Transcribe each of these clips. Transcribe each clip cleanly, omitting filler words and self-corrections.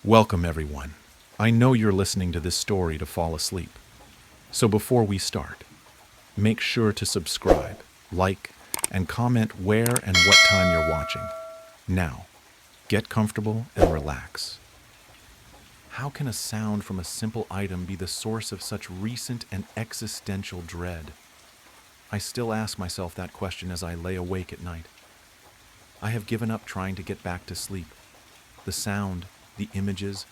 Welcome, everyone. I know you're listening to this story to fall asleep. So before we start, make sure to subscribe, like, and comment where and what time you're watching. Now, get comfortable and relax. How can a sound from a simple item be the source of such recent and existential dread? I still ask myself that question as I lay awake at night. I have given up trying to get back to sleep. The sound, the images,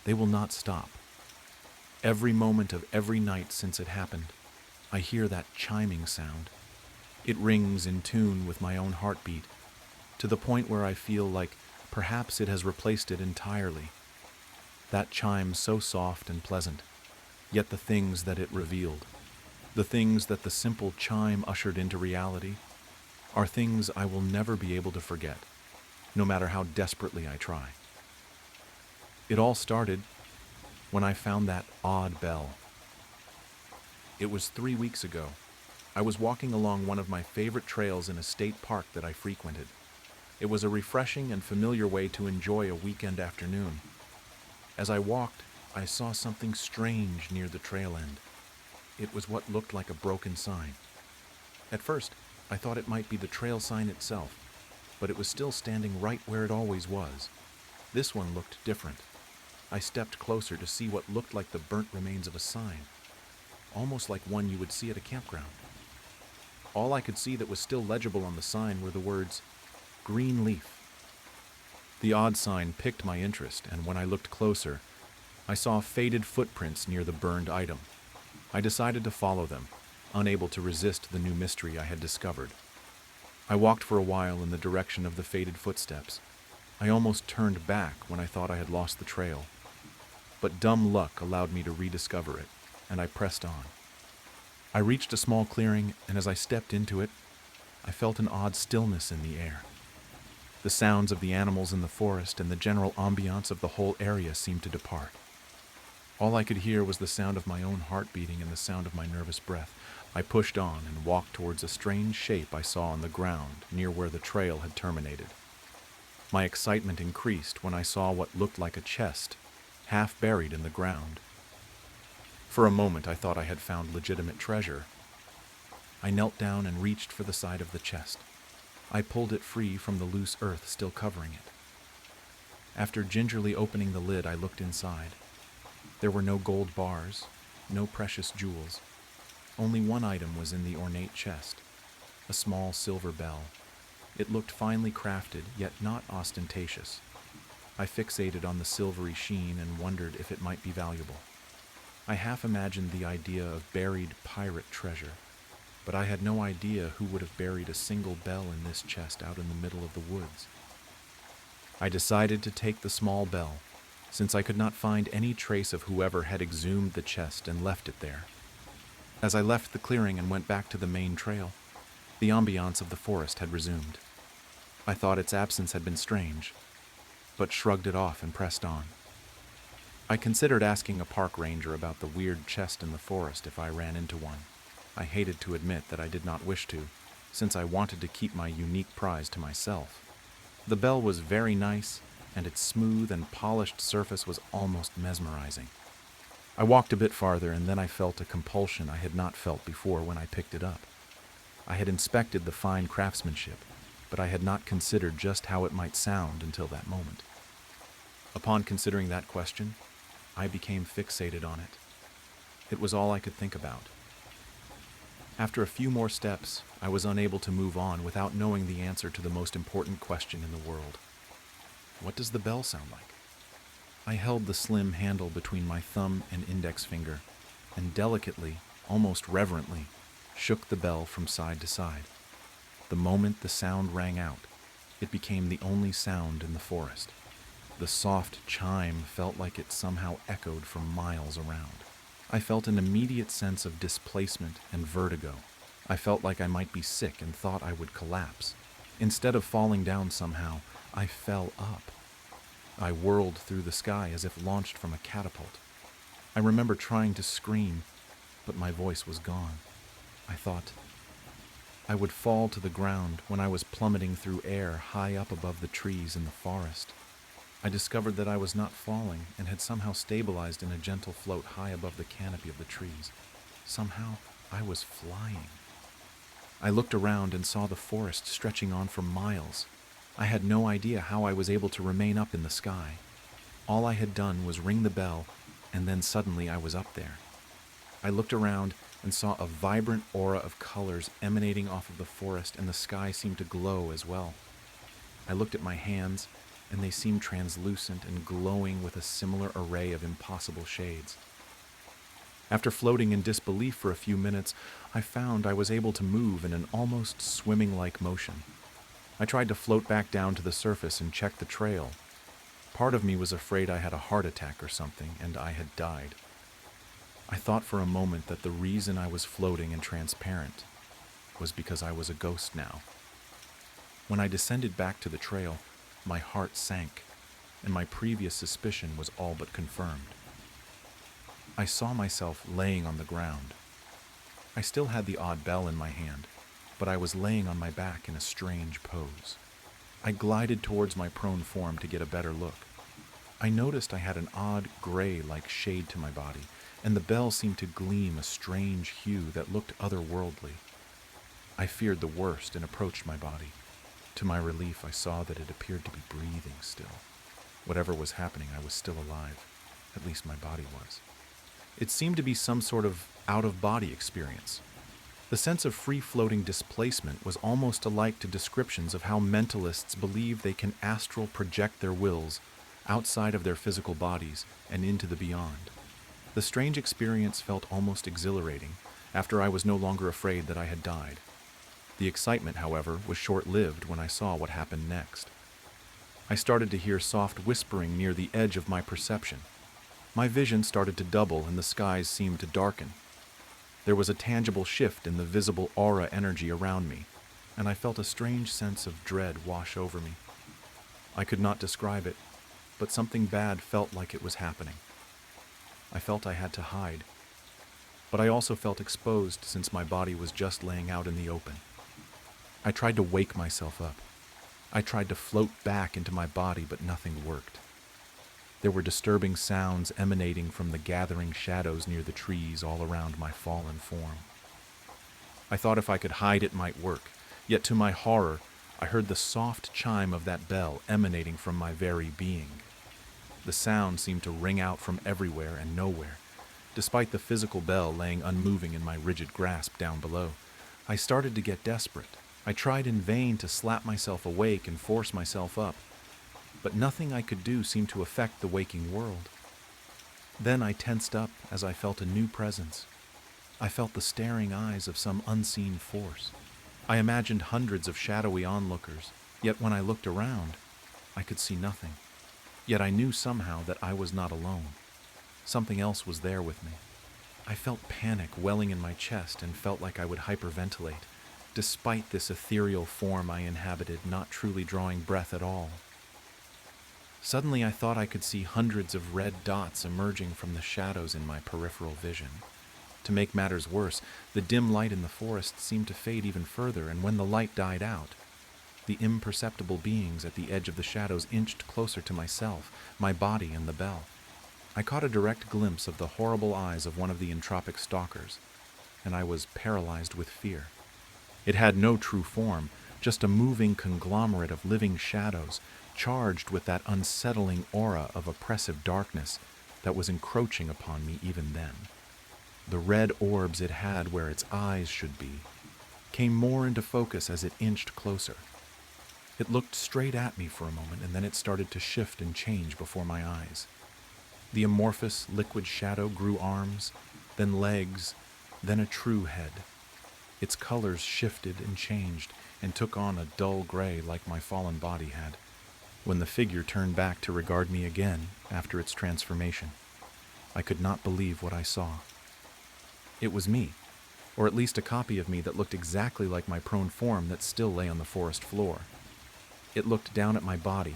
they will not stop. Every moment of every night since it happened, I hear that chiming sound. It rings in tune with my own heartbeat, to the point where I feel like perhaps it has replaced it entirely. That chime so soft and pleasant, yet the things that it revealed, the things that the simple chime ushered into reality, are things I will never be able to forget, no matter how desperately I try. It all started when I found that odd bell. It was 3 weeks ago. I was walking along one of my favorite trails in a state park that I frequented. It was a refreshing and familiar way to enjoy a weekend afternoon. As I walked, I saw something strange near the trail end. It was what looked like a broken sign. At first, I thought it might be the trail sign itself, but it was still standing right where it always was. This one looked different. I stepped closer to see what looked like the burnt remains of a sign, almost like one you would see at a campground. All I could see that was still legible on the sign were the words, "Green Leaf." The odd sign piqued my interest, and when I looked closer, I saw faded footprints near the burned item. I decided to follow them, unable to resist the new mystery I had discovered. I walked for a while in the direction of the faded footsteps. I almost turned back when I thought I had lost the trail. But dumb luck allowed me to rediscover it, and I pressed on. I reached a small clearing, and as I stepped into it, I felt an odd stillness in the air. The sounds of the animals in the forest and the general ambiance of the whole area seemed to depart. All I could hear was the sound of my own heart beating and the sound of my nervous breath. I pushed on and walked towards a strange shape I saw on the ground near where the trail had terminated. My excitement increased when I saw what looked like a chest, half buried in the ground. For a moment I thought I had found legitimate treasure. I knelt down and reached for the side of the chest. I pulled it free from the loose earth still covering it. After gingerly opening the lid, I looked inside. There were no gold bars, no precious jewels. Only one item was in the ornate chest, a small silver bell. It looked finely crafted, yet not ostentatious. I fixated on the silvery sheen and wondered if it might be valuable. I half imagined the idea of buried pirate treasure, but I had no idea who would have buried a single bell in this chest out in the middle of the woods. I decided to take the small bell, since I could not find any trace of whoever had exhumed the chest and left it there. As I left the clearing and went back to the main trail, the ambiance of the forest had resumed. I thought its absence had been strange, but shrugged it off and pressed on. I considered asking a park ranger about the weird chest in the forest if I ran into one. I hated to admit that I did not wish to, since I wanted to keep my unique prize to myself. The bell was very nice, and its smooth and polished surface was almost mesmerizing. I walked a bit farther, and then I felt a compulsion I had not felt before when I picked it up. I had inspected the fine craftsmanship, but I had not considered just how it might sound until that moment. Upon considering that question, I became fixated on it. It was all I could think about. After a few more steps, I was unable to move on without knowing the answer to the most important question in the world. What does the bell sound like? I held the slim handle between my thumb and index finger, and delicately, almost reverently, shook the bell from side to side. The moment the sound rang out, it became the only sound in the forest. The soft chime felt like it somehow echoed for miles around. I felt an immediate sense of displacement and vertigo. I felt like I might be sick and thought I would collapse. Instead of falling down somehow, I fell up. I whirled through the sky as if launched from a catapult. I remember trying to scream, but my voice was gone. I thought I would fall to the ground when I was plummeting through air high up above the trees in the forest. I discovered that I was not falling and had somehow stabilized in a gentle float high above the canopy of the trees. Somehow, I was flying. I looked around and saw the forest stretching on for miles. I had no idea how I was able to remain up in the sky. All I had done was ring the bell, and then suddenly I was up there. I looked around and saw a vibrant aura of colors emanating off of the forest, and the sky seemed to glow as well. I looked at my hands, and they seemed translucent and glowing with a similar array of impossible shades. After floating in disbelief for a few minutes, I found I was able to move in an almost swimming-like motion. I tried to float back down to the surface and check the trail. Part of me was afraid I had a heart attack or something, and I had died. I thought for a moment that the reason I was floating and transparent was because I was a ghost now. When I descended back to the trail, my heart sank, and my previous suspicion was all but confirmed. I saw myself laying on the ground. I still had the odd bell in my hand, but I was laying on my back in a strange pose. I glided towards my prone form to get a better look. I noticed I had an odd gray-like shade to my body, and the bell seemed to gleam a strange hue that looked otherworldly. I feared the worst and approached my body. To my relief, I saw that it appeared to be breathing still. Whatever was happening, I was still alive. At least my body was. It seemed to be some sort of out-of-body experience. The sense of free-floating displacement was almost alike to descriptions of how mentalists believe they can astral project their wills outside of their physical bodies and into the beyond. The strange experience felt almost exhilarating after I was no longer afraid that I had died. The excitement, however, was short-lived when I saw what happened next. I started to hear soft whispering near the edge of my perception. My vision started to double and the skies seemed to darken. There was a tangible shift in the visible aura energy around me, and I felt a strange sense of dread wash over me. I could not describe it, but something bad felt like it was happening. I felt I had to hide, but I also felt exposed since my body was just laying out in the open. I tried to wake myself up. I tried to float back into my body, but nothing worked. There were disturbing sounds emanating from the gathering shadows near the trees all around my fallen form. I thought if I could hide it might work, yet to my horror, I heard the soft chime of that bell emanating from my very being. The sound seemed to ring out from everywhere and nowhere, despite the physical bell laying unmoving in my rigid grasp down below. I started to get desperate. I tried in vain to slap myself awake and force myself up, but nothing I could do seemed to affect the waking world. Then I tensed up as I felt a new presence. I felt the staring eyes of some unseen force. I imagined hundreds of shadowy onlookers, yet when I looked around, I could see nothing. Yet I knew somehow that I was not alone. Something else was there with me. I felt panic welling in my chest and felt like I would hyperventilate, despite this ethereal form I inhabited not truly drawing breath at all. Suddenly I thought I could see hundreds of red dots emerging from the shadows in my peripheral vision. To make matters worse, the dim light in the forest seemed to fade even further, and when the light died out, the imperceptible beings at the edge of the shadows inched closer to myself, my body, and the bell. I caught a direct glimpse of the horrible eyes of one of the entropic stalkers, and I was paralyzed with fear. It had no true form, just a moving conglomerate of living shadows, charged with that unsettling aura of oppressive darkness that was encroaching upon me even then. The red orbs it had where its eyes should be came more into focus as it inched closer. It looked straight at me for a moment, and then it started to shift and change before my eyes. The amorphous liquid shadow grew arms, then legs, then a true head. Its colors shifted and changed and took on a dull gray like my fallen body had. When the figure turned back to regard me again after its transformation, I could not believe what I saw. It was me, or at least a copy of me that looked exactly like my prone form that still lay on the forest floor. It looked down at my body,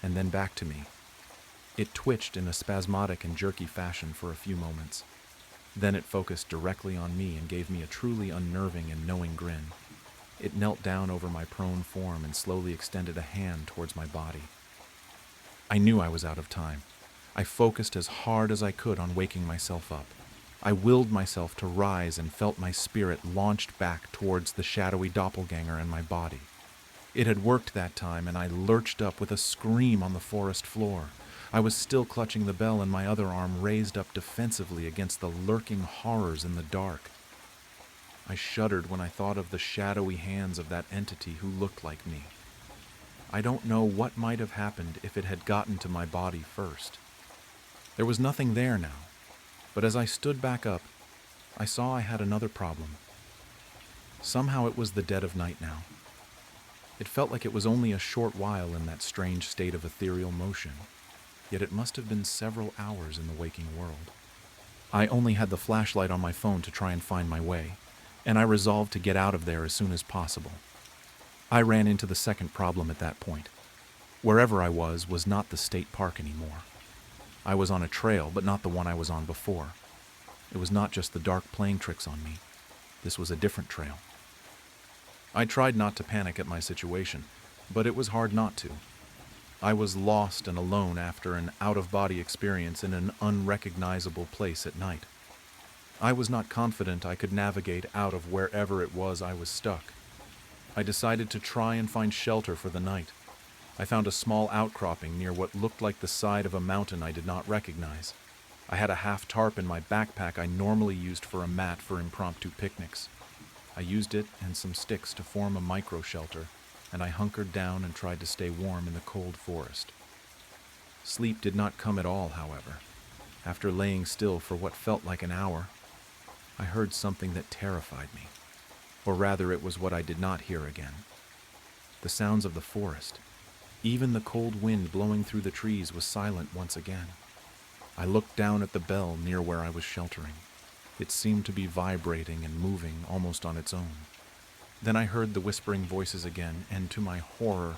and then back to me. It twitched in a spasmodic and jerky fashion for a few moments. Then it focused directly on me and gave me a truly unnerving and knowing grin. It knelt down over my prone form and slowly extended a hand towards my body. I knew I was out of time. I focused as hard as I could on waking myself up. I willed myself to rise and felt my spirit launched back towards the shadowy doppelganger in my body. It had worked that time, and I lurched up with a scream on the forest floor. I was still clutching the bell and my other arm raised up defensively against the lurking horrors in the dark. I shuddered when I thought of the shadowy hands of that entity who looked like me. I don't know what might have happened if it had gotten to my body first. There was nothing there now, but as I stood back up, I saw I had another problem. Somehow it was the dead of night now. It felt like it was only a short while in that strange state of ethereal motion, yet it must have been several hours in the waking world. I only had the flashlight on my phone to try and find my way, and I resolved to get out of there as soon as possible. I ran into the second problem at that point. Wherever I was not the state park anymore. I was on a trail, but not the one I was on before. It was not just the dark playing tricks on me. This was a different trail. I tried not to panic at my situation, but it was hard not to. I was lost and alone after an out-of-body experience in an unrecognizable place at night. I was not confident I could navigate out of wherever it was I was stuck. I decided to try and find shelter for the night. I found a small outcropping near what looked like the side of a mountain I did not recognize. I had a half tarp in my backpack I normally used for a mat for impromptu picnics. I used it and some sticks to form a micro-shelter, and I hunkered down and tried to stay warm in the cold forest. Sleep did not come at all, however. After laying still for what felt like an hour, I heard something that terrified me. Or rather, it was what I did not hear again. The sounds of the forest. Even the cold wind blowing through the trees was silent once again. I looked down at the bell near where I was sheltering. It seemed to be vibrating and moving almost on its own. Then I heard the whispering voices again, and to my horror,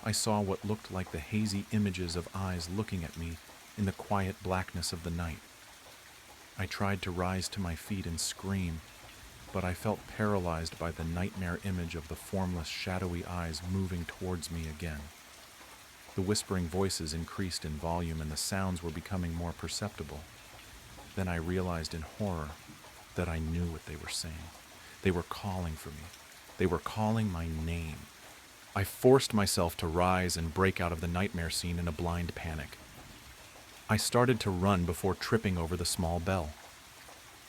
I saw what looked like the hazy images of eyes looking at me in the quiet blackness of the night. I tried to rise to my feet and scream, but I felt paralyzed by the nightmare image of the formless, shadowy eyes moving towards me again. The whispering voices increased in volume and the sounds were becoming more perceptible. Then I realized in horror that I knew what they were saying. They were calling for me. They were calling my name. I forced myself to rise and break out of the nightmare scene in a blind panic. I started to run before tripping over the small bell.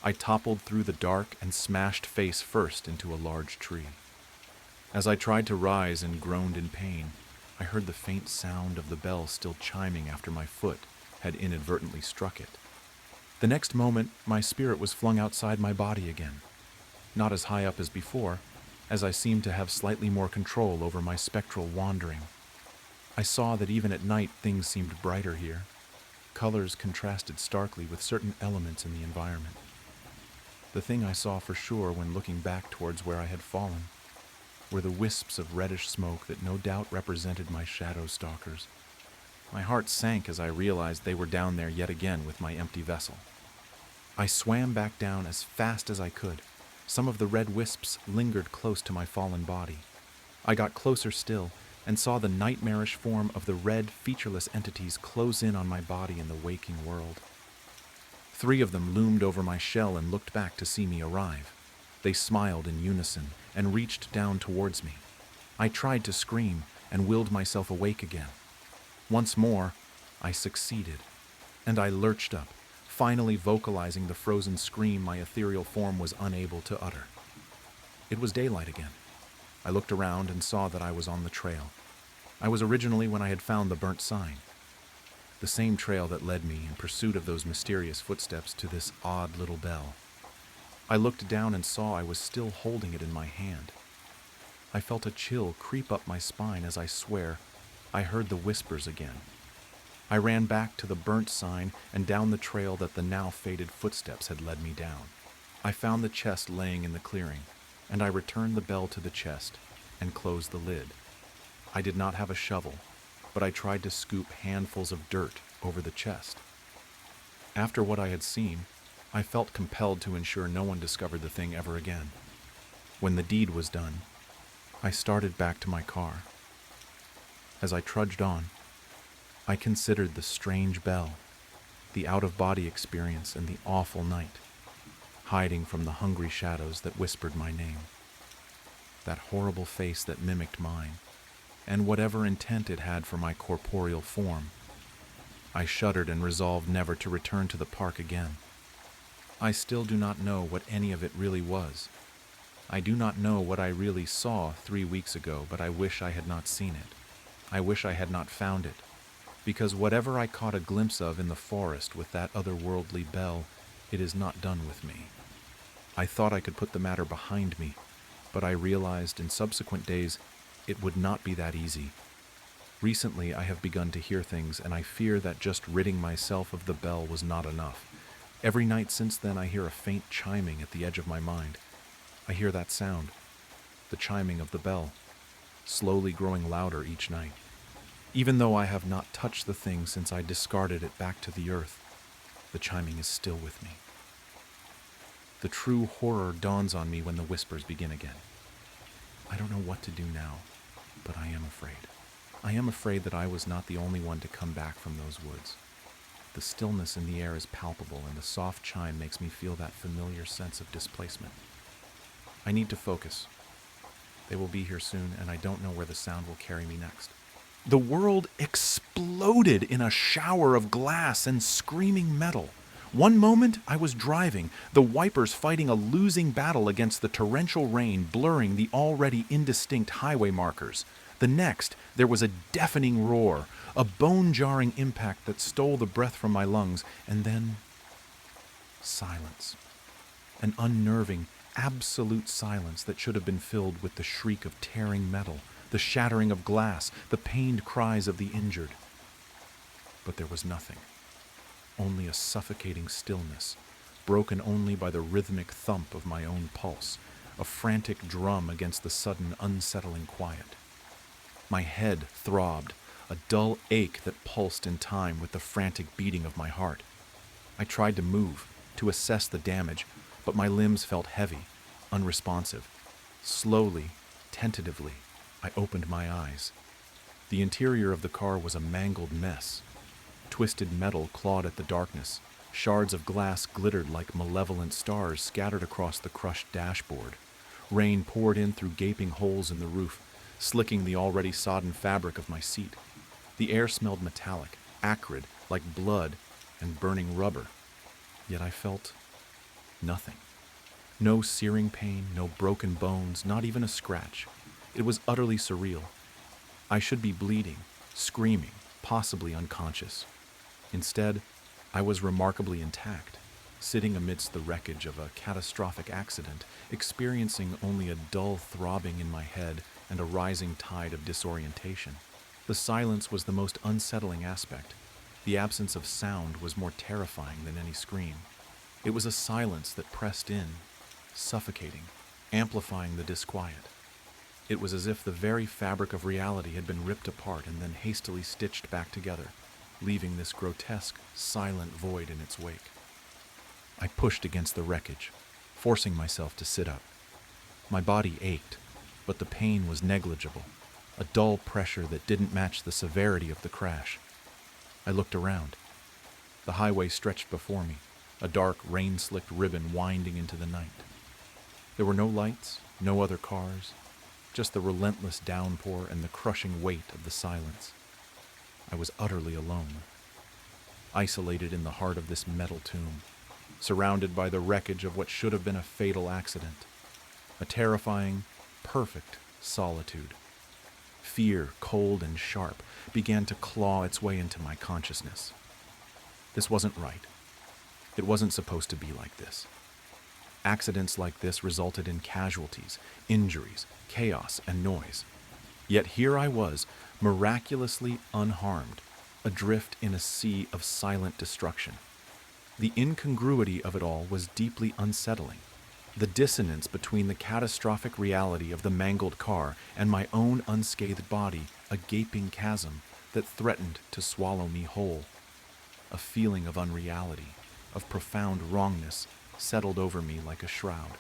I toppled through the dark and smashed face first into a large tree. As I tried to rise and groaned in pain, I heard the faint sound of the bell still chiming after my foot had inadvertently struck it. The next moment, my spirit was flung outside my body again. Not as high up as before, as I seemed to have slightly more control over my spectral wandering. I saw that even at night things seemed brighter here. Colors contrasted starkly with certain elements in the environment. The thing I saw for sure when looking back towards where I had fallen were the wisps of reddish smoke that no doubt represented my shadow stalkers. My heart sank as I realized they were down there yet again with my empty vessel. I swam back down as fast as I could. Some of the red wisps lingered close to my fallen body. I got closer still and saw the nightmarish form of the red, featureless entities close in on my body in the waking world. 3 of them loomed over my shell and looked back to see me arrive. They smiled in unison and reached down towards me. I tried to scream and willed myself awake again. Once more, I succeeded, and I lurched up, finally vocalizing the frozen scream my ethereal form was unable to utter. It was daylight again. I looked around and saw that I was on the trail. I was originally when I had found the burnt sign. The same trail that led me in pursuit of those mysterious footsteps to this odd little bell. I looked down and saw I was still holding it in my hand. I felt a chill creep up my spine as I swear I heard the whispers again. I ran back to the burnt sign and down the trail that the now faded footsteps had led me down. I found the chest laying in the clearing, and I returned the bell to the chest and closed the lid. I did not have a shovel, but I tried to scoop handfuls of dirt over the chest. After what I had seen, I felt compelled to ensure no one discovered the thing ever again. When the deed was done, I started back to my car. As I trudged on, I considered the strange bell, the out-of-body experience, and the awful night, hiding from the hungry shadows that whispered my name, that horrible face that mimicked mine, and whatever intent it had for my corporeal form. I shuddered and resolved never to return to the park again. I still do not know what any of it really was. I do not know what I really saw 3 weeks ago, but I wish I had not seen it. I wish I had not found it, because whatever I caught a glimpse of in the forest with that otherworldly bell, it is not done with me. I thought I could put the matter behind me, but I realized in subsequent days it would not be that easy. Recently I have begun to hear things, and I fear that just ridding myself of the bell was not enough. Every night since then I hear a faint chiming at the edge of my mind. I hear that sound, the chiming of the bell, slowly growing louder each night. Even though I have not touched the thing since I discarded it back to the earth, the chiming is still with me. The true horror dawns on me when the whispers begin again. I don't know what to do now, but I am afraid. I am afraid that I was not the only one to come back from those woods. The stillness in the air is palpable, and the soft chime makes me feel that familiar sense of displacement. I need to focus. They will be here soon, and I don't know where the sound will carry me next. The world exploded in a shower of glass and screaming metal. One moment I was driving, the wipers fighting a losing battle against the torrential rain, blurring the already indistinct highway markers. The next, there was a deafening roar, a bone-jarring impact that stole the breath from my lungs, and then silence. An unnerving, absolute silence that should have been filled with the shriek of tearing metal, the shattering of glass, the pained cries of the injured. But there was nothing. Only a suffocating stillness, broken only by the rhythmic thump of my own pulse, a frantic drum against the sudden, unsettling quiet. My head throbbed, a dull ache that pulsed in time with the frantic beating of my heart. I tried to move, to assess the damage, but my limbs felt heavy, unresponsive. Slowly, tentatively, I opened my eyes. The interior of the car was a mangled mess. Twisted metal clawed at the darkness. Shards of glass glittered like malevolent stars scattered across the crushed dashboard. Rain poured in through gaping holes in the roof, slicking the already sodden fabric of my seat. The air smelled metallic, acrid, like blood and burning rubber. Yet I felt nothing. No searing pain, no broken bones, not even a scratch. It was utterly surreal. I should be bleeding, screaming, possibly unconscious. Instead, I was remarkably intact, sitting amidst the wreckage of a catastrophic accident, experiencing only a dull throbbing in my head and a rising tide of disorientation. The silence was the most unsettling aspect. The absence of sound was more terrifying than any scream. It was a silence that pressed in, suffocating, amplifying the disquiet. It was as if the very fabric of reality had been ripped apart and then hastily stitched back together, leaving this grotesque, silent void in its wake. I pushed against the wreckage, forcing myself to sit up. My body ached, but the pain was negligible, a dull pressure that didn't match the severity of the crash. I looked around. The highway stretched before me, a dark, rain-slicked ribbon winding into the night. There were no lights, no other cars, just the relentless downpour and the crushing weight of the silence. I was utterly alone, isolated in the heart of this metal tomb, surrounded by the wreckage of what should have been a fatal accident. A terrifying, perfect solitude. Fear, cold and sharp, began to claw its way into my consciousness. This wasn't right. It wasn't supposed to be like this. Accidents like this resulted in casualties, injuries, chaos, and noise. Yet here I was, miraculously unharmed, adrift in a sea of silent destruction. The incongruity of it all was deeply unsettling. The dissonance between the catastrophic reality of the mangled car and my own unscathed body, a gaping chasm that threatened to swallow me whole. A feeling of unreality, of profound wrongness, settled over me like a shroud.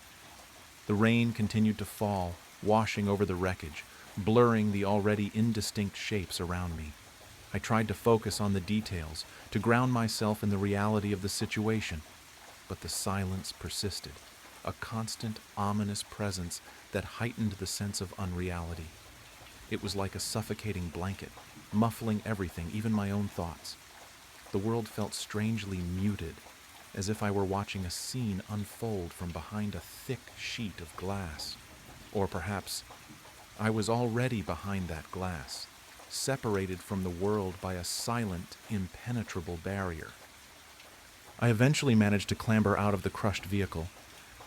The rain continued to fall, washing over the wreckage, blurring the already indistinct shapes around me. I tried to focus on the details, to ground myself in the reality of the situation, but the silence persisted, a constant, ominous presence that heightened the sense of unreality. It was like a suffocating blanket, muffling everything, even my own thoughts. The world felt strangely muted, as if I were watching a scene unfold from behind a thick sheet of glass. Or perhaps I was already behind that glass, separated from the world by a silent, impenetrable barrier. I eventually managed to clamber out of the crushed vehicle,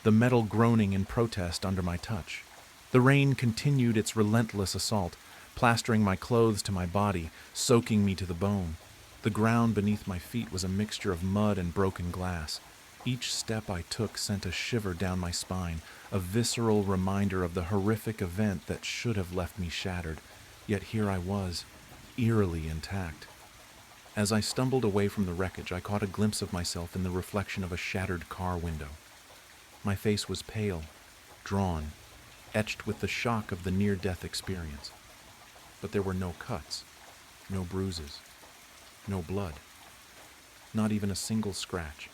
the metal groaning in protest under my touch. The rain continued its relentless assault, plastering my clothes to my body, soaking me to the bone. The ground beneath my feet was a mixture of mud and broken glass. Each step I took sent a shiver down my spine, a visceral reminder of the horrific event that should have left me shattered. Yet here I was, eerily intact. As I stumbled away from the wreckage, I caught a glimpse of myself in the reflection of a shattered car window. My face was pale, drawn, etched with the shock of the near-death experience. But there were no cuts, no bruises, no blood, not even a single scratch.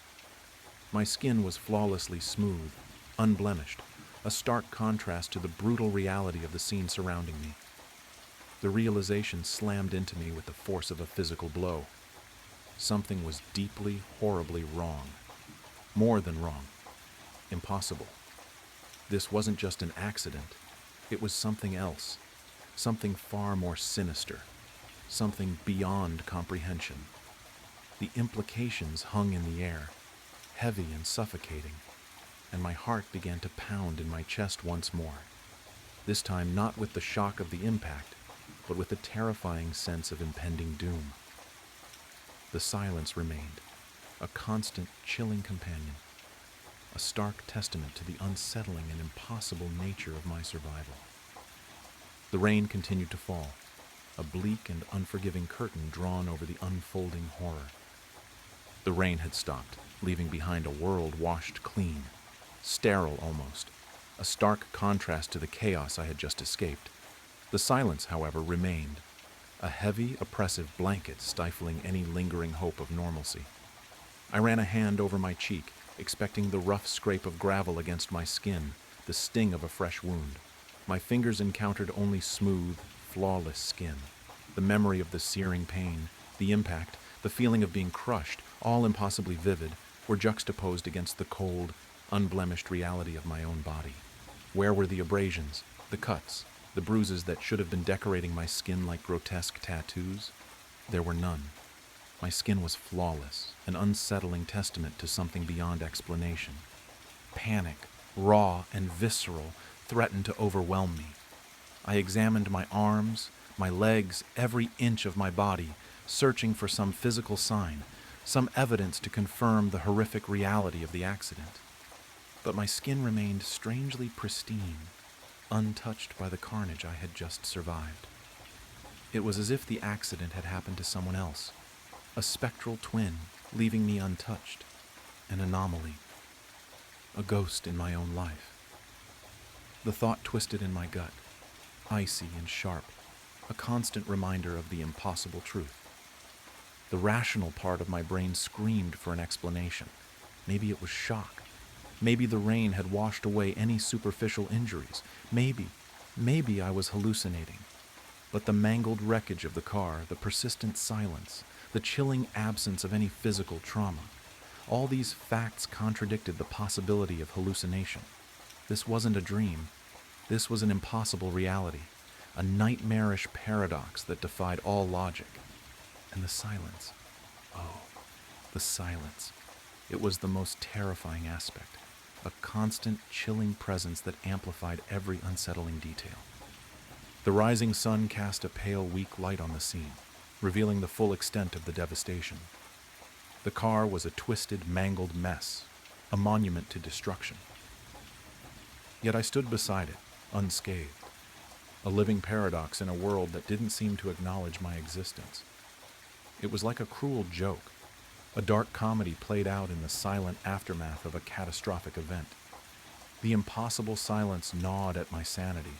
My skin was flawlessly smooth, unblemished, a stark contrast to the brutal reality of the scene surrounding me. The realization slammed into me with the force of a physical blow. Something was deeply, horribly wrong. More than wrong. Impossible. This wasn't just an accident. It was something else. Something far more sinister. Something beyond comprehension. The implications hung in the air, heavy and suffocating, and my heart began to pound in my chest once more. This time not with the shock of the impact, but with a terrifying sense of impending doom. The silence remained, a constant, chilling companion, a stark testament to the unsettling and impossible nature of my survival. The rain continued to fall, a bleak and unforgiving curtain drawn over the unfolding horror. The rain had stopped, leaving behind a world washed clean, sterile almost, a stark contrast to the chaos I had just escaped. The silence, however, remained, a heavy, oppressive blanket stifling any lingering hope of normalcy. I ran a hand over my cheek, expecting the rough scrape of gravel against my skin, the sting of a fresh wound. My fingers encountered only smooth, flawless skin. The memory of the searing pain, the impact, the feeling of being crushed, all impossibly vivid, were juxtaposed against the cold, unblemished reality of my own body. Where were the abrasions, the cuts, the bruises that should have been decorating my skin like grotesque tattoos? There were none. My skin was flawless, an unsettling testament to something beyond explanation. Panic, raw and visceral, threatened to overwhelm me. I examined my arms, my legs, every inch of my body, searching for some physical sign, some evidence to confirm the horrific reality of the accident. But my skin remained strangely pristine, untouched by the carnage I had just survived. It was as if the accident had happened to someone else, a spectral twin, leaving me untouched, an anomaly, a ghost in my own life. The thought twisted in my gut, icy and sharp, a constant reminder of the impossible truth. The rational part of my brain screamed for an explanation. Maybe it was shock. Maybe the rain had washed away any superficial injuries. Maybe I was hallucinating. But the mangled wreckage of the car, the persistent silence, the chilling absence of any physical trauma, all these facts contradicted the possibility of hallucination. This wasn't a dream. This was an impossible reality, a nightmarish paradox that defied all logic. And the silence. Oh, the silence. It was the most terrifying aspect, a constant, chilling presence that amplified every unsettling detail. The rising sun cast a pale, weak light on the scene, revealing the full extent of the devastation. The car was a twisted, mangled mess, a monument to destruction. Yet I stood beside it, unscathed, a living paradox in a world that didn't seem to acknowledge my existence. It was like a cruel joke, a dark comedy played out in the silent aftermath of a catastrophic event. The impossible silence gnawed at my sanity,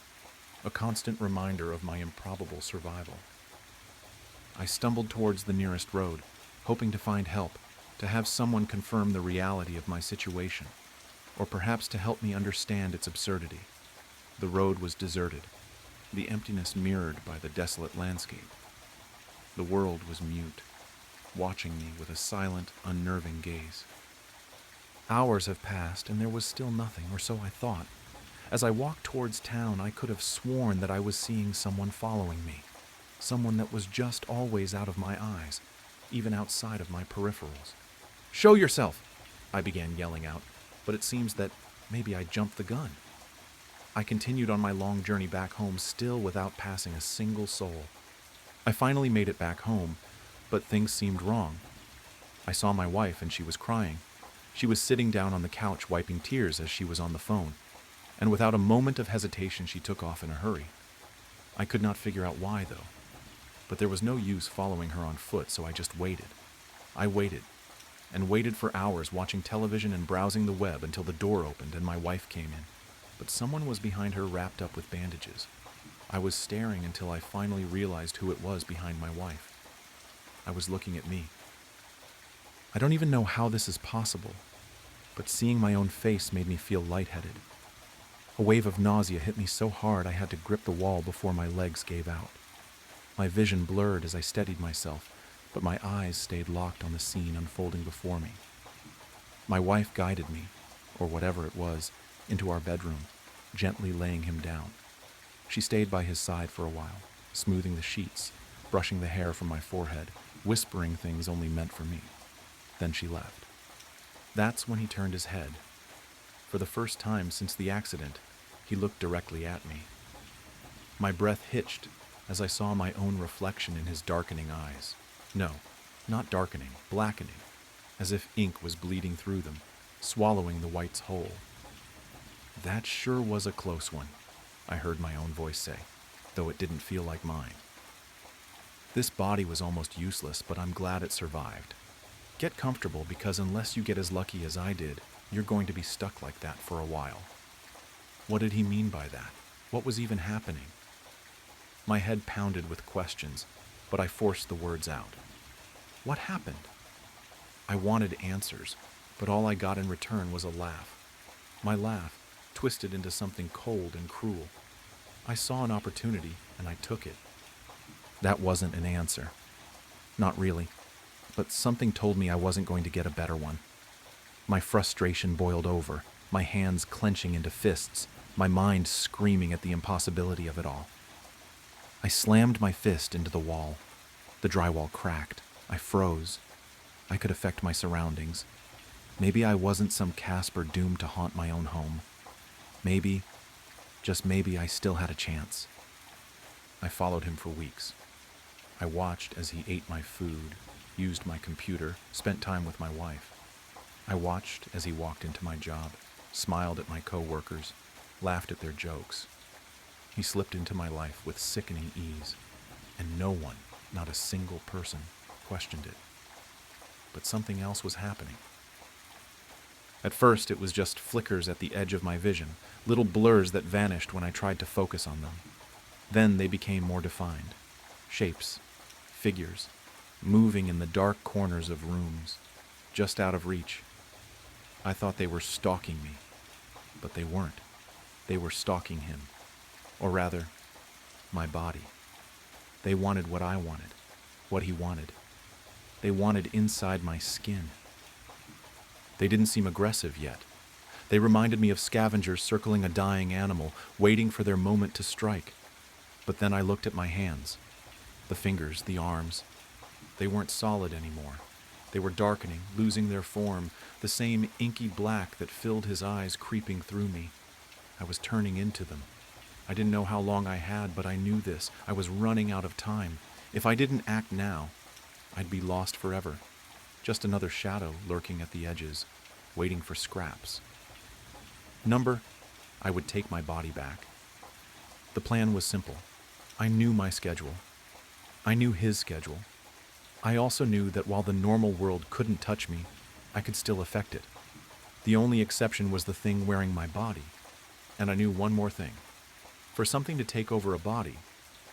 a constant reminder of my improbable survival. I stumbled towards the nearest road, hoping to find help, to have someone confirm the reality of my situation, or perhaps to help me understand its absurdity. The road was deserted, the emptiness mirrored by the desolate landscape. The world was mute, watching me with a silent, unnerving gaze. Hours have passed, and there was still nothing, or so I thought. As I walked towards town, I could have sworn that I was seeing someone following me, someone that was just always out of my eyes, even outside of my peripherals. "Show yourself!" I began yelling out, but it seems that maybe I jumped the gun. I continued on my long journey back home, still without passing a single soul. I finally made it back home, but things seemed wrong. I saw my wife, and she was crying. She was sitting down on the couch wiping tears as she was on the phone, and without a moment of hesitation she took off in a hurry. I could not figure out why, though, but there was no use following her on foot, so I just waited. I waited, and waited for hours, watching television and browsing the web until the door opened and my wife came in. But someone was behind her, wrapped up with bandages. I was staring until I finally realized who it was behind my wife. I was looking at me. I don't even know how this is possible, but seeing my own face made me feel lightheaded. A wave of nausea hit me so hard I had to grip the wall before my legs gave out. My vision blurred as I steadied myself, but my eyes stayed locked on the scene unfolding before me. My wife guided me, or whatever it was, into our bedroom, gently laying him down. She stayed by his side for a while, smoothing the sheets, brushing the hair from my forehead, whispering things only meant for me. Then she left. That's when he turned his head. For the first time since the accident, he looked directly at me. My breath hitched as I saw my own reflection in his darkening eyes. No, not darkening, blackening, as if ink was bleeding through them, swallowing the whites whole. "That sure was a close one," I heard my own voice say, though it didn't feel like mine. "This body was almost useless, but I'm glad it survived. Get comfortable, because unless you get as lucky as I did, you're going to be stuck like that for a while." What did he mean by that? What was even happening? My head pounded with questions, but I forced the words out. What happened? I wanted answers, but all I got in return was a laugh. My laugh twisted into something cold and cruel. I saw an opportunity, and I took it. That wasn't an answer. Not really. But something told me I wasn't going to get a better one. My frustration boiled over, my hands clenching into fists, my mind screaming at the impossibility of it all. I slammed my fist into the wall. The drywall cracked. I froze. I could affect my surroundings. Maybe I wasn't some Casper doomed to haunt my own home. Maybe, just maybe, I still had a chance. I followed him for weeks. I watched as he ate my food, used my computer, spent time with my wife. I watched as he walked into my job, smiled at my coworkers, laughed at their jokes. He slipped into my life with sickening ease, and no one, not a single person, questioned it. But something else was happening. At first, it was just flickers at the edge of my vision, little blurs that vanished when I tried to focus on them. Then they became more defined. Shapes, figures, moving in the dark corners of rooms, just out of reach. I thought they were stalking me, but they weren't. They were stalking him, or rather, my body. They wanted what I wanted, what he wanted. They wanted inside my skin. They didn't seem aggressive yet. They reminded me of scavengers circling a dying animal, waiting for their moment to strike. But then I looked at my hands, the fingers, the arms. They weren't solid anymore. They were darkening, losing their form, the same inky black that filled his eyes creeping through me. I was turning into them. I didn't know how long I had, but I knew this. I was running out of time. If I didn't act now, I'd be lost forever. Just another shadow lurking at the edges, waiting for scraps. I would take my body back. The plan was simple. I knew my schedule. I knew his schedule. I also knew that while the normal world couldn't touch me, I could still affect it. The only exception was the thing wearing my body. And I knew one more thing. For something to take over a body,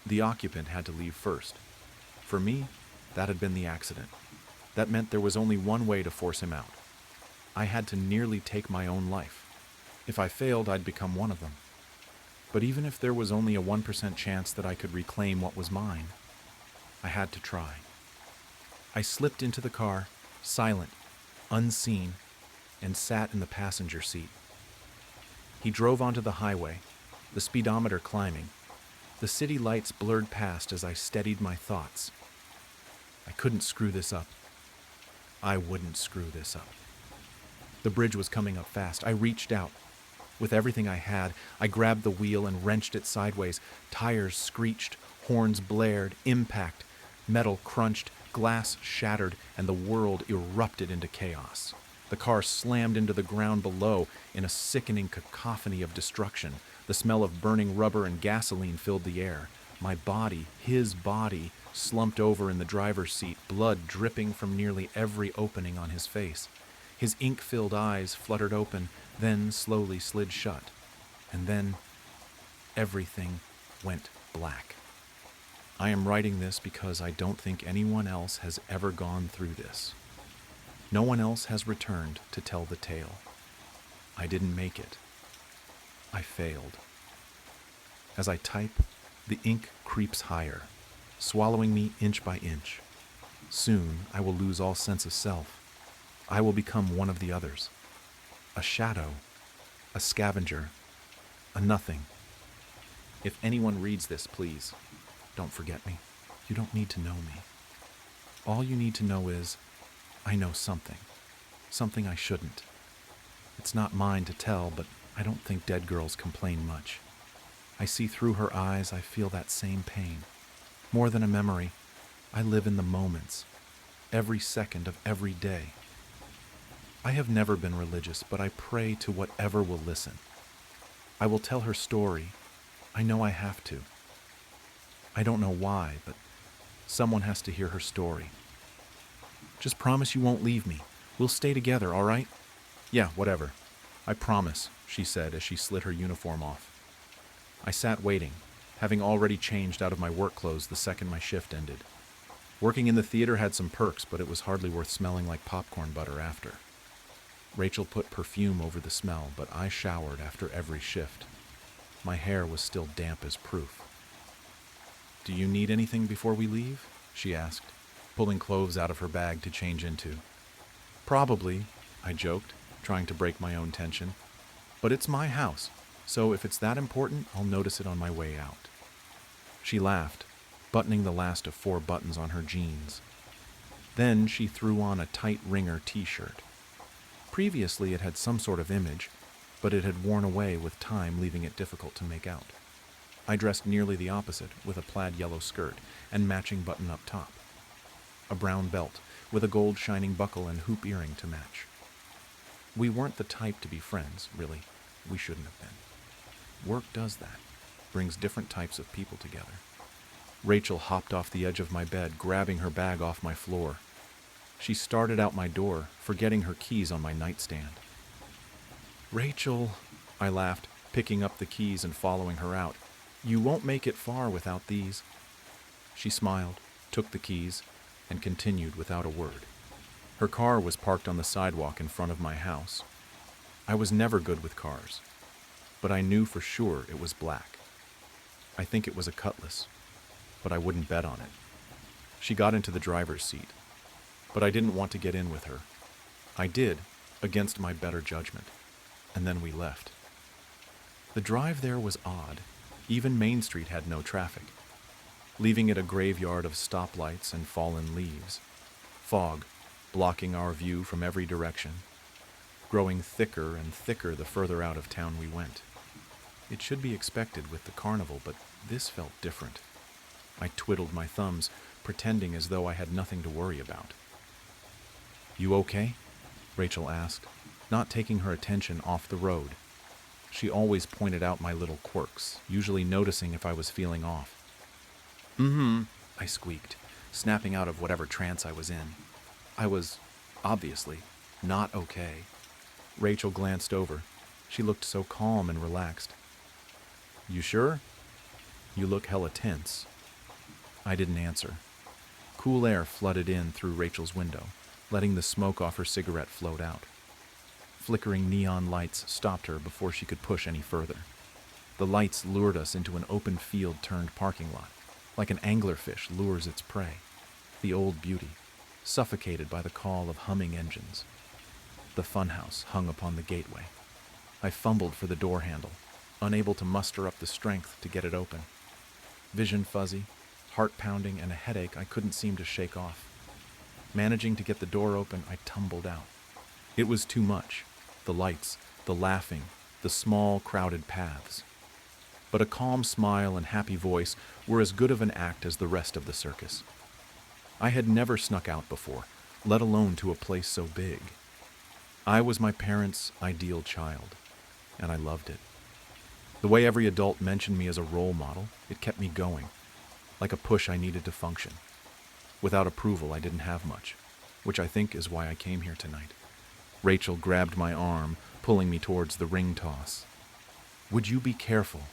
the occupant had to leave first. For me, that had been the accident. That meant there was only one way to force him out. I had to nearly take my own life. If I failed, I'd become one of them. But even if there was only a 1% chance that I could reclaim what was mine, I had to try. I slipped into the car, silent, unseen, and sat in the passenger seat. He drove onto the highway, the speedometer climbing. The city lights blurred past as I steadied my thoughts. I couldn't screw this up. I wouldn't screw this up. The bridge was coming up fast. I reached out. With everything I had, I grabbed the wheel and wrenched it sideways. Tires screeched, horns blared, impact. Metal crunched, glass shattered, and the world erupted into chaos. The car slammed into the ground below in a sickening cacophony of destruction. The smell of burning rubber and gasoline filled the air. My body, his body, slumped over in the driver's seat, blood dripping from nearly every opening on his face. His ink-filled eyes fluttered open, then slowly slid shut. And then everything went black. I am writing this because I don't think anyone else has ever gone through this. No one else has returned to tell the tale. I didn't make it. I failed. As I type, the ink creeps higher, swallowing me inch by inch. Soon I will lose all sense of self. I will become one of the others. A shadow, a scavenger, a nothing. If anyone reads this, please, don't forget me. You don't need to know me. All you need to know is, I know something I shouldn't. It's not mine to tell, but I don't think dead girls complain much. I see through her eyes, I feel that same pain. More than a memory, I live in the moments, every second of every day. I have never been religious, but I pray to whatever will listen. I will tell her story. I know I have to. I don't know why, but someone has to hear her story. Just promise you won't leave me. We'll stay together, all right? Yeah, whatever. I promise, she said as she slid her uniform off. I sat waiting, having already changed out of my work clothes the second my shift ended. Working in the theater had some perks, but it was hardly worth smelling like popcorn butter after. Rachel put perfume over the smell, but I showered after every shift. My hair was still damp as proof. Do you need anything before we leave? She asked, pulling clothes out of her bag to change into. Probably, I joked, trying to break my own tension. But it's my house, so if it's that important, I'll notice it on my way out. She laughed, buttoning the last of 4 buttons on her jeans. Then she threw on a tight ringer t-shirt. Previously it had some sort of image, but it had worn away with time, leaving it difficult to make out. I dressed nearly the opposite, with a plaid yellow skirt and matching button-up top. A brown belt, with a gold shining buckle and hoop earring to match. We weren't the type to be friends, really. We shouldn't have been. Work does that, brings different types of people together. Rachel hopped off the edge of my bed, grabbing her bag off my floor. She started out my door, forgetting her keys on my nightstand. Rachel, I laughed, picking up the keys and following her out. You won't make it far without these. She smiled, took the keys, and continued without a word. Her car was parked on the sidewalk in front of my house. I was never good with cars, but I knew for sure it was black. I think it was a Cutlass, but I wouldn't bet on it. She got into the driver's seat, but I didn't want to get in with her. I did, against my better judgment, and then we left. The drive there was odd. Even Main Street had no traffic, leaving it a graveyard of stoplights and fallen leaves. Fog, blocking our view from every direction, growing thicker and thicker the further out of town we went. It should be expected with the carnival, but this felt different. I twiddled my thumbs, pretending as though I had nothing to worry about. You okay? Rachel asked, not taking her attention off the road. She always pointed out my little quirks, usually noticing if I was feeling off. I squeaked, snapping out of whatever trance I was in. I was, obviously, not okay. Rachel glanced over. She looked so calm and relaxed. You sure? You look hella tense. I didn't answer. Cool air flooded in through Rachel's window, letting the smoke off her cigarette float out. Flickering neon lights stopped her before she could push any further. The lights lured us into an open field-turned parking lot, like an anglerfish lures its prey. The old beauty, suffocated by the call of humming engines. The funhouse hung upon the gateway. I fumbled for the door handle, unable to muster up the strength to get it open. Vision fuzzy, heart pounding, and a headache I couldn't seem to shake off. Managing to get the door open, I tumbled out. It was too much. The lights, the laughing, the small, crowded paths. But a calm smile and happy voice were as good of an act as the rest of the circus. I had never snuck out before, let alone to a place so big. I was my parents' ideal child, and I loved it. The way every adult mentioned me as a role model, it kept me going, like a push I needed to function. Without approval, I didn't have much, which I think is why I came here tonight. Rachel grabbed my arm, pulling me towards the ring toss. "Would you be careful?"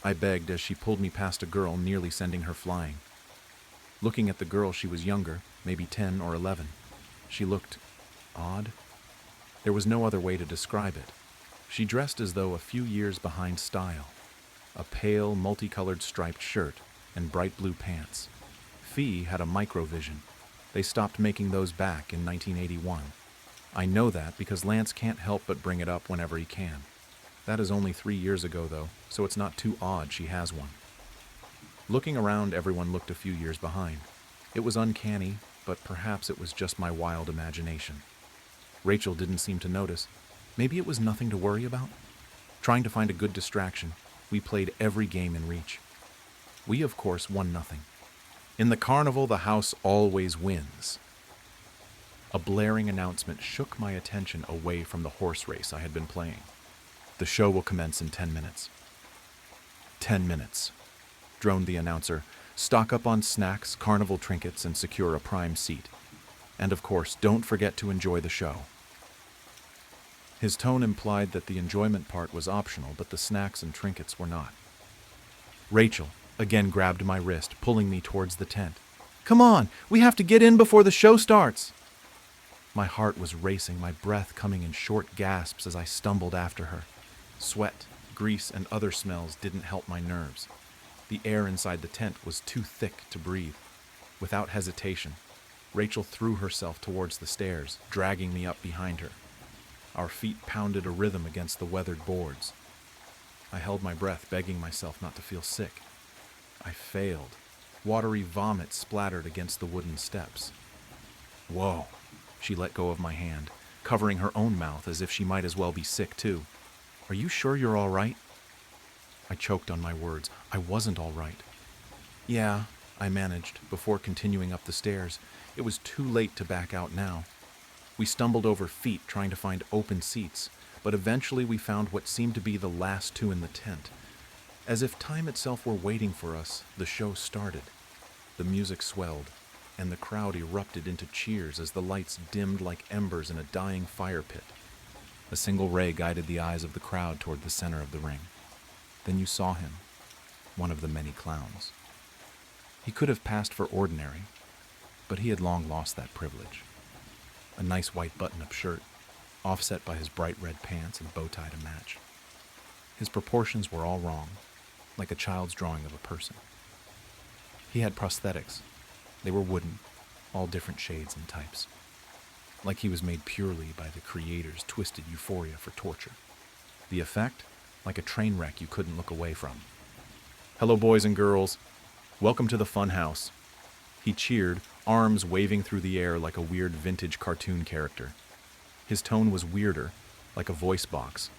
I begged as she pulled me past a girl, nearly sending her flying. Looking at the girl, she was younger, maybe 10 or 11. She looked odd. There was no other way to describe it. She dressed as though a few years behind style. A pale, multicolored striped shirt and bright blue pants. Fee had a microvision. They stopped making those back in 1981. I know that because Lance can't help but bring it up whenever he can. That is only 3 years ago, though, so it's not too odd she has one. Looking around, everyone looked a few years behind. It was uncanny, but perhaps it was just my wild imagination. Rachel didn't seem to notice. Maybe it was nothing to worry about. Trying to find a good distraction, we played every game in reach. We, of course, won nothing. In the carnival, the house always wins. A blaring announcement shook my attention away from the horse race I had been playing. The show will commence in 10 minutes. 10 minutes, droned the announcer. Stock up on snacks, carnival trinkets, and secure a prime seat. And of course, don't forget to enjoy the show. His tone implied that the enjoyment part was optional, but the snacks and trinkets were not. Rachel again grabbed my wrist, pulling me towards the tent. "Come on, we have to get in before the show starts." My heart was racing, my breath coming in short gasps as I stumbled after her. Sweat, grease, and other smells didn't help my nerves. The air inside the tent was too thick to breathe. Without hesitation, Rachel threw herself towards the stairs, dragging me up behind her. Our feet pounded a rhythm against the weathered boards. I held my breath, begging myself not to feel sick. I failed. Watery vomit splattered against the wooden steps. "Whoa." She let go of my hand, covering her own mouth as if she might as well be sick too. "Are you sure you're all right?" I choked on my words. I wasn't all right. "Yeah," I managed, before continuing up the stairs. It was too late to back out now. We stumbled over feet trying to find open seats, but eventually we found what seemed to be the last two in the tent. As if time itself were waiting for us, the show started. The music swelled, and the crowd erupted into cheers as the lights dimmed like embers in a dying fire pit. A single ray guided the eyes of the crowd toward the center of the ring. Then you saw him, one of the many clowns. He could have passed for ordinary, but he had long lost that privilege. A nice white button-up shirt, offset by his bright red pants and bow tie to match. His proportions were all wrong, like a child's drawing of a person. He had prosthetics. They were wooden, all different shades and types. Like he was made purely by the creator's twisted euphoria for torture. The effect? Like a train wreck you couldn't look away from. "Hello, boys and girls. Welcome to the fun house." He cheered, arms waving through the air like a weird vintage cartoon character. His tone was weirder, like a voice box,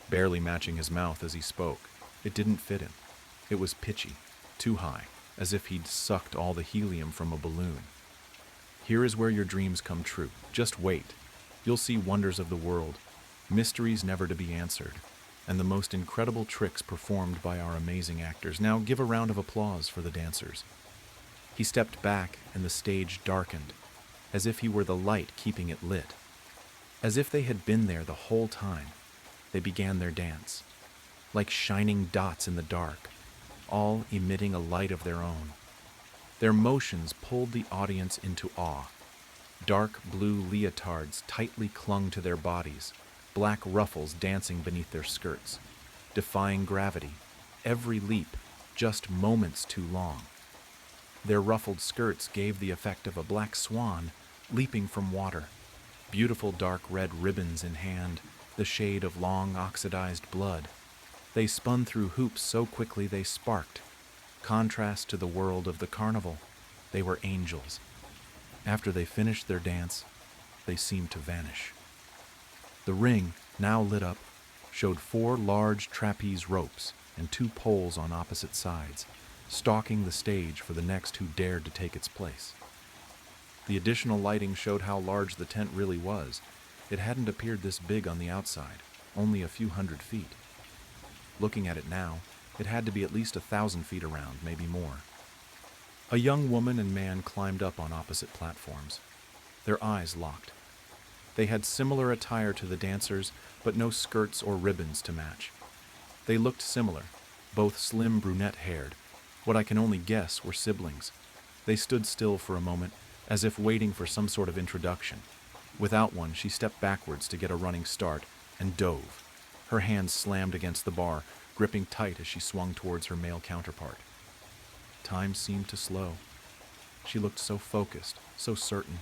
barely matching his mouth as he spoke. It didn't fit him. It was pitchy, too high, as if he'd sucked all the helium from a balloon. "Here is where your dreams come true. Just wait. You'll see wonders of the world, mysteries never to be answered, and the most incredible tricks performed by our amazing actors. Now give a round of applause for the dancers." He stepped back and the stage darkened, as if he were the light keeping it lit. As if they had been there the whole time, they began their dance, like shining dots in the dark, all emitting a light of their own. Their motions pulled the audience into awe. Dark blue leotards tightly clung to their bodies, black ruffles dancing beneath their skirts, defying gravity, every leap just moments too long. Their ruffled skirts gave the effect of a black swan leaping from water, beautiful dark red ribbons in hand, the shade of long oxidized blood. They spun through hoops so quickly they sparked. Contrast to the world of the carnival, they were angels. After they finished their dance, they seemed to vanish. The ring, now lit up, showed 4 large trapeze ropes and 2 poles on opposite sides, stalking the stage for the next who dared to take its place. The additional lighting showed how large the tent really was. It hadn't appeared this big on the outside, only a few hundred feet. Looking at it now, it had to be at least 1,000 feet around, maybe more. A young woman and man climbed up on opposite platforms. Their eyes locked. They had similar attire to the dancers, but no skirts or ribbons to match. They looked similar, both slim brunette-haired. What I can only guess were siblings. They stood still for a moment, as if waiting for some sort of introduction. Without one, she stepped backwards to get a running start and dove. Her hands slammed against the bar, gripping tight as she swung towards her male counterpart. Time seemed to slow. She looked so focused, so certain.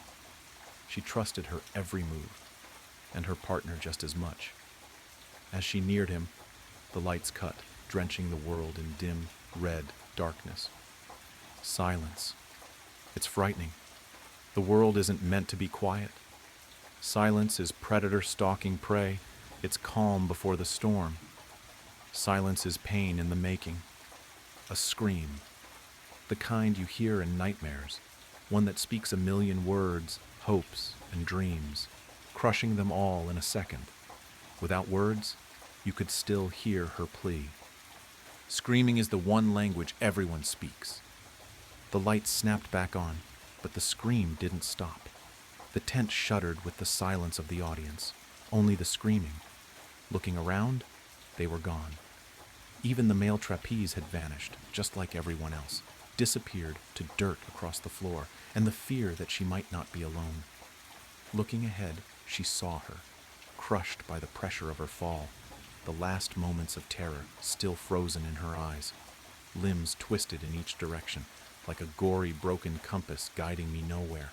She trusted her every move, and her partner just as much. As she neared him, the lights cut, drenching the world in dim, red darkness. Silence. It's frightening. The world isn't meant to be quiet. Silence is predator stalking prey. It's calm before the storm. Silence is pain in the making. A scream. The kind you hear in nightmares. One that speaks a million words, hopes, and dreams, crushing them all in a second. Without words, you could still hear her plea. Screaming is the one language everyone speaks. The lights snapped back on, but the scream didn't stop. The tent shuddered with the silence of the audience, only the screaming. Looking around, they were gone. Even the male trapeze had vanished, just like everyone else, disappeared to dirt across the floor, and the fear that she might not be alone. Looking ahead, she saw her, crushed by the pressure of her fall, the last moments of terror still frozen in her eyes, limbs twisted in each direction, like a gory broken compass guiding me nowhere.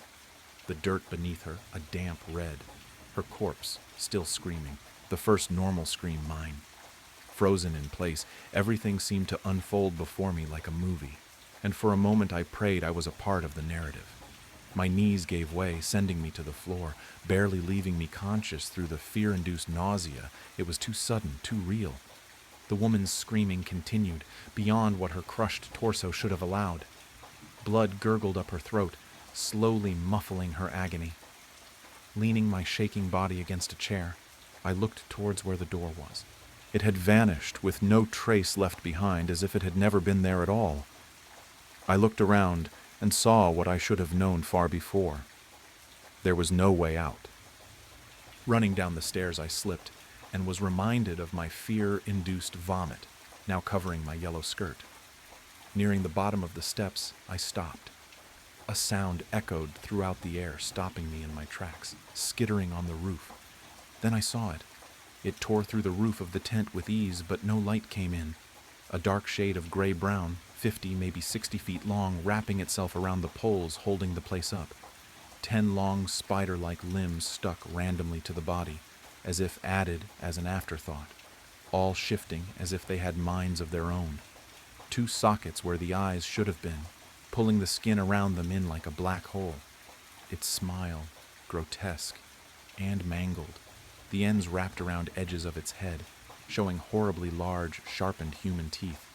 The dirt beneath her, a damp red, her corpse still screaming, the first normal scream mine. Frozen in place, everything seemed to unfold before me like a movie, and for a moment I prayed I was a part of the narrative. My knees gave way, sending me to the floor, barely leaving me conscious through the fear-induced nausea. It was too sudden, too real. The woman's screaming continued, beyond what her crushed torso should have allowed. Blood gurgled up her throat, slowly muffling her agony. Leaning my shaking body against a chair, I looked towards where the door was. It had vanished, with no trace left behind, as if it had never been there at all. I looked around and saw what I should have known far before. There was no way out. Running down the stairs, I slipped and was reminded of my fear-induced vomit, now covering my yellow skirt. Nearing the bottom of the steps, I stopped. A sound echoed throughout the air, stopping me in my tracks, skittering on the roof. Then I saw it. It tore through the roof of the tent with ease, but no light came in. A dark shade of gray-brown, 50, maybe 60 feet long, wrapping itself around the poles holding the place up. 10 long spider-like limbs stuck randomly to the body, as if added as an afterthought, all shifting as if they had minds of their own. 2 sockets where the eyes should have been, pulling the skin around them in like a black hole. Its smile, grotesque and mangled, the ends wrapped around edges of its head, showing horribly large, sharpened human teeth.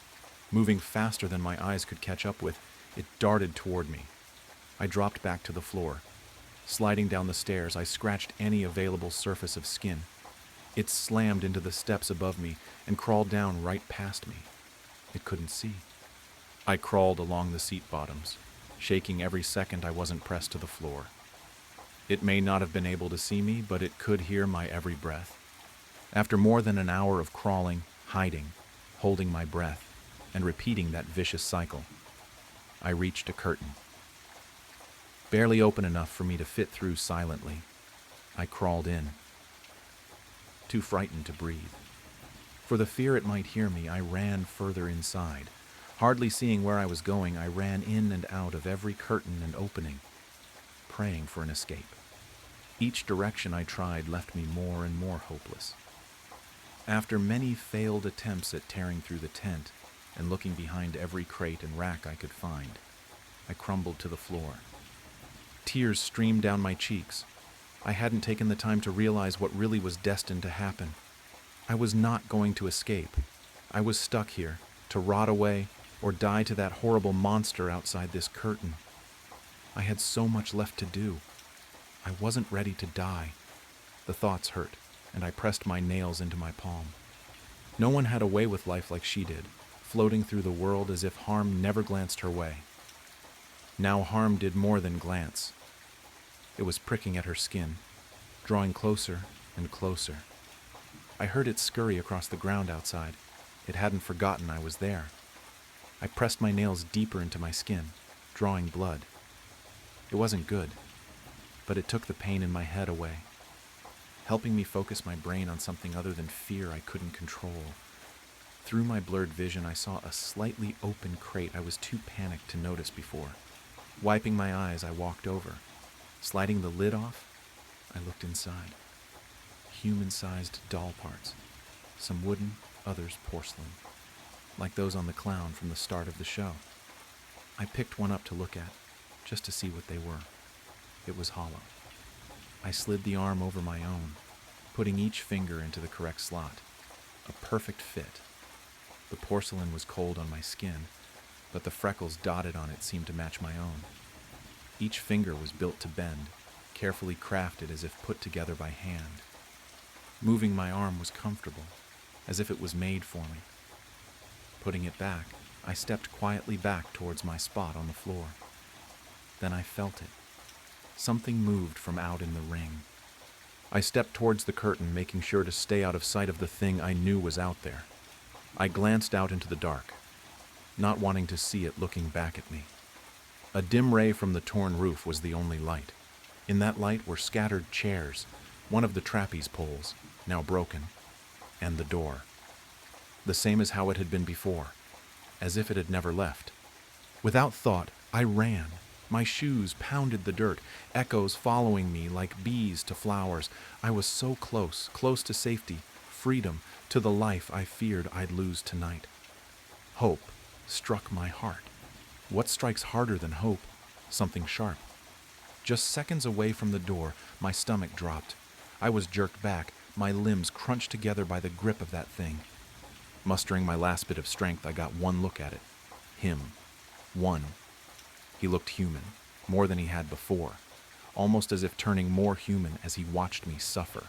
Moving faster than my eyes could catch up with, it darted toward me. I dropped back to the floor. Sliding down the stairs, I scratched any available surface of skin. It slammed into the steps above me and crawled down right past me. It couldn't see. I crawled along the seat bottoms, shaking every second I wasn't pressed to the floor. It may not have been able to see me, but it could hear my every breath. After more than an hour of crawling, hiding, holding my breath, and repeating that vicious cycle, I reached a curtain, barely open enough for me to fit through silently. I crawled in, too frightened to breathe. For the fear it might hear me, I ran further inside. Hardly seeing where I was going, I ran in and out of every curtain and opening, praying for an escape. Each direction I tried left me more and more hopeless. After many failed attempts at tearing through the tent and looking behind every crate and rack I could find, I crumbled to the floor. Tears streamed down my cheeks. I hadn't taken the time to realize what really was destined to happen. I was not going to escape. I was stuck here, to rot away or die to that horrible monster outside this curtain. I had so much left to do. I wasn't ready to die. The thoughts hurt, and I pressed my nails into my palm. No one had a way with life like she did, floating through the world as if harm never glanced her way. Now harm did more than glance. It was pricking at her skin, drawing closer and closer. I heard it scurry across the ground outside. It hadn't forgotten I was there. I pressed my nails deeper into my skin, drawing blood. It wasn't good, but it took the pain in my head away, helping me focus my brain on something other than fear I couldn't control. Through my blurred vision, I saw a slightly open crate I was too panicked to notice before. Wiping my eyes, I walked over. Sliding the lid off, I looked inside. Human-sized doll parts, some wooden, others porcelain, like those on the clown from the start of the show. I picked one up to look at, just to see what they were. It was hollow. I slid the arm over my own, putting each finger into the correct slot. A perfect fit. The porcelain was cold on my skin, but the freckles dotted on it seemed to match my own. Each finger was built to bend, carefully crafted as if put together by hand. Moving my arm was comfortable, as if it was made for me. Putting it back, I stepped quietly back towards my spot on the floor. Then I felt it. Something moved from out in the ring. I stepped towards the curtain, making sure to stay out of sight of the thing I knew was out there. I glanced out into the dark, not wanting to see it looking back at me. A dim ray from the torn roof was the only light. In that light were scattered chairs, one of the trapeze poles, now broken, and the door. The same as how it had been before, as if it had never left. Without thought, I ran. My shoes pounded the dirt, echoes following me like bees to flowers. I was so close, close to safety, freedom, to the life I feared I'd lose tonight. Hope struck my heart. What strikes harder than hope? Something sharp. Just seconds away from the door, my stomach dropped. I was jerked back, my limbs crunched together by the grip of that thing. Mustering my last bit of strength, I got one look at it. Him. One. He looked human, more than he had before, almost as if turning more human as he watched me suffer.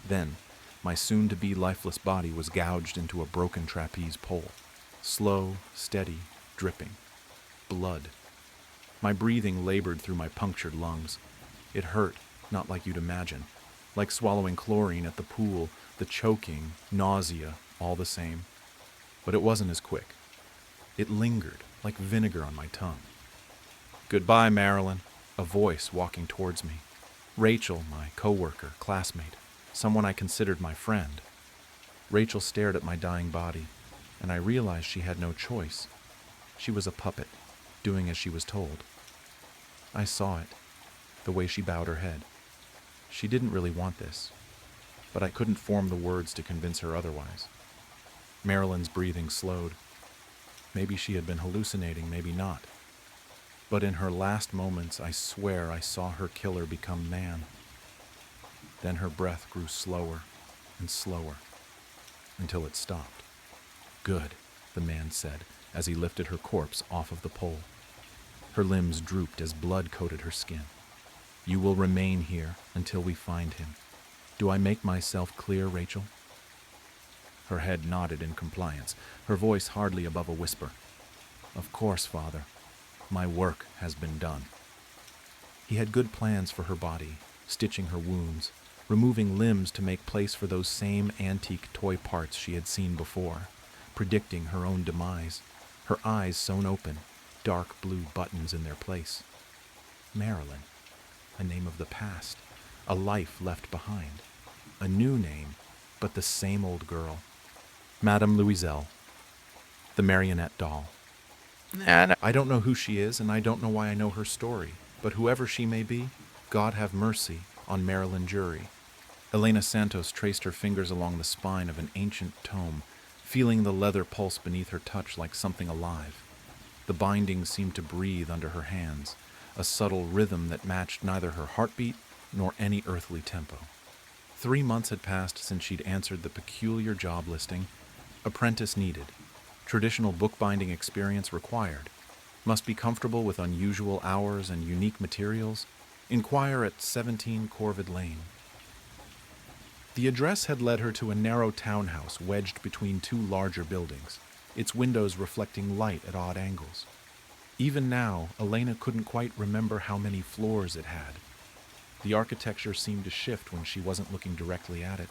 Then, my soon-to-be lifeless body was gouged into a broken trapeze pole. Slow, steady, dripping. Blood. My breathing labored through my punctured lungs. It hurt, not like you'd imagine. Like swallowing chlorine at the pool, the choking, nausea, all the same. But it wasn't as quick. It lingered, like vinegar on my tongue. "Goodbye, Marilyn," a voice walking towards me. Rachel, my co-worker, classmate, someone I considered my friend. Rachel stared at my dying body, and I realized she had no choice. She was a puppet, doing as she was told. I saw it, the way she bowed her head. She didn't really want this, but I couldn't form the words to convince her otherwise. Marilyn's breathing slowed. Maybe she had been hallucinating, maybe not. But in her last moments, I swear I saw her killer become man. Then her breath grew slower and slower, until it stopped. "Good," the man said, as he lifted her corpse off of the pole. Her limbs drooped as blood coated her skin. "You will remain here until we find him. Do I make myself clear, Rachel?" Her head nodded in compliance, her voice hardly above a whisper. "Of course, Father. My work has been done." He had good plans for her body, stitching her wounds, removing limbs to make place for those same antique toy parts she had seen before, predicting her own demise, her eyes sewn open, dark blue buttons in their place. Marilyn, a name of the past, a life left behind. A new name, but the same old girl. Madame Louiselle, the marionette doll. And I don't know who she is, and I don't know why I know her story, but whoever she may be, God have mercy on Marilyn Jury. Elena Santos traced her fingers along the spine of an ancient tome, feeling the leather pulse beneath her touch like something alive. The binding seemed to breathe under her hands, a subtle rhythm that matched neither her heartbeat nor any earthly tempo. 3 months had passed since she'd answered the peculiar job listing. Apprentice needed. Traditional bookbinding experience required. Must be comfortable with unusual hours and unique materials. Inquire at 17 Corvid Lane. The address had led her to a narrow townhouse wedged between 2 larger buildings, its windows reflecting light at odd angles. Even now, Elena couldn't quite remember how many floors it had. The architecture seemed to shift when she wasn't looking directly at it,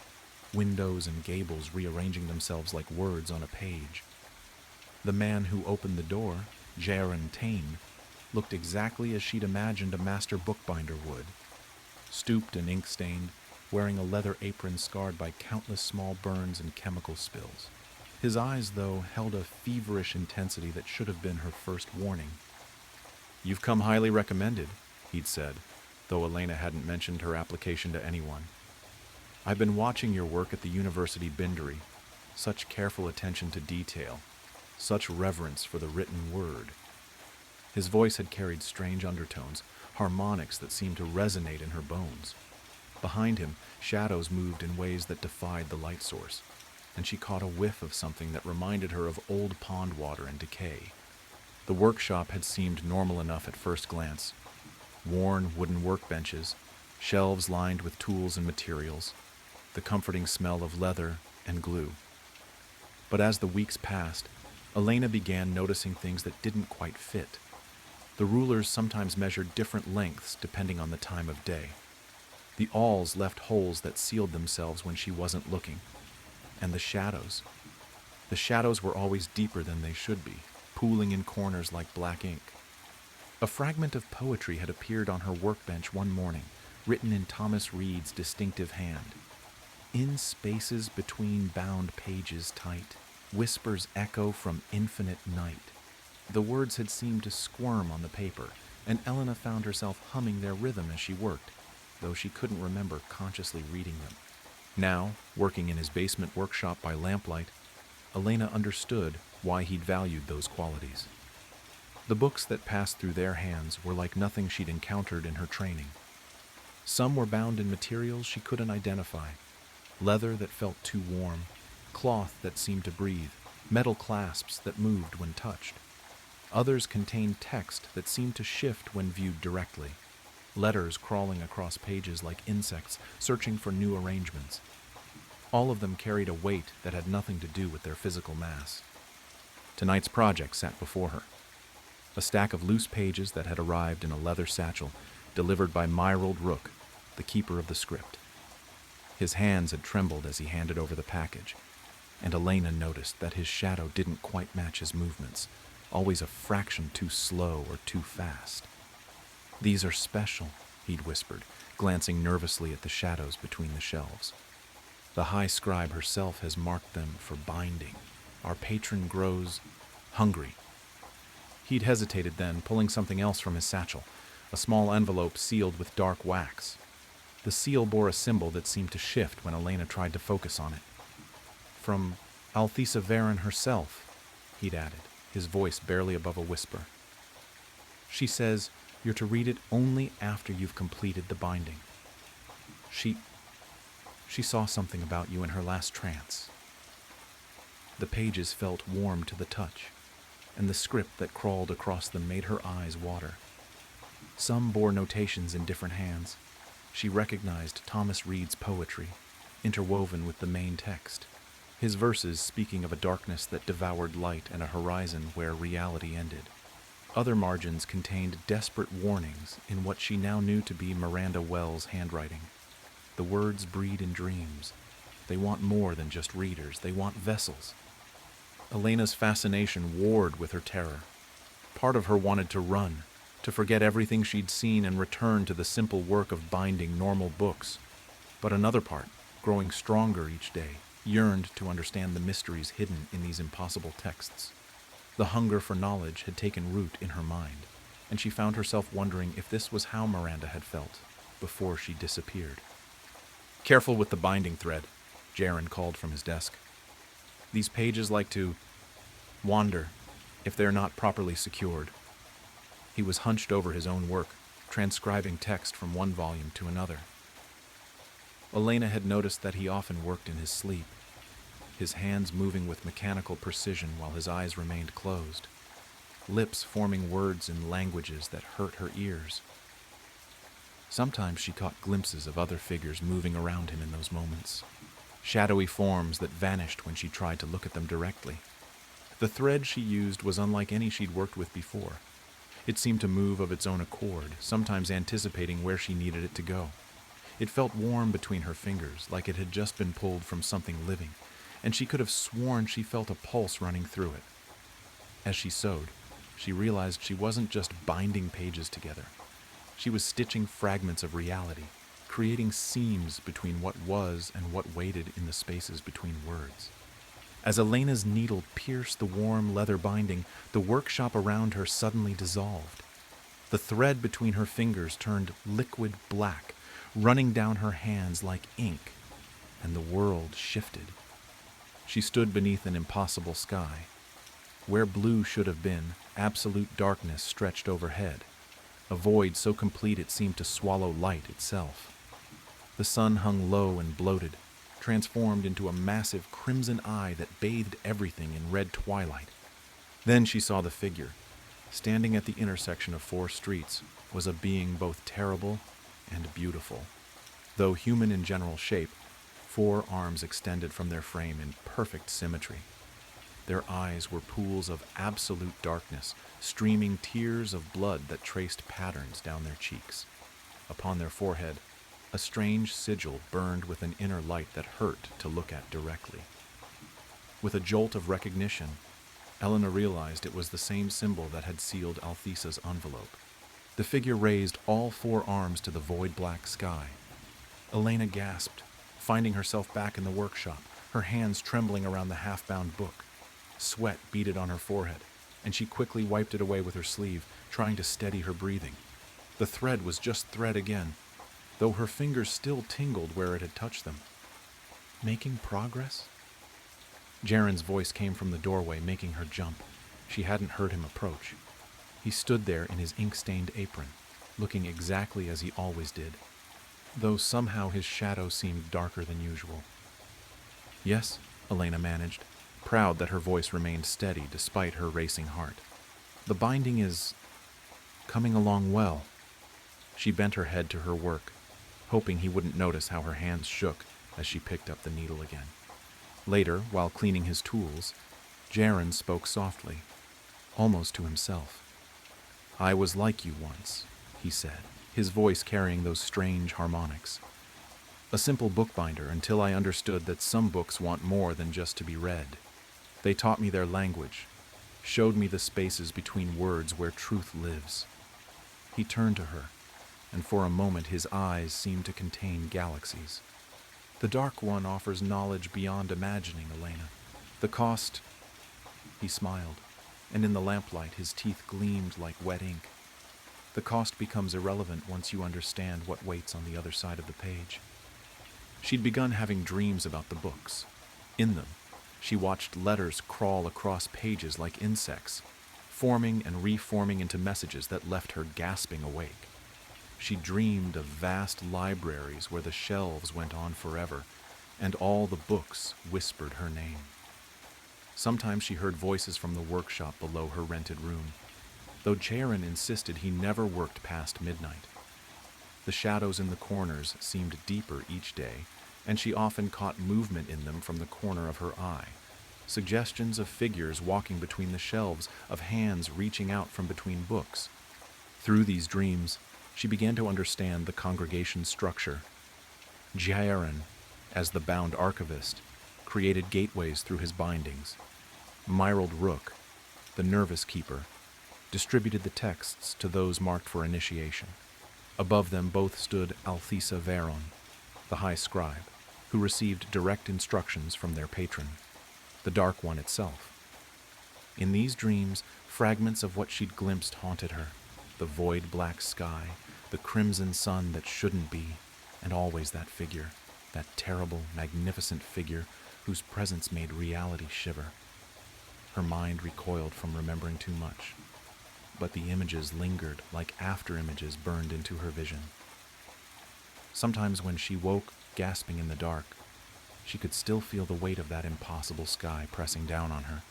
windows and gables rearranging themselves like words on a page. The man who opened the door, Jaron Tain, looked exactly as she'd imagined a master bookbinder would. Stooped and ink-stained, wearing a leather apron scarred by countless small burns and chemical spills. His eyes, though, held a feverish intensity that should have been her first warning. "You've come highly recommended," he'd said, though Elena hadn't mentioned her application to anyone. "I've been watching your work at the University Bindery. Such careful attention to detail, such reverence for the written word." His voice had carried strange undertones, harmonics that seemed to resonate in her bones. Behind him, shadows moved in ways that defied the light source, and she caught a whiff of something that reminded her of old pond water and decay. The workshop had seemed normal enough at first glance. Worn wooden workbenches, shelves lined with tools and materials, the comforting smell of leather and glue. But as the weeks passed, Elena began noticing things that didn't quite fit. The rulers sometimes measured different lengths depending on the time of day. The awls left holes that sealed themselves when she wasn't looking. And the shadows. The shadows were always deeper than they should be, pooling in corners like black ink. A fragment of poetry had appeared on her workbench one morning, written in Thomas Reed's distinctive hand. "In spaces between bound pages tight, whispers echo from infinite night." The words had seemed to squirm on the paper, and Elena found herself humming their rhythm as she worked, though she couldn't remember consciously reading them. Now, working in his basement workshop by lamplight, Elena understood why he'd valued those qualities. The books that passed through their hands were like nothing she'd encountered in her training. Some were bound in materials she couldn't identify, leather that felt too warm, cloth that seemed to breathe, metal clasps that moved when touched. Others contained text that seemed to shift when viewed directly, letters crawling across pages like insects searching for new arrangements. All of them carried a weight that had nothing to do with their physical mass. Tonight's project sat before her. A stack of loose pages that had arrived in a leather satchel, delivered by Myrold Rook, the keeper of the script. His hands had trembled as he handed over the package, and Elena noticed that his shadow didn't quite match his movements, always a fraction too slow or too fast. "These are special," he'd whispered, glancing nervously at the shadows between the shelves. "The High Scribe herself has marked them for binding. Our patron grows hungry." He'd hesitated then, pulling something else from his satchel, a small envelope sealed with dark wax. The seal bore a symbol that seemed to shift when Elena tried to focus on it. "From Althesa Varen herself," he'd added, his voice barely above a whisper. "She says you're to read it only after you've completed the binding. She saw something about you in her last trance." The pages felt warm to the touch, and the script that crawled across them made her eyes water. Some bore notations in different hands. She recognized Thomas Reed's poetry, interwoven with the main text, his verses speaking of a darkness that devoured light and a horizon where reality ended. Other margins contained desperate warnings in what she now knew to be Miranda Wells' handwriting. The words breed in dreams. They want more than just readers. They want vessels. Elena's fascination warred with her terror. Part of her wanted to run, to forget everything she'd seen and return to the simple work of binding normal books. But another part, growing stronger each day, yearned to understand the mysteries hidden in these impossible texts. The hunger for knowledge had taken root in her mind, and she found herself wondering if this was how Miranda had felt before she disappeared. "Careful with the binding thread," Jaren called from his desk. "These pages like to wander if they're not properly secured." He was hunched over his own work, transcribing text from one volume to another. Elena had noticed that he often worked in his sleep, his hands moving with mechanical precision while his eyes remained closed, lips forming words in languages that hurt her ears. Sometimes she caught glimpses of other figures moving around him in those moments, shadowy forms that vanished when she tried to look at them directly. The thread she used was unlike any she'd worked with before. It seemed to move of its own accord, sometimes anticipating where she needed it to go. It felt warm between her fingers, like it had just been pulled from something living, and she could have sworn she felt a pulse running through it. As she sewed, she realized she wasn't just binding pages together. She was stitching fragments of reality, creating seams between what was and what waited in the spaces between words. As Elena's needle pierced the warm leather binding, the workshop around her suddenly dissolved. The thread between her fingers turned liquid black, running down her hands like ink, and the world shifted. She stood beneath an impossible sky. Where blue should have been, absolute darkness stretched overhead, a void so complete it seemed to swallow light itself. The sun hung low and bloated, transformed into a massive crimson eye that bathed everything in red twilight. Then she saw the figure. Standing at the intersection of 4 streets was a being both terrible and beautiful. Though human in general shape, 4 arms extended from their frame in perfect symmetry. Their eyes were pools of absolute darkness, streaming tears of blood that traced patterns down their cheeks. Upon their forehead, a strange sigil burned with an inner light that hurt to look at directly. With a jolt of recognition, Elena realized it was the same symbol that had sealed Althesa's envelope. The figure raised all 4 arms to the void-black sky. Elena gasped, finding herself back in the workshop, her hands trembling around the half-bound book. Sweat beaded on her forehead, and she quickly wiped it away with her sleeve, trying to steady her breathing. The thread was just thread again, though her fingers still tingled where it had touched them. Making progress? Jaren's voice came from the doorway, making her jump. She hadn't heard him approach. He stood there in his ink-stained apron, looking exactly as he always did, though somehow his shadow seemed darker than usual. "Yes," Elena managed, proud that her voice remained steady despite her racing heart. "The binding is coming along well." She bent her head to her work, hoping he wouldn't notice how her hands shook as she picked up the needle again. Later, while cleaning his tools, Jaren spoke softly, almost to himself. "I was like you once," he said, his voice carrying those strange harmonics. "A simple bookbinder until I understood that some books want more than just to be read. They taught me their language, showed me the spaces between words where truth lives." He turned to her, and for a moment his eyes seemed to contain galaxies. "The Dark One offers knowledge beyond imagining, Elena. The cost—" He smiled, and in the lamplight his teeth gleamed like wet ink. "The cost becomes irrelevant once you understand what waits on the other side of the page." She'd begun having dreams about the books. In them, she watched letters crawl across pages like insects, forming and reforming into messages that left her gasping awake. She dreamed of vast libraries where the shelves went on forever, and all the books whispered her name. Sometimes she heard voices from the workshop below her rented room, though Jaren insisted he never worked past midnight. The shadows in the corners seemed deeper each day, and she often caught movement in them from the corner of her eye, suggestions of figures walking between the shelves, of hands reaching out from between books. Through these dreams, she began to understand the congregation's structure. Jaren, as the bound archivist, created gateways through his bindings. Myrald Rook, the nervous keeper, distributed the texts to those marked for initiation. Above them both stood Althesa Veron, the high scribe, who received direct instructions from their patron, the Dark One itself. In these dreams, fragments of what she'd glimpsed haunted her: the void black sky, the crimson sun that shouldn't be, and always that figure, that terrible, magnificent figure whose presence made reality shiver. Her mind recoiled from remembering too much, but the images lingered like after-images burned into her vision. Sometimes when she woke, gasping in the dark, she could still feel the weight of that impossible sky pressing down on her,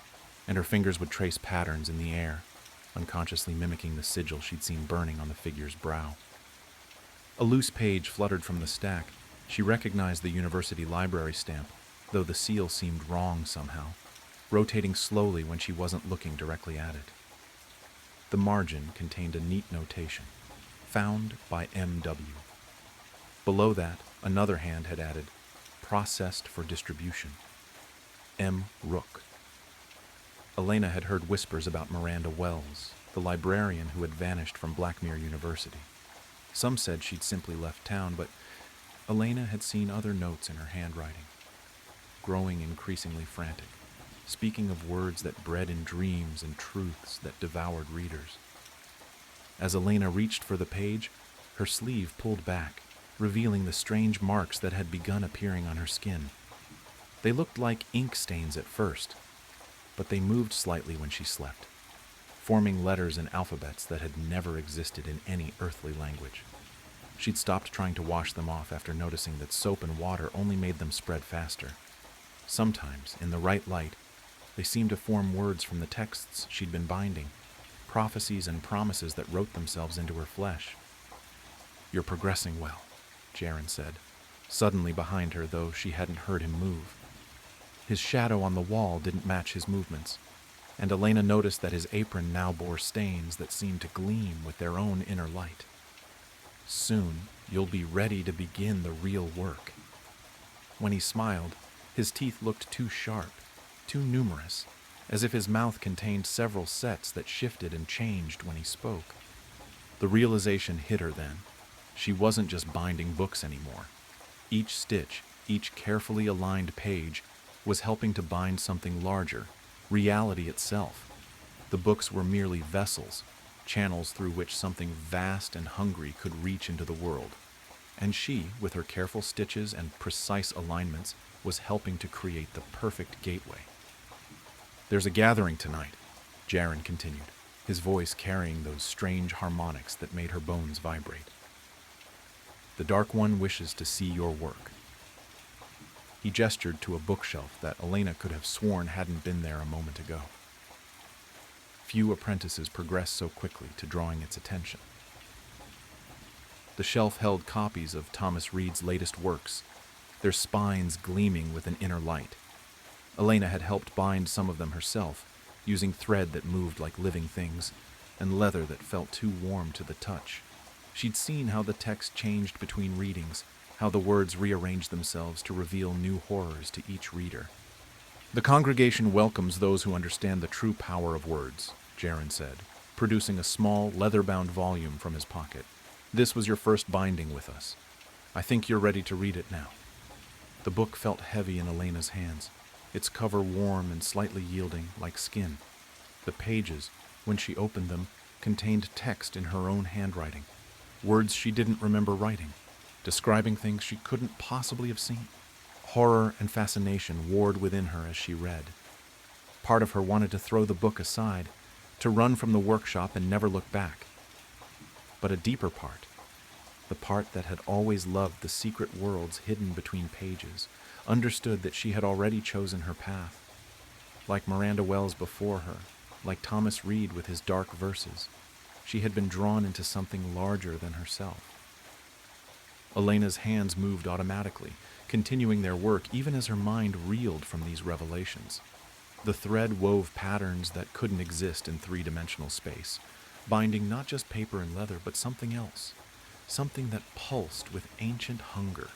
and her fingers would trace patterns in the air, unconsciously mimicking the sigil she'd seen burning on the figure's brow. A loose page fluttered from the stack. She recognized the university library stamp, though the seal seemed wrong somehow, rotating slowly when she wasn't looking directly at it. The margin contained a neat notation: found by M.W. Below that, another hand had added, processed for distribution. M. Rook. Elena had heard whispers about Miranda Wells, the librarian who had vanished from Blackmere University. Some said she'd simply left town, but Elena had seen other notes in her handwriting, growing increasingly frantic, speaking of words that bred in dreams and truths that devoured readers. As Elena reached for the page, her sleeve pulled back, revealing the strange marks that had begun appearing on her skin. They looked like ink stains at first, but they moved slightly when she slept, forming letters and alphabets that had never existed in any earthly language. She'd stopped trying to wash them off after noticing that soap and water only made them spread faster. Sometimes, in the right light, they seemed to form words from the texts she'd been binding, prophecies and promises that wrote themselves into her flesh. "You're progressing well," Jaren said, suddenly behind her, though she hadn't heard him move. His shadow on the wall didn't match his movements, and Elena noticed that his apron now bore stains that seemed to gleam with their own inner light. "Soon, you'll be ready to begin the real work." When he smiled, his teeth looked too sharp, too numerous, as if his mouth contained several sets that shifted and changed when he spoke. The realization hit her then. She wasn't just binding books anymore. Each stitch, each carefully aligned page, was helping to bind something larger, reality itself. The books were merely vessels, channels through which something vast and hungry could reach into the world. And she, with her careful stitches and precise alignments, was helping to create the perfect gateway. "There's a gathering tonight," Jaren continued, his voice carrying those strange harmonics that made her bones vibrate. "The Dark One wishes to see your work." He gestured to a bookshelf that Elena could have sworn hadn't been there a moment ago. Few apprentices progress so quickly to drawing its attention. The shelf held copies of Thomas Reed's latest works, their spines gleaming with an inner light. Elena had helped bind some of them herself, using thread that moved like living things, and leather that felt too warm to the touch. She'd seen how the text changed between readings, how the words rearranged themselves to reveal new horrors to each reader. "The congregation welcomes those who understand the true power of words," Jaren said, producing a small, leather-bound volume from his pocket. "This was your first binding with us. I think you're ready to read it now." The book felt heavy in Elena's hands, its cover warm and slightly yielding, like skin. The pages, when she opened them, contained text in her own handwriting, words she didn't remember writing, describing things she couldn't possibly have seen. Horror and fascination warred within her as she read. Part of her wanted to throw the book aside, to run from the workshop and never look back. But a deeper part, the part that had always loved the secret worlds hidden between pages, understood that she had already chosen her path. Like Miranda Wells before her, like Thomas Reed with his dark verses, she had been drawn into something larger than herself. Elena's hands moved automatically, continuing their work even as her mind reeled from these revelations. The thread wove patterns that couldn't exist in three-dimensional space, binding not just paper and leather, but something else, something that pulsed with ancient hunger.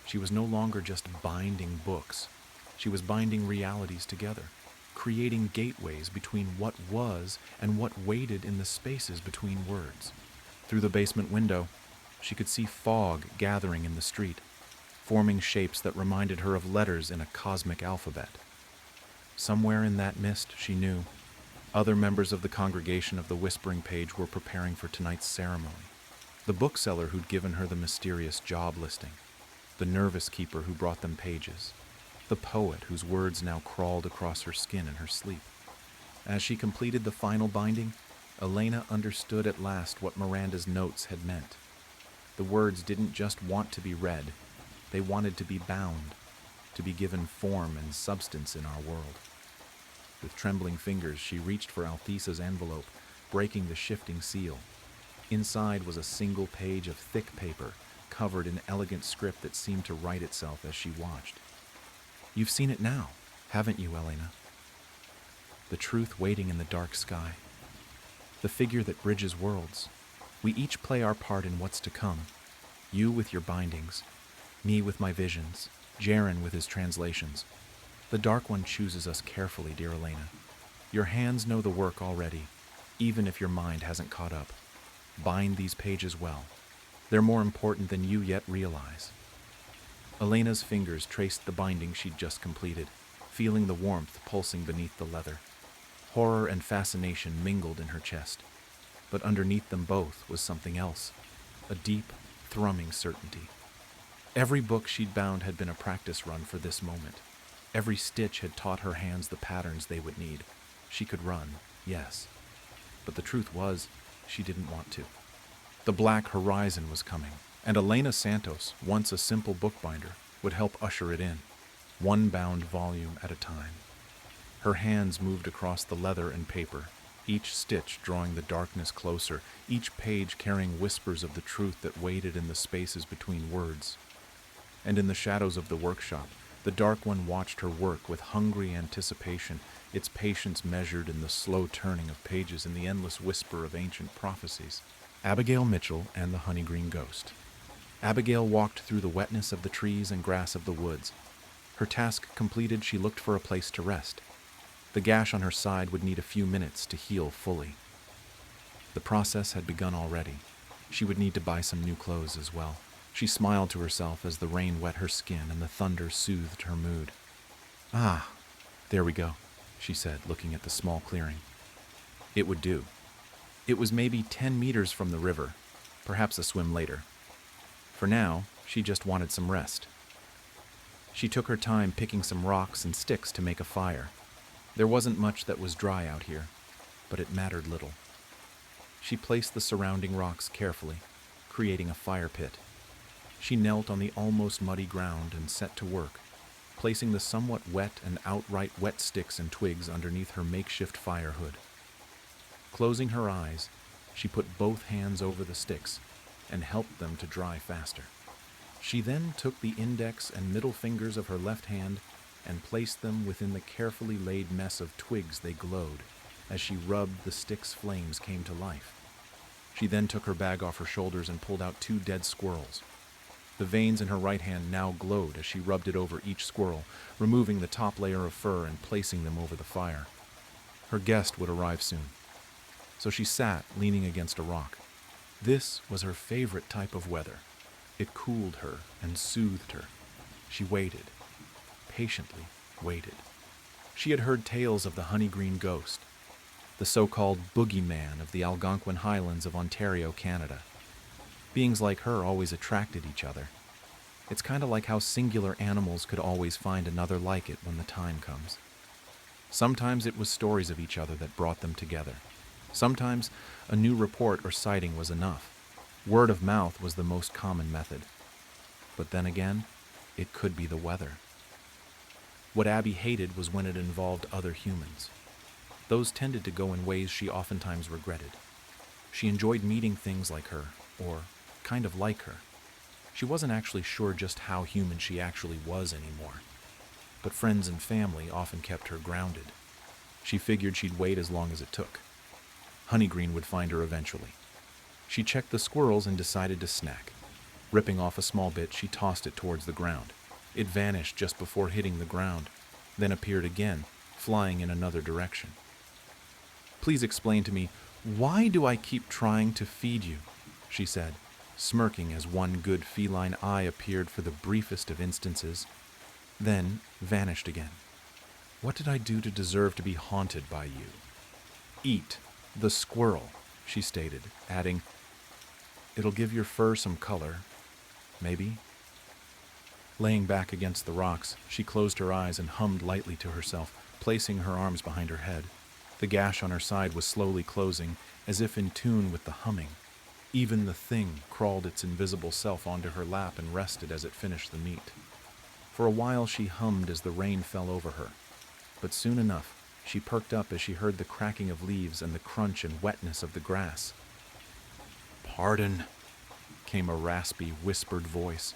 She was no longer just binding books. She was binding realities together, creating gateways between what was and what waited in the spaces between words. Through the basement window, she could see fog gathering in the street, forming shapes that reminded her of letters in a cosmic alphabet. Somewhere in that mist, she knew, other members of the congregation of the Whispering Page were preparing for tonight's ceremony. The bookseller who'd given her the mysterious job listing, the nervous keeper who brought them pages, the poet whose words now crawled across her skin in her sleep. As she completed the final binding, Elena understood at last what Miranda's notes had meant. The words didn't just want to be read, they wanted to be bound, to be given form and substance in our world. With trembling fingers, she reached for Althesa's envelope, breaking the shifting seal. Inside was a single page of thick paper, covered in elegant script that seemed to write itself as she watched. "You've seen it now, haven't you, Elena? The truth waiting in the dark sky. The figure that bridges worlds. We each play our part in what's to come. You with your bindings, me with my visions, Jaren with his translations. The Dark One chooses us carefully, dear Elena. Your hands know the work already, even if your mind hasn't caught up. Bind these pages well. They're more important than you yet realize." Elena's fingers traced the binding she'd just completed, feeling the warmth pulsing beneath the leather. Horror and fascination mingled in her chest. But underneath them both was something else, a deep, thrumming certainty. Every book she'd bound had been a practice run for this moment. Every stitch had taught her hands the patterns they would need. She could run, yes. But the truth was, she didn't want to. The black horizon was coming, and Elena Santos, once a simple bookbinder, would help usher it in, one bound volume at a time. Her hands moved across the leather and paper, each stitch drawing the darkness closer, each page carrying whispers of the truth that waited in the spaces between words. And in the shadows of the workshop, the Dark One watched her work with hungry anticipation, its patience measured in the slow turning of pages and the endless whisper of ancient prophecies. Abigail Mitchell and the Honeygreen Ghost. Abigail walked through the wetness of the trees and grass of the woods. Her task completed, she looked for a place to rest. The gash on her side would need a few minutes to heal fully. The process had begun already. She would need to buy some new clothes as well. She smiled to herself as the rain wet her skin and the thunder soothed her mood. "Ah, there we go," she said, looking at the small clearing. It would do. It was maybe 10 meters from the river, perhaps a swim later. For now, she just wanted some rest. She took her time picking some rocks and sticks to make a fire. There wasn't much that was dry out here, but it mattered little. She placed the surrounding rocks carefully, creating a fire pit. She knelt on the almost muddy ground and set to work, placing the somewhat wet and outright wet sticks and twigs underneath her makeshift fire hood. Closing her eyes, she put both hands over the sticks and helped them to dry faster. She then took the index and middle fingers of her left hand and placed them within the carefully laid mess of twigs. They glowed. As she rubbed, the sticks' flames came to life. She then took her bag off her shoulders and pulled out 2 dead squirrels. The veins in her right hand now glowed as she rubbed it over each squirrel, removing the top layer of fur and placing them over the fire. Her guest would arrive soon. So she sat, leaning against a rock. This was her favorite type of weather. It cooled her and soothed her. She waited, patiently waited. She had heard tales of the Honeygreen Ghost, the so-called boogeyman of the Algonquin Highlands of Ontario, Canada. Beings like her always attracted each other. It's kind of like how singular animals could always find another like it when the time comes. Sometimes it was stories of each other that brought them together. Sometimes a new report or sighting was enough. Word of mouth was the most common method. But then again, it could be the weather. What Abby hated was when it involved other humans. Those tended to go in ways she oftentimes regretted. She enjoyed meeting things like her, or kind of like her. She wasn't actually sure just how human she actually was anymore. But friends and family often kept her grounded. She figured she'd wait as long as it took. Honeygreen would find her eventually. She checked the squirrels and decided to snack. Ripping off a small bit, she tossed it towards the ground. It vanished just before hitting the ground, then appeared again, flying in another direction. "Please explain to me, why do I keep trying to feed you?" she said, smirking as one good feline eye appeared for the briefest of instances, then vanished again. "What did I do to deserve to be haunted by you?" "Eat the squirrel," she stated, adding, "It'll give your fur some color, maybe." Laying back against the rocks, she closed her eyes and hummed lightly to herself, placing her arms behind her head. The gash on her side was slowly closing, as if in tune with the humming. Even the thing crawled its invisible self onto her lap and rested as it finished the meat. For a while she hummed as the rain fell over her, but soon enough she perked up as she heard the cracking of leaves and the crunch and wetness of the grass. "Pardon," came a raspy, whispered voice.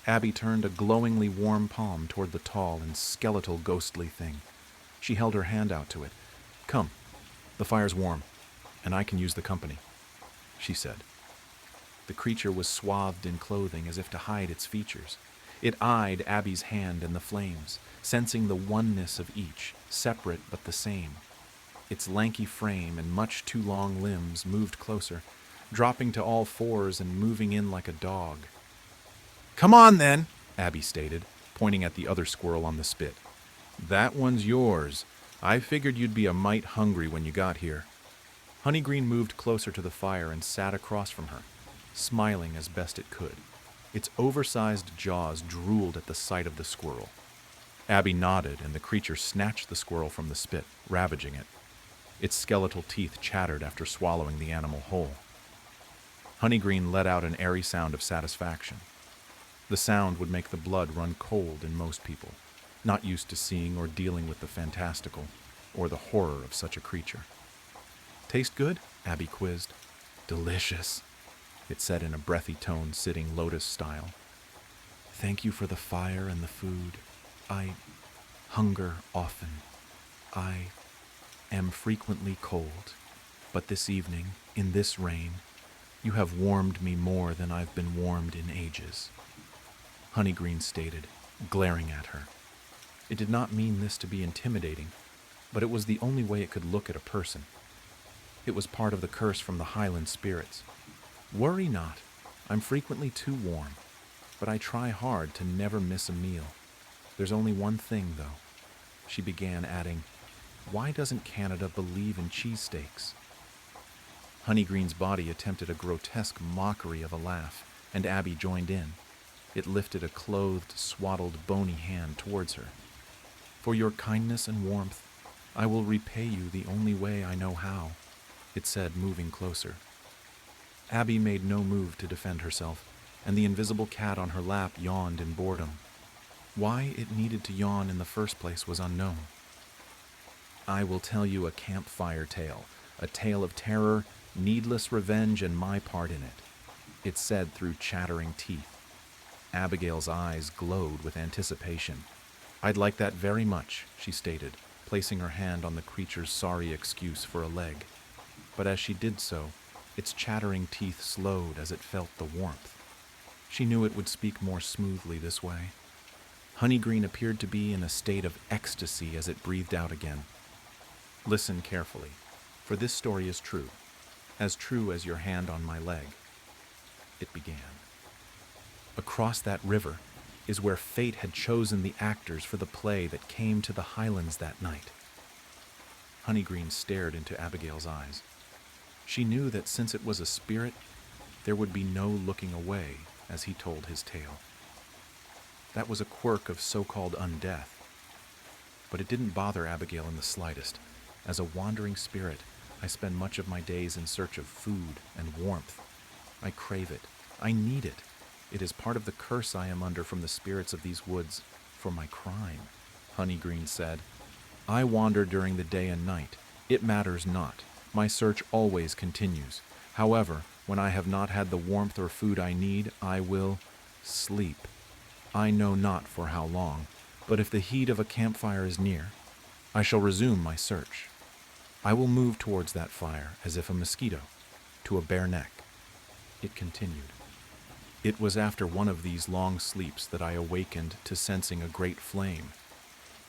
Abby turned a glowingly warm palm toward the tall and skeletal ghostly thing. She held her hand out to it. "Come, the fire's warm, and I can use the company," she said. The creature was swathed in clothing as if to hide its features. It eyed Abby's hand and the flames, sensing the oneness of each, separate but the same. Its lanky frame and much too long limbs moved closer, dropping to all fours and moving in like a dog. "Come on, then," Abby stated, pointing at the other squirrel on the spit. "That one's yours. I figured you'd be a mite hungry when you got here." Honeygreen moved closer to the fire and sat across from her, smiling as best it could. Its oversized jaws drooled at the sight of the squirrel. Abby nodded, and the creature snatched the squirrel from the spit, ravaging it. Its skeletal teeth chattered after swallowing the animal whole. Honeygreen let out an airy sound of satisfaction. The sound would make the blood run cold in most people, not used to seeing or dealing with the fantastical or the horror of such a creature. "Taste good?" Abby quizzed. "Delicious," it said in a breathy tone, sitting lotus style. "Thank you for the fire and the food. I hunger often. I am frequently cold, but this evening, in this rain, you have warmed me more than I've been warmed in ages," Honeygreen stated, glaring at her. It did not mean this to be intimidating, but it was the only way it could look at a person. It was part of the curse from the Highland spirits. "Worry not, I'm frequently too warm, but I try hard to never miss a meal. There's only one thing, though," she began, adding, "Why doesn't Canada believe in cheesesteaks?" Honeygreen's body attempted a grotesque mockery of a laugh, and Abby joined in. It lifted a clothed, swaddled, bony hand towards her. "For your kindness and warmth, I will repay you the only way I know how," it said, moving closer. Abby made no move to defend herself, and the invisible cat on her lap yawned in boredom. Why it needed to yawn in the first place was unknown. "I will tell you a campfire tale, a tale of terror, needless revenge, and my part in it," it said through chattering teeth. Abigail's eyes glowed with anticipation. "I'd like that very much," she stated, placing her hand on the creature's sorry excuse for a leg. But as she did so, its chattering teeth slowed as it felt the warmth. She knew it would speak more smoothly this way. Honeygreen appeared to be in a state of ecstasy as it breathed out again. "Listen carefully, for this story is true as your hand on my leg," it began. "Across that river is where fate had chosen the actors for the play that came to the Highlands that night." Honeygreen stared into Abigail's eyes. She knew that since it was a spirit, there would be no looking away as he told his tale. That was a quirk of so-called undeath. But it didn't bother Abigail in the slightest. As a wandering spirit, I spend much of my days in search of food and warmth. I crave it. I need it. It is part of the curse I am under from the spirits of these woods for my crime," Honeygreen said. "I wander during the day and night. It matters not. My search always continues. However, when I have not had the warmth or food I need, I will sleep. I know not for how long, but if the heat of a campfire is near, I shall resume my search. I will move towards that fire as if a mosquito, to a bare neck," it continued. "It was after one of these long sleeps that I awakened to sensing a great flame.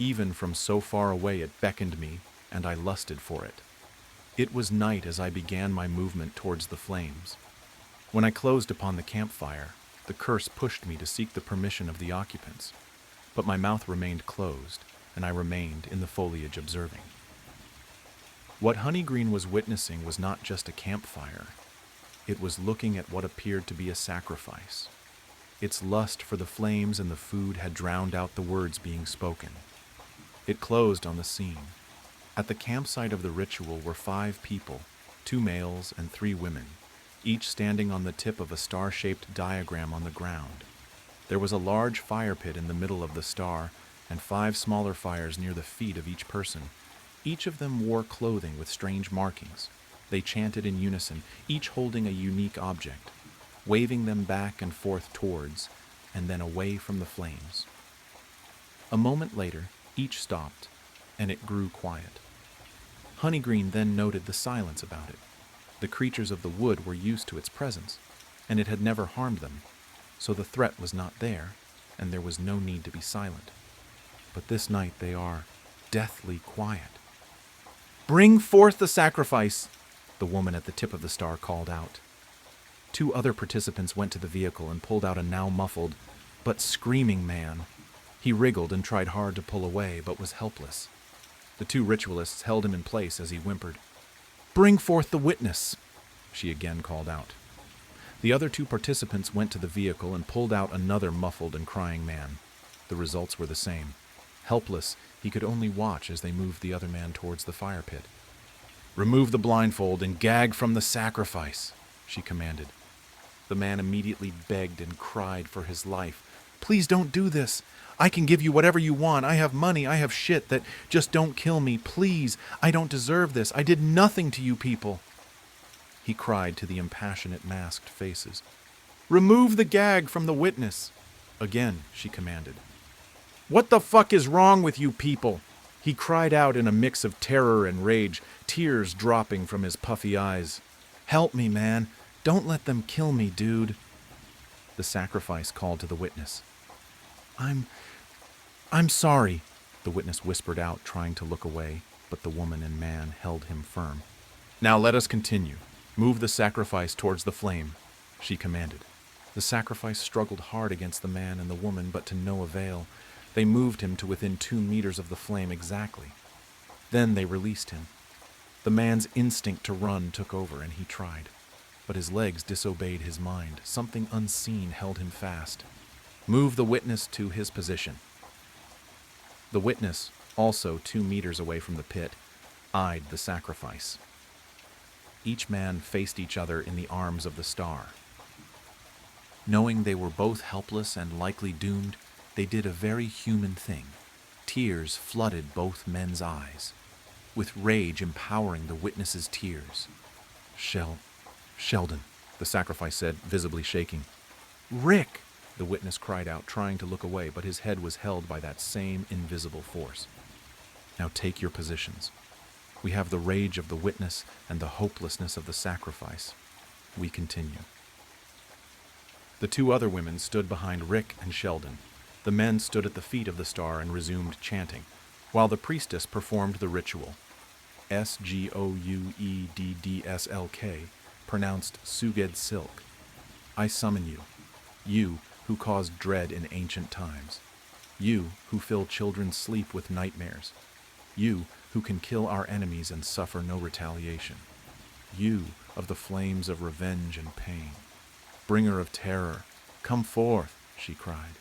Even from so far away it beckoned me, and I lusted for it. It was night as I began my movement towards the flames. When I closed upon the campfire, the curse pushed me to seek the permission of the occupants, but my mouth remained closed, and I remained in the foliage observing. What Honeygreen was witnessing was not just a campfire. It was looking at what appeared to be a sacrifice. Its lust for the flames and the food had drowned out the words being spoken. It closed on the scene. At the campsite of the ritual were 5 people, 2 males and 3 women, each standing on the tip of a star-shaped diagram on the ground. There was a large fire pit in the middle of the star, and 5 smaller fires near the feet of each person. Each of them wore clothing with strange markings. They chanted in unison, each holding a unique object, waving them back and forth towards, and then away from the flames. A moment later, each stopped, and it grew quiet. Honeygreen then noted the silence about it. The creatures of the wood were used to its presence, and it had never harmed them, so the threat was not there, and there was no need to be silent. But this night they are deathly quiet. "Bring forth the sacrifice," the woman at the tip of the star called out. 2 other participants went to the vehicle and pulled out a now muffled, but screaming man. He wriggled and tried hard to pull away, but was helpless. The 2 ritualists held him in place as he whimpered. "Bring forth the witness," she again called out. The other 2 participants went to the vehicle and pulled out another muffled and crying man. The results were the same. Helpless, he could only watch as they moved the other man towards the fire pit. "Remove the blindfold and gag from the sacrifice," she commanded. The man immediately begged and cried for his life. "Please don't do this. I can give you whatever you want. I have money. I have shit. That just don't kill me. Please. I don't deserve this. I did nothing to you people." He cried to the impassionate masked faces. "Remove the gag from the witness." Again, she commanded. "What the fuck is wrong with you people?" He cried out in a mix of terror and rage, tears dropping from his puffy eyes. "Help me, man. Don't let them kill me, dude." The sacrifice called to the witness. I'm sorry," the witness whispered out, trying to look away, but the woman and man held him firm. "Now let us continue. Move the sacrifice towards the flame," she commanded. The sacrifice struggled hard against the man and the woman, but to no avail. They moved him to within 2 meters of the flame exactly. Then they released him. The man's instinct to run took over, and he tried. But his legs disobeyed his mind. Something unseen held him fast. "Move the witness to his position." The witness, also 2 meters away from the pit, eyed the sacrifice. Each man faced each other in the arms of the star. Knowing they were both helpless and likely doomed, they did a very human thing. Tears flooded both men's eyes, with rage empowering the witness's tears. Sheldon, the sacrifice said, visibly shaking. "Rick!" the witness cried out, trying to look away, but his head was held by that same invisible force. "Now take your positions. We have the rage of the witness and the hopelessness of the sacrifice. We continue." The 2 other women stood behind Rick and Sheldon. The men stood at the feet of the star and resumed chanting, while the priestess performed the ritual. SgoueddsLk, pronounced Suged Silk. "I summon you, you who caused dread in ancient times, you who fill children's sleep with nightmares, you who can kill our enemies and suffer no retaliation, you of the flames of revenge and pain, bringer of terror, come forth," she cried.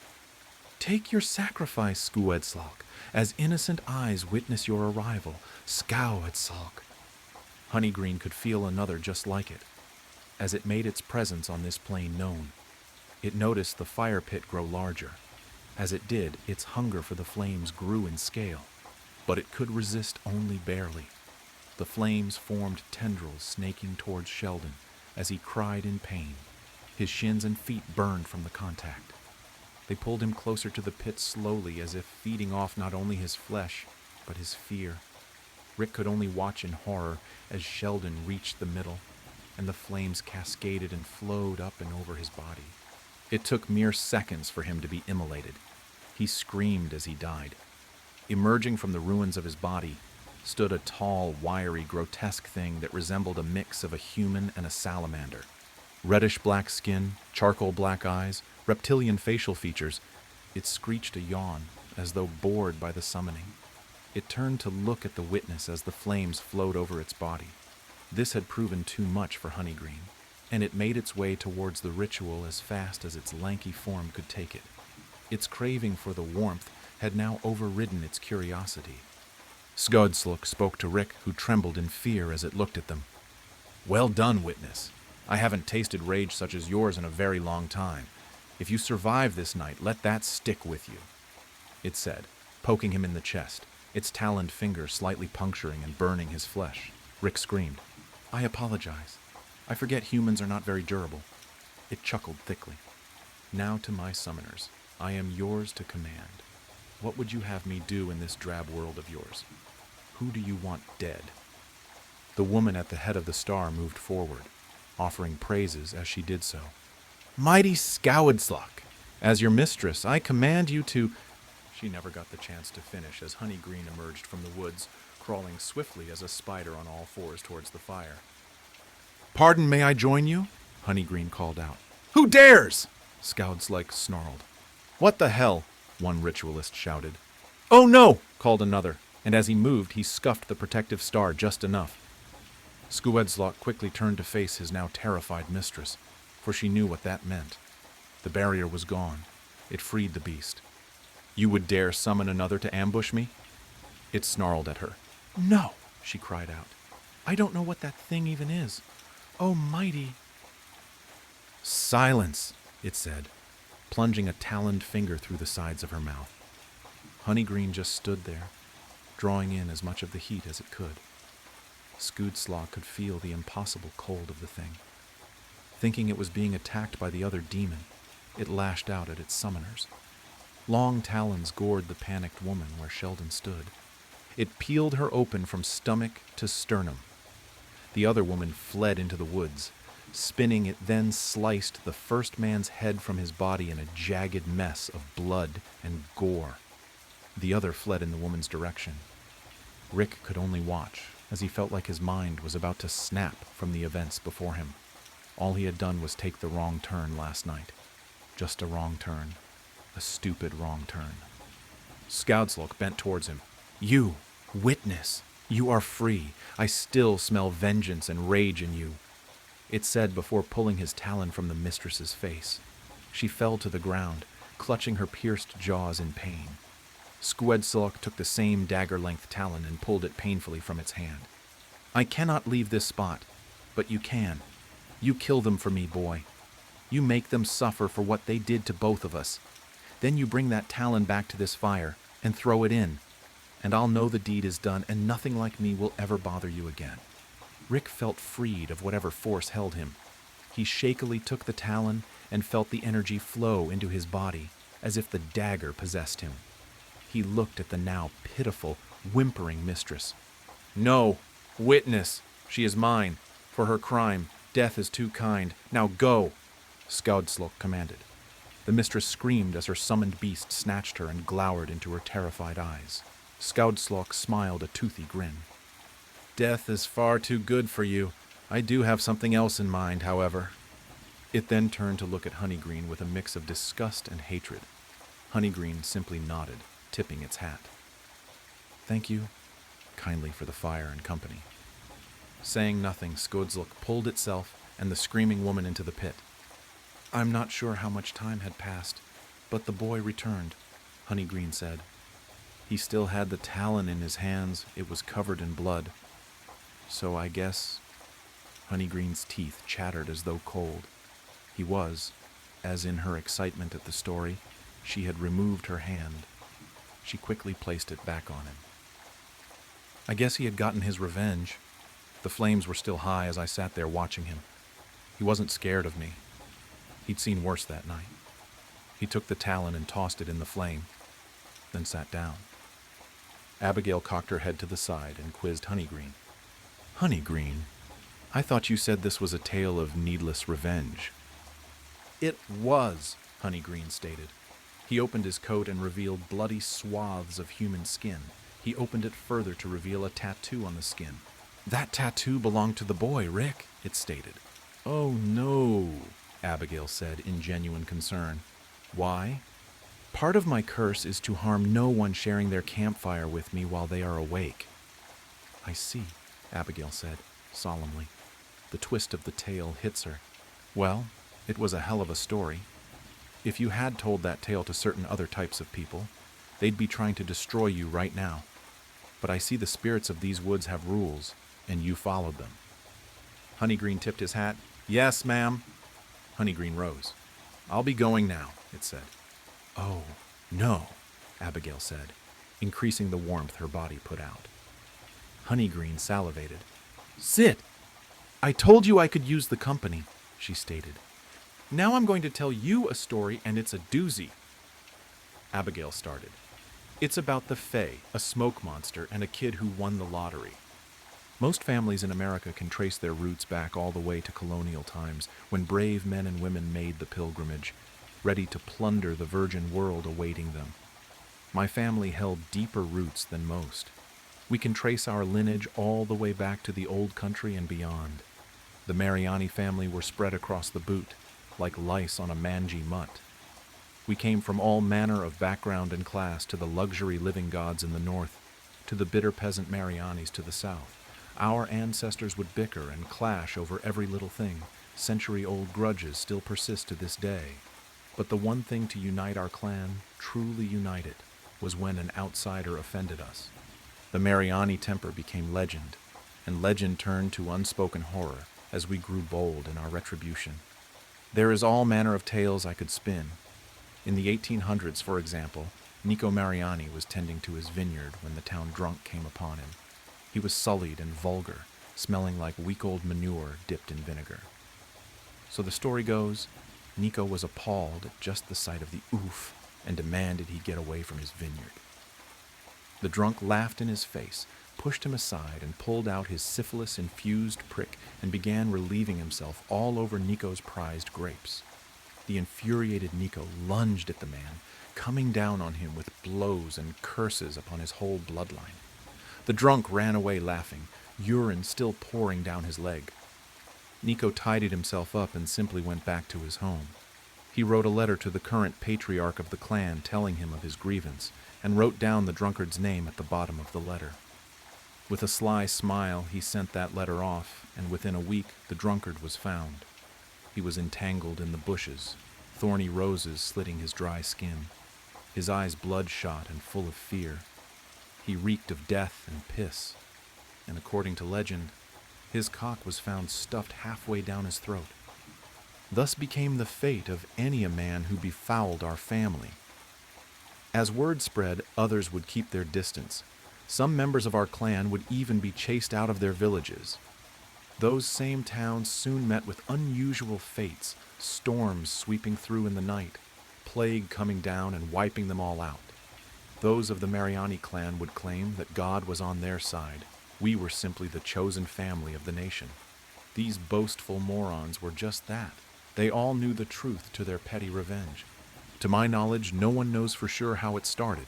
"Take your sacrifice, Skuedslok, as innocent eyes witness your arrival, Skauedslok." Honeygreen could feel another just like it, as it made its presence on this plane known. It noticed the fire pit grow larger. As it did, its hunger for the flames grew in scale, but it could resist only barely. The flames formed tendrils snaking towards Sheldon as he cried in pain. His shins and feet burned from the contact. They pulled him closer to the pit slowly, as if feeding off not only his flesh, but his fear. Rick could only watch in horror as Sheldon reached the middle, and the flames cascaded and flowed up and over his body. It took mere seconds for him to be immolated. He screamed as he died. Emerging from the ruins of his body stood a tall, wiry, grotesque thing that resembled a mix of a human and a salamander. Reddish-black skin, charcoal-black eyes, reptilian facial features. It screeched a yawn, as though bored by the summoning. It turned to look at the witness as the flames flowed over its body. This had proven too much for Honeygreen, and it made its way towards the ritual as fast as its lanky form could take it. Its craving for the warmth had now overridden its curiosity. Skudsluk spoke to Rick, who trembled in fear as it looked at them. "Well done, witness. I haven't tasted rage such as yours in a very long time. If you survive this night, let that stick with you," it said, poking him in the chest, its taloned finger slightly puncturing and burning his flesh. Rick screamed. "I apologize. I forget humans are not very durable." It chuckled thickly. "Now to my summoners. I am yours to command. What would you have me do in this drab world of yours? Who do you want dead?" The woman at the head of the star moved forward, offering praises as she did so. "Mighty Skowdsluk, as your mistress, I command you to—" She never got the chance to finish as Honeygreen emerged from the woods, crawling swiftly as a spider on all fours towards the fire. "Pardon, may I join you?" Honeygreen called out. "Who dares?" Skowdsluk snarled. "What the hell?" one ritualist shouted. "Oh no!" called another, and as he moved, he scuffed the protective star just enough. Skowdsluk quickly turned to face his now terrified mistress, for she knew what that meant. The barrier was gone. It freed the beast. "You would dare summon another to ambush me?" It snarled at her. "No," she cried out. "I don't know what that thing even is. Oh, mighty—" "Silence," it said, plunging a taloned finger through the sides of her mouth. Honeygreen just stood there, drawing in as much of the heat as it could. Skowdsluk could feel the impossible cold of the thing. Thinking it was being attacked by the other demon, it lashed out at its summoners. Long talons gored the panicked woman where Sheldon stood. It peeled her open from stomach to sternum. The other woman fled into the woods. Spinning, it then sliced the first man's head from his body in a jagged mess of blood and gore. The other fled in the woman's direction. Rick could only watch, as he felt like his mind was about to snap from the events before him. All he had done was take the wrong turn last night. Just a wrong turn. A stupid wrong turn. Skowdsluk bent towards him. "You, witness, you are free. I still smell vengeance and rage in you," it said before pulling his talon from the mistress's face. She fell to the ground, clutching her pierced jaws in pain. Skowdsluk took the same dagger-length talon and pulled it painfully from its hand. "I cannot leave this spot, but you can. You kill them for me, boy. You make them suffer for what they did to both of us. Then you bring that talon back to this fire and throw it in, and I'll know the deed is done and nothing like me will ever bother you again." Rick felt freed of whatever force held him. He shakily took the talon and felt the energy flow into his body, as if the dagger possessed him. He looked at the now pitiful, whimpering mistress. "No, witness, she is mine. For her crime, death is too kind. Now go," Skowdsluk commanded. The mistress screamed as her summoned beast snatched her and glowered into her terrified eyes. Skowdsluk smiled a toothy grin. "Death is far too good for you. I do have something else in mind, however." It then turned to look at Honeygreen with a mix of disgust and hatred. Honeygreen simply nodded, tipping its hat. "Thank you kindly for the fire and company." Saying nothing, Skowdsluk pulled itself and the screaming woman into the pit. "I'm not sure how much time had passed, but the boy returned," Honeygreen said. "He still had the talon in his hands. It was covered in blood. So I guess—" Honeygreen's teeth chattered as though cold. He was, as in her excitement at the story, she had removed her hand. She quickly placed it back on him. "I guess he had gotten his revenge. The flames were still high as I sat there watching him. He wasn't scared of me. He'd seen worse that night. He took the talon and tossed it in the flame, then sat down." Abigail cocked her head to the side and quizzed Honeygreen. "Honeygreen, I thought you said this was a tale of needless revenge." "It was," Honeygreen stated. He opened his coat and revealed bloody swaths of human skin. He opened it further to reveal a tattoo on the skin. "That tattoo belonged to the boy, Rick," it stated. "Oh no," Abigail said in genuine concern. "Why?" "Part of my curse is to harm no one sharing their campfire with me while they are awake." "I see," Abigail said, solemnly. The twist of the tale hits her. "Well, it was a hell of a story. If you had told that tale to certain other types of people, they'd be trying to destroy you right now. But I see the spirits of these woods have rules, and you followed them." Honeygreen tipped his hat. "Yes, ma'am." Honeygreen rose. "I'll be going now," it said. "Oh, no," Abigail said, increasing the warmth her body put out. Honeygreen salivated. "Sit! I told you I could use the company," she stated. "Now I'm going to tell you a story, and it's a doozy." Abigail started. "It's about the Fae, a smoke monster, and a kid who won the lottery." Most families in America can trace their roots back all the way to colonial times, when brave men and women made the pilgrimage, ready to plunder the virgin world awaiting them. My family held deeper roots than most. We can trace our lineage all the way back to the old country and beyond. The Mariani family were spread across the boot, like lice on a mangy mutt. We came from all manner of background and class, to the luxury living gods in the north, to the bitter peasant Marianis to the south. Our ancestors would bicker and clash over every little thing. Century-old grudges still persist to this day. But the one thing to unite our clan, truly united, was when an outsider offended us. The Mariani temper became legend, and legend turned to unspoken horror as we grew bold in our retribution. There is all manner of tales I could spin. In the 1800s, for example, Nico Mariani was tending to his vineyard when the town drunk came upon him. He was sullied and vulgar, smelling like week-old manure dipped in vinegar. So the story goes, Nico was appalled at just the sight of the oof and demanded he get away from his vineyard. The drunk laughed in his face, pushed him aside, and pulled out his syphilis-infused prick and began relieving himself all over Nico's prized grapes. The infuriated Nico lunged at the man, coming down on him with blows and curses upon his whole bloodline. The drunk ran away laughing, urine still pouring down his leg. Nico tidied himself up and simply went back to his home. He wrote a letter to the current patriarch of the clan telling him of his grievance, and wrote down the drunkard's name at the bottom of the letter. With a sly smile, he sent that letter off, and within a week the drunkard was found. He was entangled in the bushes, thorny roses slitting his dry skin, his eyes bloodshot and full of fear. He reeked of death and piss, and according to legend, his cock was found stuffed halfway down his throat. Thus became the fate of any a man who befouled our family. As word spread, others would keep their distance. Some members of our clan would even be chased out of their villages. Those same towns soon met with unusual fates, storms sweeping through in the night, plague coming down and wiping them all out. Those of the Mariani clan would claim that God was on their side. We were simply the chosen family of the nation. These boastful morons were just that. They all knew the truth to their petty revenge. To my knowledge, no one knows for sure how it started.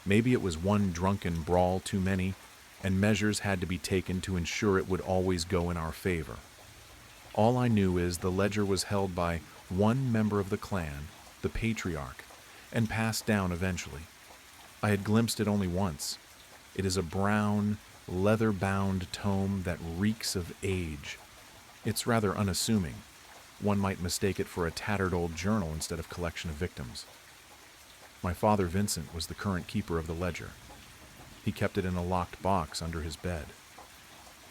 Maybe it was one drunken brawl too many, and measures had to be taken to ensure it would always go in our favor. All I knew is the ledger was held by one member of the clan, the patriarch, and passed down eventually. I had glimpsed it only once. It is a brown, leather-bound tome that reeks of age. It's rather unassuming. One might mistake it for a tattered old journal instead of collection of victims. My father, Vincent, was the current keeper of the ledger. He kept it in a locked box under his bed.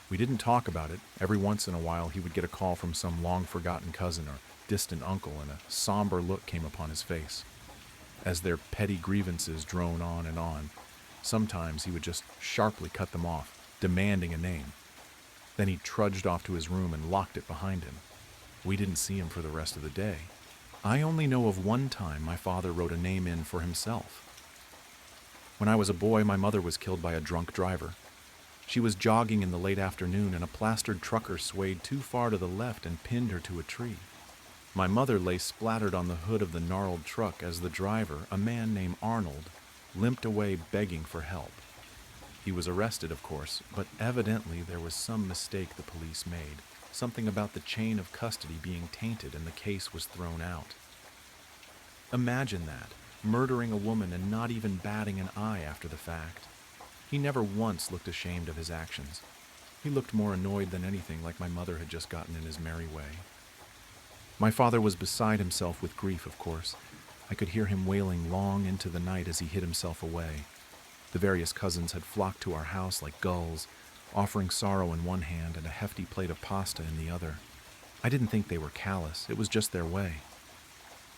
We didn't talk about it. Every once in a while he would get a call from some long-forgotten cousin or distant uncle, and a somber look came upon his face. As their petty grievances drone on and on, sometimes he would just sharply cut them off, demanding a name. Then he trudged off to his room and locked it behind him. We didn't see him for the rest of the day. I only know of one time my father wrote a name in for himself. When I was a boy, my mother was killed by a drunk driver. She was jogging in the late afternoon, and a plastered trucker swayed too far to the left and pinned her to a tree. My mother lay splattered on the hood of the gnarled truck as the driver, a man named Arnold, limped away begging for help. He was arrested, of course, but evidently there was some mistake the police made, something about the chain of custody being tainted, and the case was thrown out. Imagine that, murdering a woman and not even batting an eye after the fact. He never once looked ashamed of his actions. He looked more annoyed than anything, like my mother had just gotten in his merry way. My father was beside himself with grief, of course. I could hear him wailing long into the night as he hid himself away. The various cousins had flocked to our house like gulls, offering sorrow in one hand and a hefty plate of pasta in the other. I didn't think they were callous, it was just their way.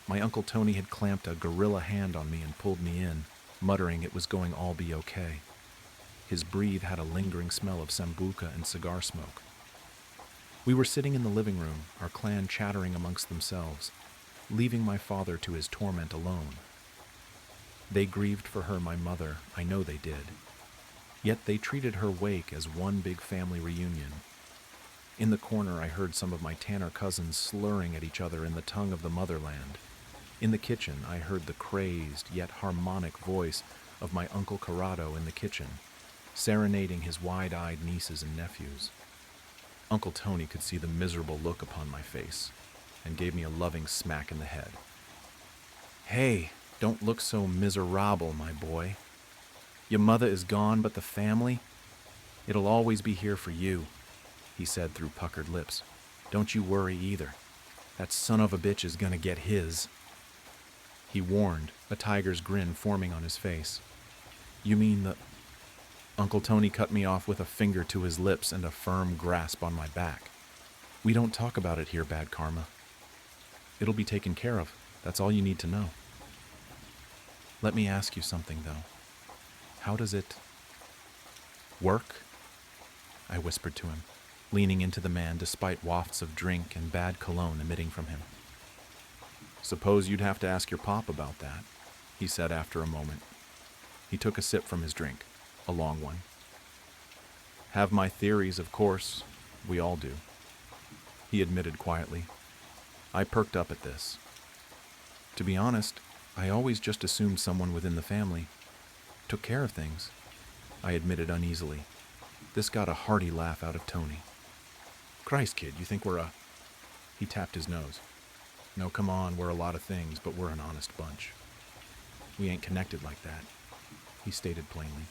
My Uncle Tony had clamped a gorilla hand on me and pulled me in, muttering it was going all be okay. His breath had a lingering smell of sambuca and cigar smoke. We were sitting in the living room, our clan chattering amongst themselves, leaving my father to his torment alone. They grieved for her, my mother, I know they did. Yet they treated her wake as one big family reunion. In the corner, I heard some of my Tanner cousins slurring at each other in the tongue of the motherland. In the kitchen, I heard the crazed yet harmonic voice of my Uncle Corrado in the kitchen, serenading his wide-eyed nieces and nephews. Uncle Tony could see the miserable look upon my face and gave me a loving smack in the head. "Hey, don't look so miserable, my boy. Your mother is gone, but the family? It'll always be here for you," he said through puckered lips. "Don't you worry either. That son of a bitch is gonna get his." He warned, a tiger's grin forming on his face. "You mean the—" Uncle Tony cut me off with a finger to his lips and a firm grasp on my back. "We don't talk about it here, Bad Karma. It'll be taken care of. That's all you need to know. Let me ask you something, though. How does it work?" I whispered to him, leaning into the man despite wafts of drink and bad cologne emitting from him. "Suppose you'd have to ask your pop about that," he said after a moment. He took a sip from his drink, a long one. "Have my theories, of course. We all do," he admitted quietly. I perked up at this. To be honest, I always just assumed someone within the family took care of things, I admitted uneasily. This got a hearty laugh out of Tony. "Christ, kid, you think we're a—" He tapped his nose. "No, come on, we're a lot of things, but we're an honest bunch. We ain't connected like that," he stated plainly.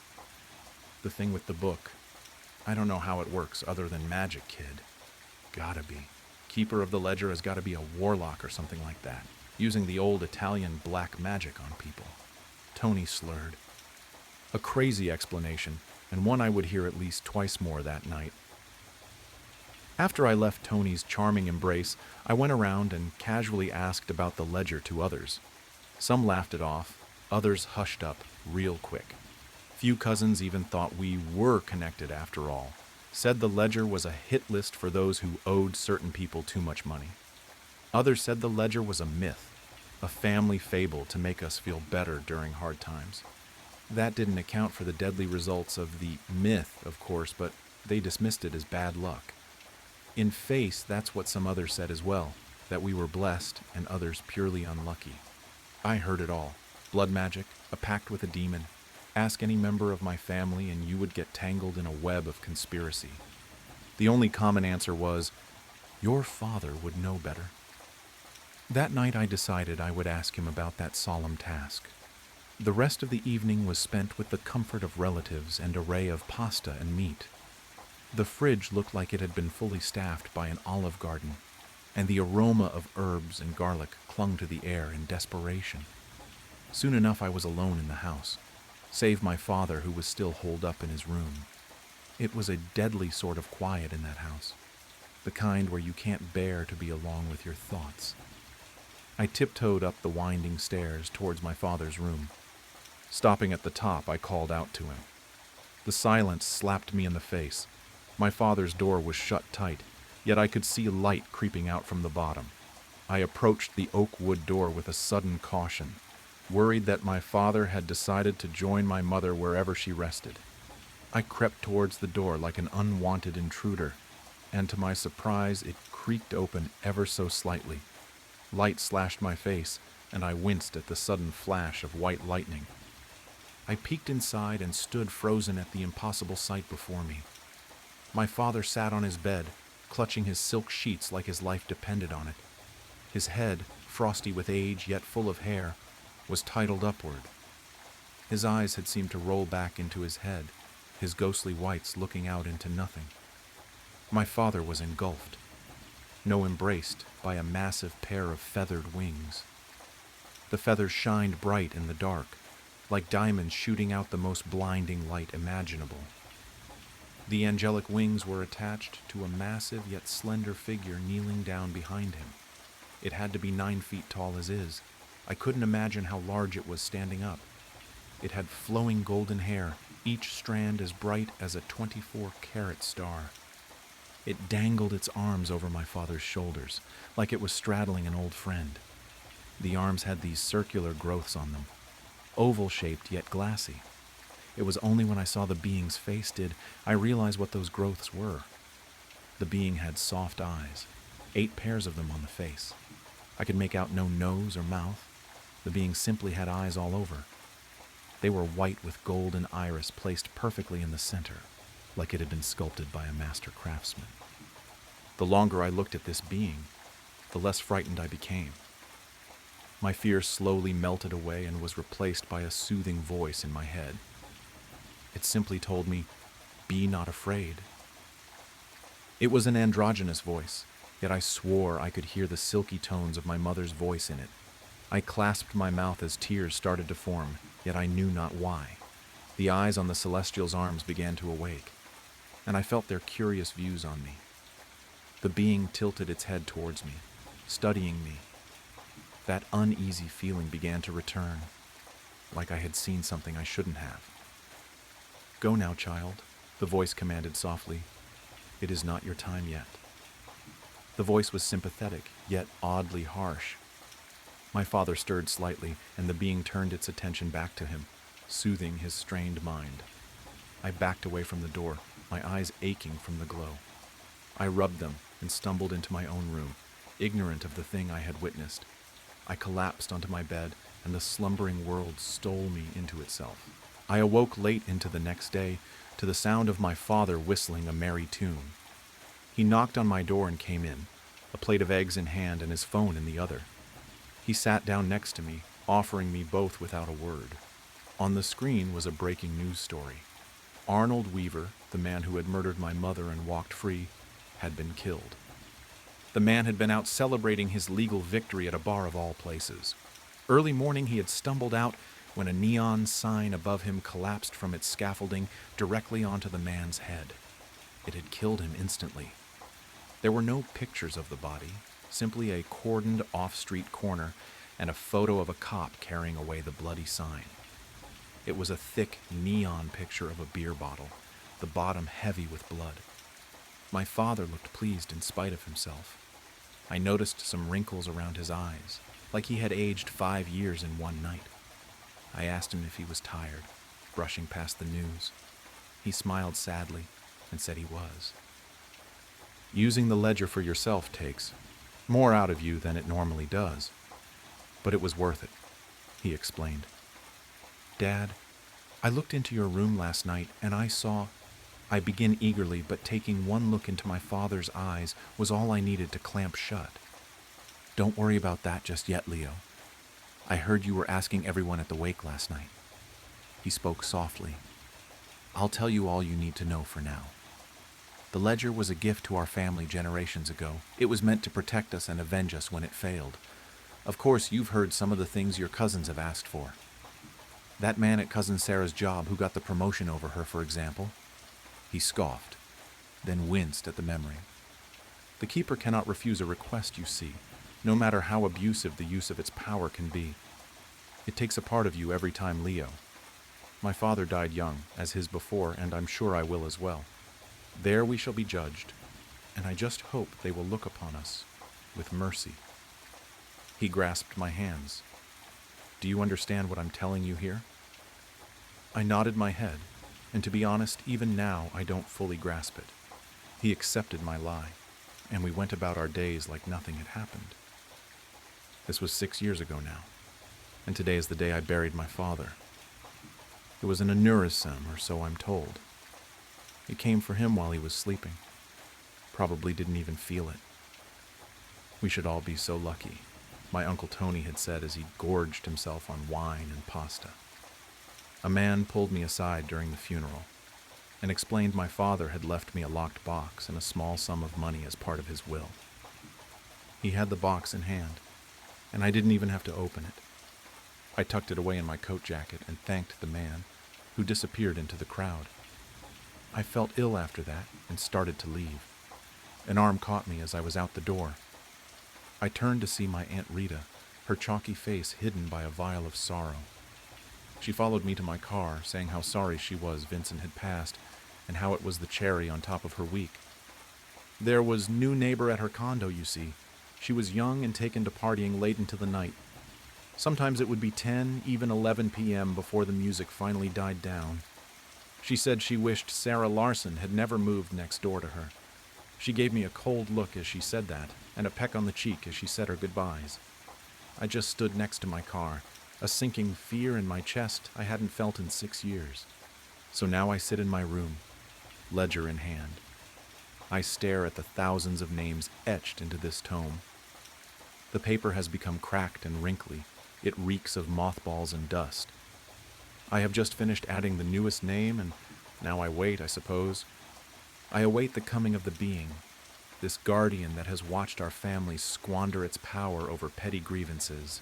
"The thing with the book, I don't know how it works other than magic, kid. Gotta be. Keeper of the ledger has gotta be a warlock or something like that, using the old Italian black magic on people." Tony slurred. A crazy explanation, and one I would hear at least twice more that night. After I left Tony's charming embrace, I went around and casually asked about the ledger to others. Some laughed it off, others hushed up real quick. Few cousins even thought we were connected after all, said the ledger was a hit list for those who owed certain people too much money. Others said the ledger was a myth, a family fable to make us feel better during hard times. That didn't account for the deadly results of the myth, of course, but they dismissed it as bad luck. In face, that's what some others said as well, that we were blessed and others purely unlucky. I heard it all. Blood magic, a pact with a demon. Ask any member of my family and you would get tangled in a web of conspiracy. The only common answer was, "Your father would know better." That night I decided I would ask him about that solemn task. The rest of the evening was spent with the comfort of relatives and array of pasta and meat. The fridge looked like it had been fully staffed by an olive garden, and the aroma of herbs and garlic clung to the air in desperation. Soon enough I was alone in the house, save my father who was still holed up in his room. It was a deadly sort of quiet in that house, the kind where you can't bear to be alone with your thoughts. I tiptoed up the winding stairs towards my father's room. Stopping at the top, I called out to him. The silence slapped me in the face. My father's door was shut tight, yet I could see light creeping out from the bottom. I approached the oak wood door with a sudden caution, worried that my father had decided to join my mother wherever she rested. I crept towards the door like an unwanted intruder, and to my surprise it creaked open ever so slightly. Light slashed my face, and I winced at the sudden flash of white lightning. I peeked inside and stood frozen at the impossible sight before me. My father sat on his bed, clutching his silk sheets like his life depended on it. His head, frosty with age yet full of hair, was titled upward. His eyes had seemed to roll back into his head, his ghostly whites looking out into nothing. My father was engulfed, embraced by a massive pair of feathered wings. The feathers shined bright in the dark, like diamonds shooting out the most blinding light imaginable. The angelic wings were attached to a massive yet slender figure kneeling down behind him. It had to be 9 feet tall as is. I couldn't imagine how large it was standing up. It had flowing golden hair, each strand as bright as a 24-carat star. It dangled its arms over my father's shoulders, like it was straddling an old friend. The arms had these circular growths on them, oval-shaped yet glassy. It was only when I saw the being's face did I realize what those growths were. The being had soft eyes, 8 pairs of them on the face. I could make out no nose or mouth. The being simply had eyes all over. They were white with golden iris placed perfectly in the center, like it had been sculpted by a master craftsman. The longer I looked at this being, the less frightened I became. My fear slowly melted away and was replaced by a soothing voice in my head. It simply told me, "Be not afraid." It was an androgynous voice, yet I swore I could hear the silky tones of my mother's voice in it. I clasped my mouth as tears started to form, yet I knew not why. The eyes on the celestial's arms began to awake, and I felt their curious views on me. The being tilted its head towards me, studying me. That uneasy feeling began to return, like I had seen something I shouldn't have. "Go now, child," the voice commanded softly. "It is not your time yet." The voice was sympathetic, yet oddly harsh. My father stirred slightly, and the being turned its attention back to him, soothing his strained mind. I backed away from the door, my eyes aching from the glow. I rubbed them and stumbled into my own room, ignorant of the thing I had witnessed. I collapsed onto my bed, and the slumbering world stole me into itself. I awoke late into the next day to the sound of my father whistling a merry tune. He knocked on my door and came in, a plate of eggs in hand and his phone in the other. He sat down next to me, offering me both without a word. On the screen was a breaking news story. Arnold Weaver, the man who had murdered my mother and walked free, had been killed. The man had been out celebrating his legal victory at a bar of all places. Early morning he had stumbled out when a neon sign above him collapsed from its scaffolding directly onto the man's head. It had killed him instantly. There were no pictures of the body, simply a cordoned off-street corner and a photo of a cop carrying away the bloody sign. It was a thick neon picture of a beer bottle, the bottom heavy with blood. My father looked pleased in spite of himself. I noticed some wrinkles around his eyes, like he had aged 5 years in one night. I asked him if he was tired, brushing past the news. He smiled sadly and said he was. "Using the ledger for yourself takes more out of you than it normally does. But it was worth it," he explained. "Dad, I looked into your room last night and I began eagerly, but taking one look into my father's eyes was all I needed to clamp shut. Don't worry about that just yet, Leo. I heard you were asking everyone at the wake last night." He spoke softly. "I'll tell you all you need to know for now. The ledger was a gift to our family generations ago. It was meant to protect us and avenge us when it failed. Of course, you've heard some of the things your cousins have asked for. That man at Cousin Sarah's job who got the promotion over her, for example." He scoffed, then winced at the memory. "The keeper cannot refuse a request, you see, no matter how abusive the use of its power can be. It takes a part of you every time, Leo. My father died young, as his before, and I'm sure I will as well. There we shall be judged, and I just hope they will look upon us with mercy." He grasped my hands. "Do you understand what I'm telling you here?" I nodded my head, and to be honest, even now I don't fully grasp it. He accepted my lie, and we went about our days like nothing had happened. This was 6 years ago now, and today is the day I buried my father. It was an aneurysm, or so I'm told. It came for him while he was sleeping. Probably didn't even feel it. We should all be so lucky, my Uncle Tony had said as he gorged himself on wine and pasta. A man pulled me aside during the funeral and explained my father had left me a locked box and a small sum of money as part of his will. He had the box in hand, and I didn't even have to open it. I tucked it away in my coat jacket and thanked the man, who disappeared into the crowd. I felt ill after that and started to leave. An arm caught me as I was out the door. I turned to see my Aunt Rita, her chalky face hidden by a vial of sorrow. She followed me to my car, saying how sorry she was Vincent had passed and how it was the cherry on top of her week. There was new neighbor at her condo, you see. She was young and taken to partying late into the night. Sometimes it would be 10, even 11 p.m. before the music finally died down. She said she wished Sarah Larson had never moved next door to her. She gave me a cold look as she said that, and a peck on the cheek as she said her goodbyes. I just stood next to my car, a sinking fear in my chest I hadn't felt in 6 years. So now I sit in my room, ledger in hand. I stare at the thousands of names etched into this tome. The paper has become cracked and wrinkly. It reeks of mothballs and dust. I have just finished adding the newest name, and now I wait, I suppose. I await the coming of the being, this guardian that has watched our family squander its power over petty grievances.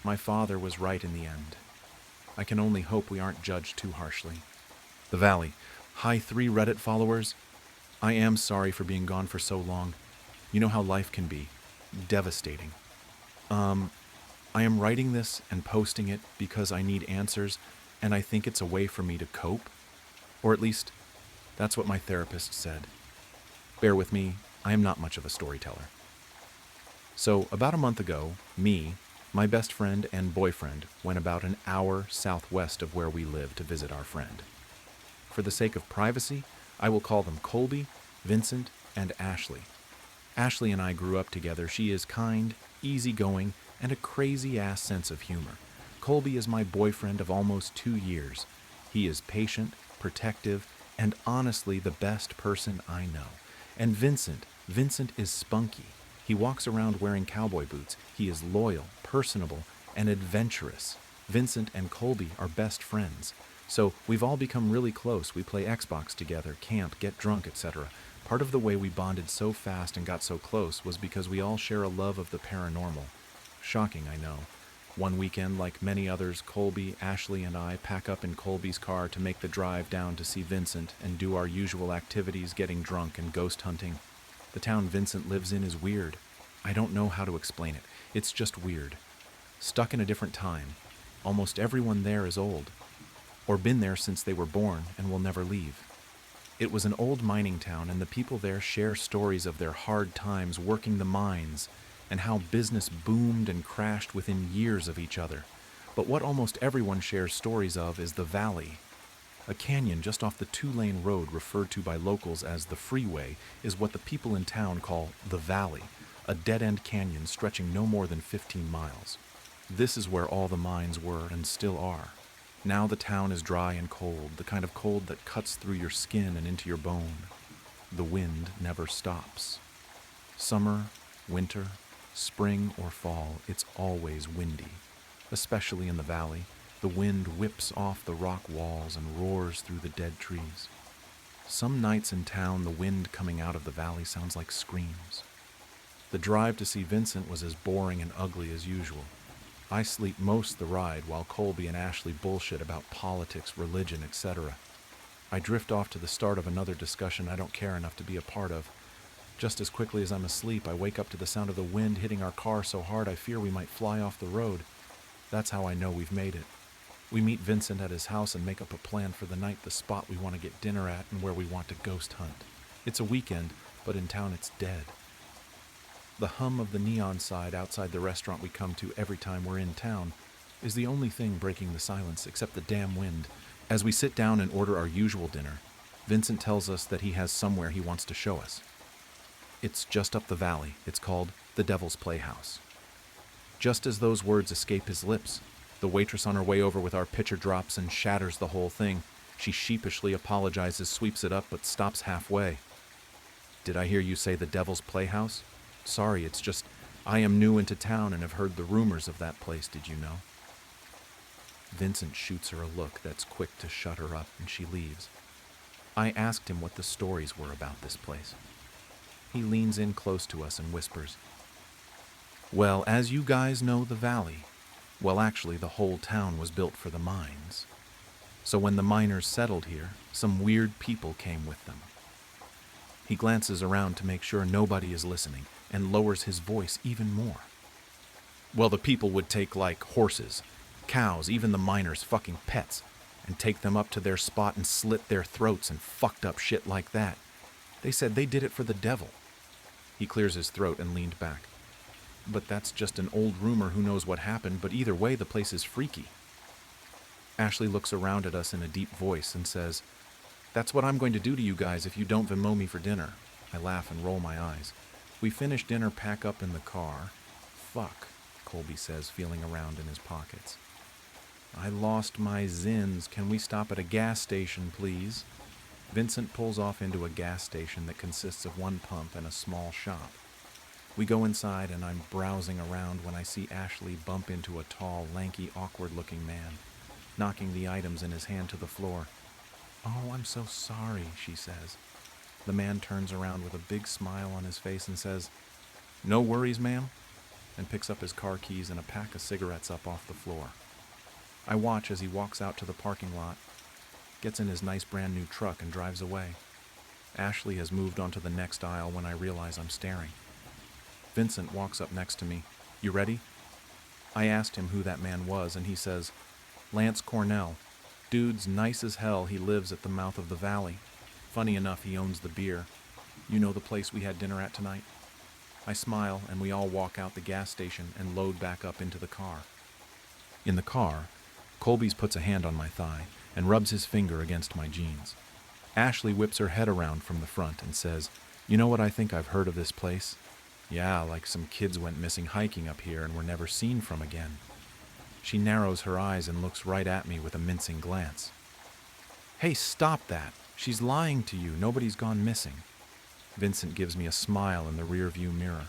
My father was right in the end. I can only hope we aren't judged too harshly. The Valley. Hi, 3 Reddit followers. I am sorry for being gone for so long. You know how life can be. Devastating. I am writing this and posting it because I need answers, and I think it's a way for me to cope. Or at least, that's what my therapist said. Bear with me, I am not much of a storyteller. So, about a month ago, me, my best friend and boyfriend went about an hour southwest of where we live to visit our friend. For the sake of privacy, I will call them Colby, Vincent, and Ashley. Ashley and I grew up together. She is kind, easygoing, and a crazy-ass sense of humor. Colby is my boyfriend of almost 2 years. He is patient, protective, and honestly the best person I know. And Vincent is spunky. He walks around wearing cowboy boots. He is loyal, personable, and adventurous. Vincent and Colby are best friends. So we've all become really close. We play Xbox together, camp, get drunk, etc. Part of the way we bonded so fast and got so close was because we all share a love of the paranormal. Shocking, I know. One weekend, like many others, Colby, Ashley, and I pack up in Colby's car to make the drive down to see Vincent and do our usual activities, getting drunk and ghost hunting. The town Vincent lives in is weird. I don't know how to explain it. It's just weird. Stuck in a different time. Almost everyone there is old, or been there since they were born and will never leave. It was an old mining town, and the people there share stories of their hard times working the mines and how business boomed and crashed within years of each other. But what almost everyone shares stories of is the Valley. A canyon just off the 2-lane road referred to by locals as the freeway is what the people in town call the Valley, a dead-end canyon stretching no more than 15 miles. This is where all the mines were and still are. Now the town is dry and cold, the kind of cold that cuts through your skin and into your bone. The wind never stops. Summer, winter, spring, or fall, it's always windy. Especially in the valley, the wind whips off the rock walls and roars through the dead trees. Some nights in town, the wind coming out of the valley sounds like screams. The drive to see Vincent was as boring and ugly as usual. I sleep most the ride while Colby and Ashley bullshit about politics, religion, etc. I drift off to the start of another discussion I don't care enough to be a part of. Just as quickly as I'm asleep, I wake up to the sound of the wind hitting our car so hard I fear we might fly off the road. That's how I know we've made it. We meet Vincent at his house and make up a plan for the night, the spot we want to get dinner at, and where we want to ghost hunt. It's a weekend, but in town it's dead. The hum of the neon sign outside the restaurant we come to every time we're in town is the only thing breaking the silence except the damn wind. As we sit down and order our usual dinner, Vincent tells us that he has somewhere he wants to show us. It's just up the valley. It's called the Devil's Playhouse. Just as those words escape his lips, the waitress on her way over with our pitcher drops and shatters the whole thing. She sheepishly apologizes, sweeps it up, but stops halfway. "Did I hear you say the Devil's Playhouse? Sorry, it's just I am new into town and have heard the rumors of that place, did you know?" Vincent shoots her a look that's quick to shut her up, and she leaves. I asked him what the stories were about this place. He leans in close to us and whispers, "Well, as you guys know, the valley, well, actually, the whole town was built for the mines. So when the miners settled here, some weird people came with them." He glances around to make sure nobody is listening and lowers his voice even more. "Well, the people would take, like, horses, cows, even the miners' fucking pets, and take them up to their spot and slit their throats and fucked up shit like that. They said they did it for the devil." He clears his throat and leaned back. "But that's just an old rumor, who knows what happened, but either way, the place is freaky." Ashley looks around at us in a deep voice and says, "That's what I'm going to do to you guys if you don't Venmo me for dinner." I laugh and roll my eyes. We finish dinner, pack up in the car. "Fuck," Colby says, feeling around in his pockets. "I lost my zins. Can we stop at a gas station, please?" Vincent pulls off into a gas station that consists of one pump and a small shop. We go inside and I'm browsing around when I see Ashley bump into a tall, lanky, awkward-looking man, knocking the items in his hand to the floor. "Oh, I'm so sorry," she says. The man turns around with a big smile on his face and says, "No worries, ma'am," and picks up his car keys and a pack of cigarettes up off the floor. I watch as he walks out to the parking lot, gets in his nice brand new truck and drives away. Ashley has moved on to the next aisle when I realize I'm staring. Vincent walks up next to me. "You ready?" I asked him who that man was, and he says, "Lance Cornell. Dude's nice as hell. He lives at the mouth of the valley. Funny enough, he owns the beer. You know the place we had dinner at tonight?" I smile, and we all walk out the gas station and load back up into the car. In the car, Colby's puts a hand on my thigh and rubs his finger against my jeans. Ashley whips her head around from the front and says, "You know what I think I've heard of this place? Yeah, like some kids went missing hiking up here and were never seen from again." She narrows her eyes and looks right at me with a mincing glance. "Hey, stop that! She's lying to you. Nobody's gone missing." Vincent gives me a smile in the rearview mirror.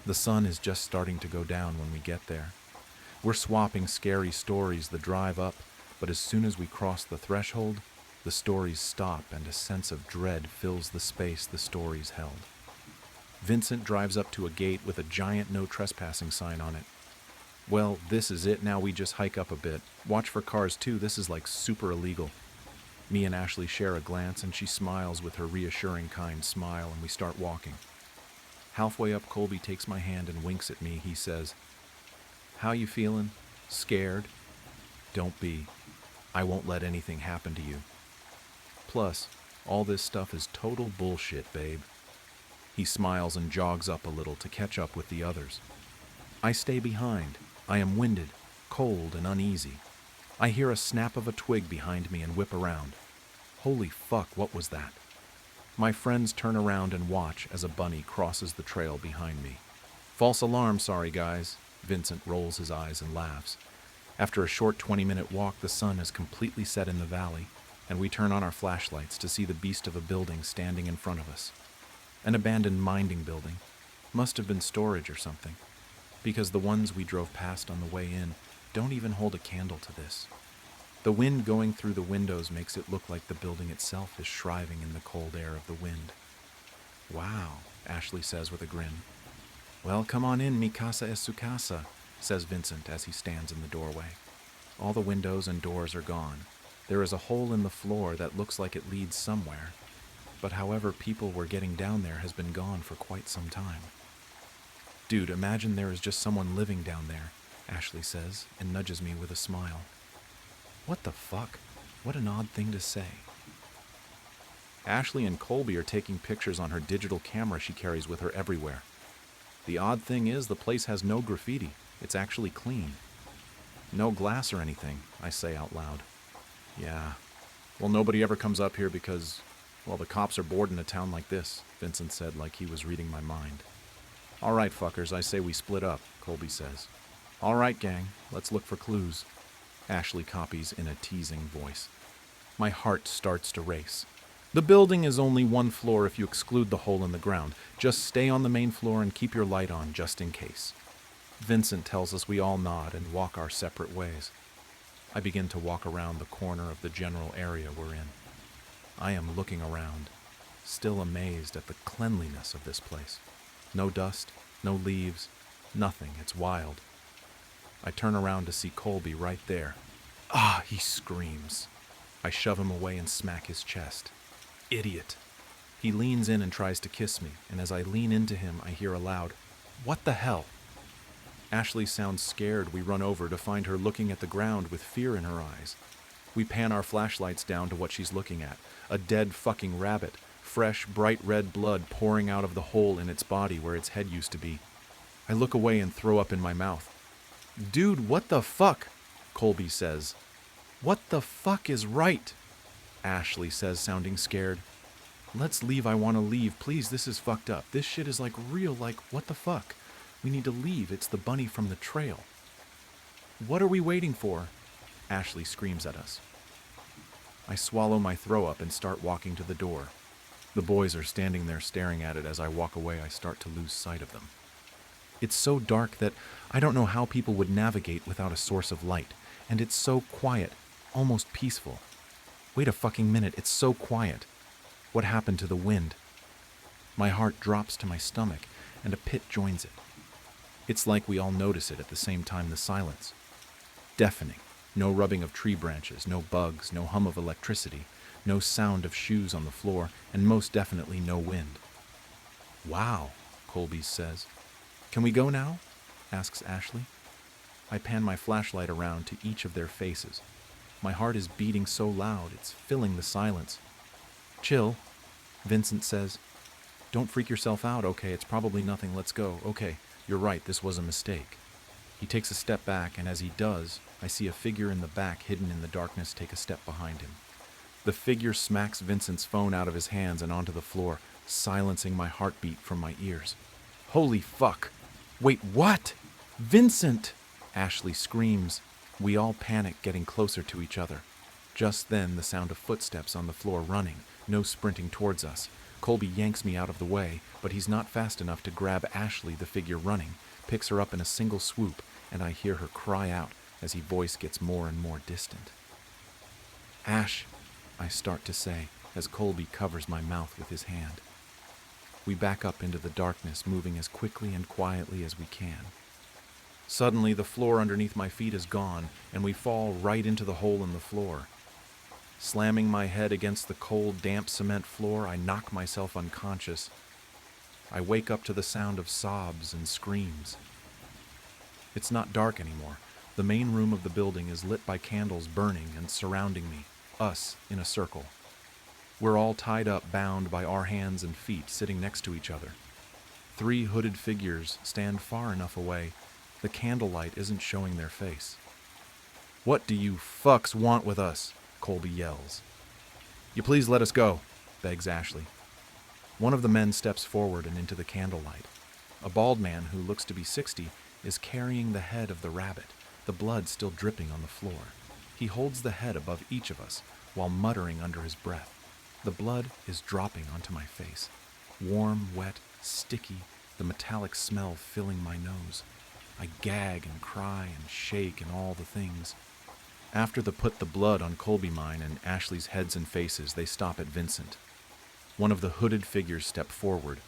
The sun is just starting to go down when we get there. We're swapping scary stories the drive up, but as soon as we cross the threshold, the stories stop and a sense of dread fills the space the stories held. Vincent drives up to a gate with a giant no trespassing sign on it. "Well, this is it now. We just hike up a bit. Watch for cars too. This is like super illegal." Me and Ashley share a glance and she smiles with her reassuring kind smile and we start walking. Halfway up, Colby takes my hand and winks at me. He says, "How you feeling? Scared? Don't be. I won't let anything happen to you. Plus, all this stuff is total bullshit, babe." He smiles and jogs up a little to catch up with the others. I stay behind. I am winded, cold, and uneasy. I hear a snap of a twig behind me and whip around. Holy fuck, what was that? My friends turn around and watch as a bunny crosses the trail behind me. "False alarm, sorry guys." Vincent rolls his eyes and laughs. After a short 20-minute walk, the sun has completely set in the valley, and we turn on our flashlights to see the beast of a building standing in front of us. An abandoned mining building. Must have been storage or something, because the ones we drove past on the way in don't even hold a candle to this. The wind going through the windows makes it look like the building itself is shriving in the cold air of the wind. "Wow," Ashley says with a grin. "Well, come on in, mi casa es su casa," says Vincent as he stands in the doorway. All the windows and doors are gone. There is a hole in the floor that looks like it leads somewhere, but however people were getting down there has been gone for quite some time. "Dude, imagine there is just someone living down there," Ashley says and nudges me with a smile. What the fuck? What an odd thing to say. Ashley and Colby are taking pictures on her digital camera she carries with her everywhere. The odd thing is the place has no graffiti. It's actually clean. No glass or anything, I say out loud. "Yeah. Well, nobody ever comes up here because, well, the cops are bored in a town like this," Vincent said like he was reading my mind. "All right, fuckers, I say we split up," Colby says. All right, gang, let's look for clues. Ashley copies in a teasing voice. My heart starts to race. The building is only one floor if you exclude the hole in the ground. Just stay on the main floor and keep your light on just in case. Vincent tells us we all nod and walk our separate ways. I begin to walk around the corner of the general area we're in. I am looking around, still amazed at the cleanliness of this place. No dust, no leaves, nothing. It's wild. I turn around to see Colby right there. Ah, he screams. I shove him away and smack his chest. Idiot. He leans in and tries to kiss me, and as I lean into him, I hear aloud, "What the hell?" Ashley sounds scared. We run over to find her looking at the ground with fear in her eyes. We pan our flashlights down to what she's looking at. A dead fucking rabbit, fresh, bright red blood pouring out of the hole in its body where its head used to be. I look away and throw up in my mouth. "Dude, what the fuck?" Colby says. "What the fuck is right?" Ashley says, sounding scared. "Let's leave, I want to leave. Please, this is fucked up. This shit is like real, like, what the fuck? We need to leave. It's the bunny from the trail." "What are we waiting for?" Ashley screams at us. I swallow my throw up and start walking to the door. The boys are standing there staring at it. As I walk away, I start to lose sight of them. It's so dark that I don't know how people would navigate without a source of light, and it's so quiet, almost peaceful. Wait a fucking minute, it's so quiet. What happened to the wind? My heart drops to my stomach, and a pit joins it. It's like we all notice it at the same time. The silence. Deafening. No rubbing of tree branches, no bugs, no hum of electricity, no sound of shoes on the floor, and most definitely no wind. "Wow," Colby says. "Can we go now?" asks Ashley. I pan my flashlight around to each of their faces. My heart is beating so loud, it's filling the silence. "Chill," Vincent says. "Don't freak yourself out, okay? It's probably nothing. Let's go. Okay, you're right, this was a mistake." He takes a step back, and as he does, I see a figure in the back hidden in the darkness take a step behind him. The figure smacks Vincent's phone out of his hands and onto the floor, silencing my heartbeat from my ears. Holy fuck! Wait, what? Vincent! Ashley screams. We all panic, getting closer to each other. Just then, the sound of footsteps on the floor running, no sprinting towards us. Colby yanks me out of the way, but he's not fast enough to grab Ashley, the figure running, picks her up in a single swoop, and I hear her cry out as his voice gets more and more distant. "Ash," I start to say, as Colby covers my mouth with his hand. We back up into the darkness, moving as quickly and quietly as we can. Suddenly, the floor underneath my feet is gone, and we fall right into the hole in the floor. Slamming my head against the cold, damp cement floor, I knock myself unconscious. I wake up to the sound of sobs and screams. It's not dark anymore. The main room of the building is lit by candles burning and surrounding me, us in a circle. We're all tied up, bound by our hands and feet, sitting next to each other. 3 hooded figures stand far enough away. The candlelight isn't showing their face. "What do you fucks want with us?" Colby yells. "You please let us go," begs Ashley. One of the men steps forward and into the candlelight. A bald man who looks to be 60 is carrying the head of the rabbit, the blood still dripping on the floor. He holds the head above each of us while muttering under his breath. The blood is dropping onto my face. Warm, wet, sticky, the metallic smell filling my nose. I gag and cry and shake and all the things. After they put the blood on Colby mine and Ashley's heads and faces, they stop at Vincent. One of the hooded figures step forward.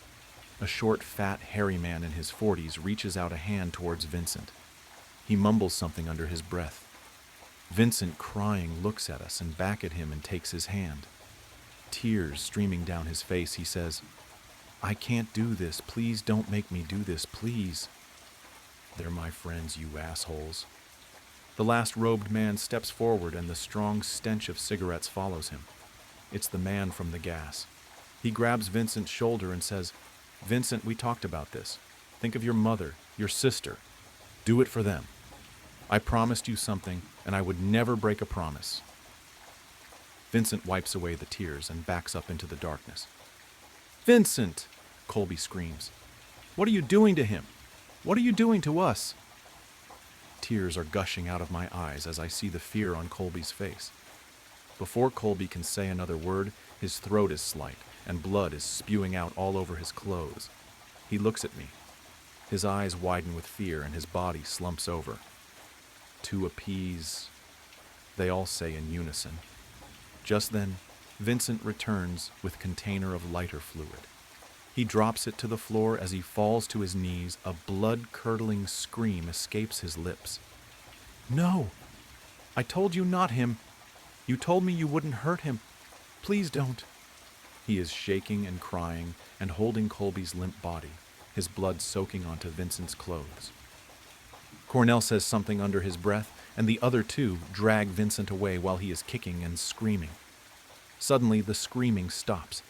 A short, fat, hairy man in his 40s reaches out a hand towards Vincent. He mumbles something under his breath. Vincent, crying, looks at us and back at him and takes his hand. Tears streaming down his face, he says, "I can't do this. Please don't make me do this, please." "They're my friends, you assholes." The last robed man steps forward and the strong stench of cigarettes follows him. It's the man from the gas. He grabs Vincent's shoulder and says, "Vincent, we talked about this. Think of your mother, your sister. Do it for them. I promised you something, and I would never break a promise." Vincent wipes away the tears and backs up into the darkness. "Vincent!" Colby screams. "What are you doing to him? What are you doing to us?" Tears are gushing out of my eyes as I see the fear on Colby's face. Before Colby can say another word, his throat is slit, and blood is spewing out all over his clothes. He looks at me. His eyes widen with fear, and his body slumps over. To appease, they all say in unison. Just then, Vincent returns with container of lighter fluid. He drops it to the floor as he falls to his knees. A blood-curdling scream escapes his lips. "No! I told you not him! You told me you wouldn't hurt him! Please don't!" He is shaking and crying and holding Colby's limp body, his blood soaking onto Vincent's clothes. Cornell says something under his breath, and the other two drag Vincent away while he is kicking and screaming. Suddenly, the screaming stops.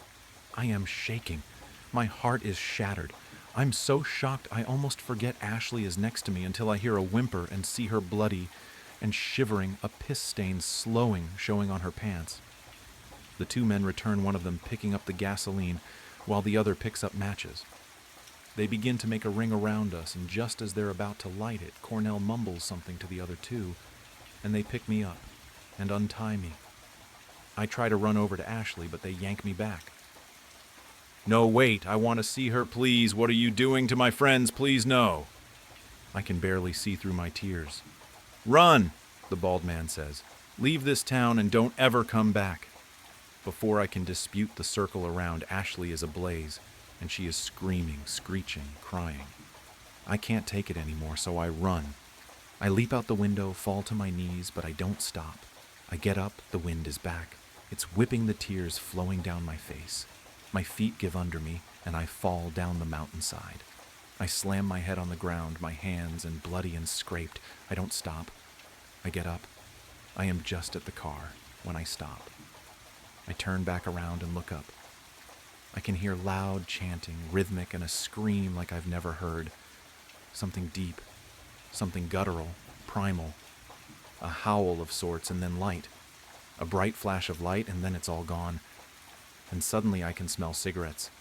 I am shaking. My heart is shattered. I'm so shocked I almost forget Ashley is next to me until I hear a whimper and see her bloody and shivering, a piss stain showing on her pants. The two men return, one of them picking up the gasoline while the other picks up matches. They begin to make a ring around us, and just as they're about to light it, Cornell mumbles something to the other two, and they pick me up and untie me. I try to run over to Ashley, but they yank me back. "No, wait, I want to see her, please. What are you doing to my friends? Please, no." I can barely see through my tears. "Run," the bald man says. "Leave this town and don't ever come back." Before I can dispute the circle around, Ashley is ablaze, and she is screaming, screeching, crying. I can't take it anymore, so I run. I leap out the window, fall to my knees, but I don't stop. I get up, the wind is back. It's whipping the tears flowing down my face. My feet give under me, and I fall down the mountainside. I slam my head on the ground, my hands and bloody and scraped. I don't stop. I get up. I am just at the car when I stop. I turn back around and look up. I can hear loud chanting, rhythmic, and a scream like I've never heard. Something deep, something guttural, primal. A howl of sorts, and then light. A bright flash of light, and then it's all gone. And suddenly I can smell cigarettes.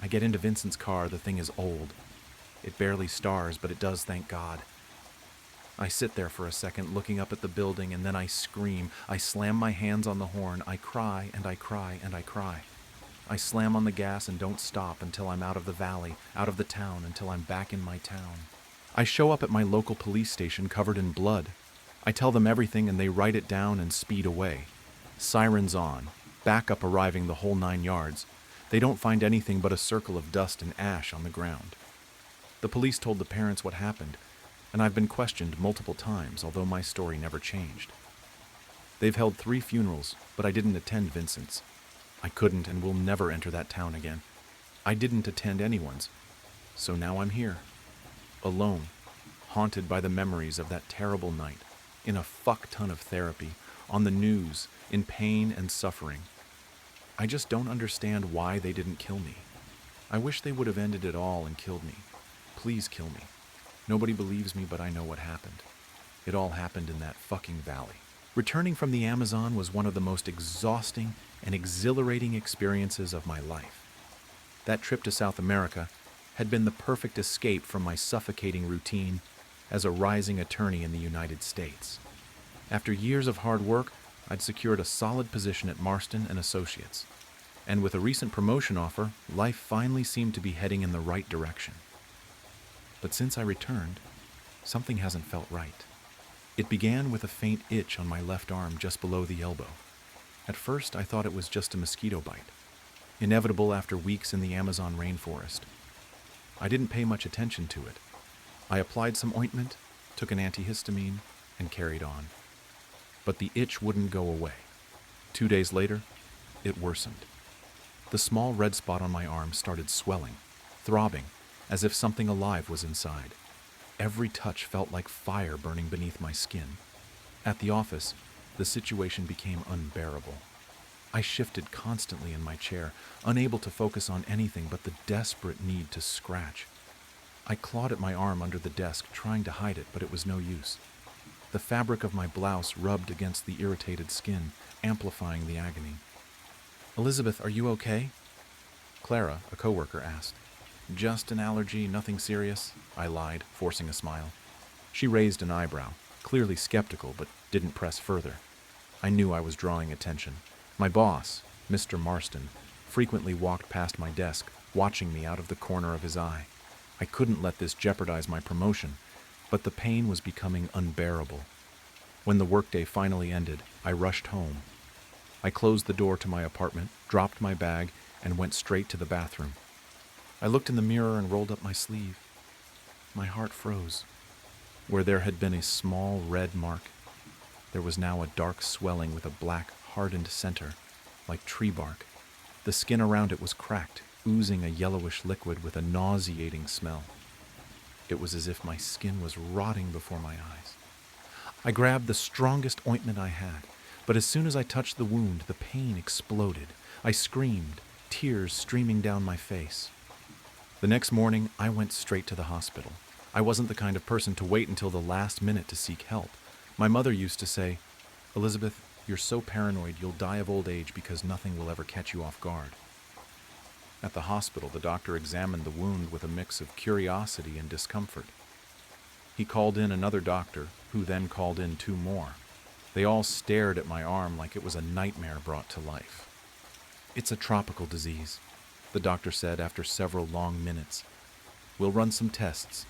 I get into Vincent's car. The thing is old. It barely stars, but it does, thank God. I sit there for a second, looking up at the building, and then I scream. I slam my hands on the horn. I cry, and I cry, and I cry. I slam on the gas and don't stop until I'm out of the valley, out of the town, until I'm back in my town. I show up at my local police station covered in blood. I tell them everything, and they write it down and speed away. Sirens on. Backup arriving, the whole 9 yards. They don't find anything but a circle of dust and ash on the ground. The police told the parents what happened, and I've been questioned multiple times, although my story never changed. They've held 3 funerals, but I didn't attend Vincent's. I couldn't and will never enter that town again. I didn't attend anyone's, so now I'm here, alone, haunted by the memories of that terrible night, in a fuck ton of therapy, on the news, in pain and suffering. I just don't understand why they didn't kill me. I wish they would have ended it all and killed me. Please kill me. Nobody believes me, but I know what happened. It all happened in that fucking valley. Returning from the Amazon was one of the most exhausting and exhilarating experiences of my life. That trip to South America had been the perfect escape from my suffocating routine as a rising attorney in the United States. After years of hard work, I'd secured a solid position at Marston and Associates, and with a recent promotion offer, life finally seemed to be heading in the right direction. But since I returned, something hasn't felt right. It began with a faint itch on my left arm just below the elbow. At first, I thought it was just a mosquito bite, inevitable after weeks in the Amazon rainforest. I didn't pay much attention to it. I applied some ointment, took an antihistamine, and carried on. But the itch wouldn't go away. 2 days later, it worsened. The small red spot on my arm started swelling, throbbing, as if something alive was inside. Every touch felt like fire burning beneath my skin. At the office, the situation became unbearable. I shifted constantly in my chair, unable to focus on anything but the desperate need to scratch. I clawed at my arm under the desk, trying to hide it, but it was no use. The fabric of my blouse rubbed against the irritated skin, amplifying the agony. "Elizabeth, are you okay?" Clara, a coworker, asked. "Just an allergy, nothing serious," I lied, forcing a smile. She raised an eyebrow, clearly skeptical, but didn't press further. I knew I was drawing attention. My boss, Mr. Marston, frequently walked past my desk, watching me out of the corner of his eye. I couldn't let this jeopardize my promotion, but the pain was becoming unbearable. When the workday finally ended, I rushed home. I closed the door to my apartment, dropped my bag, and went straight to the bathroom. I looked in the mirror and rolled up my sleeve. My heart froze. Where there had been a small red mark, there was now a dark swelling with a black, hardened center, like tree bark. The skin around it was cracked, oozing a yellowish liquid with a nauseating smell. It was as if my skin was rotting before my eyes. I grabbed the strongest ointment I had, but as soon as I touched the wound, the pain exploded. I screamed, tears streaming down my face. The next morning, I went straight to the hospital. I wasn't the kind of person to wait until the last minute to seek help. My mother used to say, "Elizabeth, you're so paranoid you'll die of old age because nothing will ever catch you off guard." At the hospital, the doctor examined the wound with a mix of curiosity and discomfort. He called in another doctor, who then called in two more. They all stared at my arm like it was a nightmare brought to life. "It's a tropical disease," the doctor said after several long minutes. "We'll run some tests."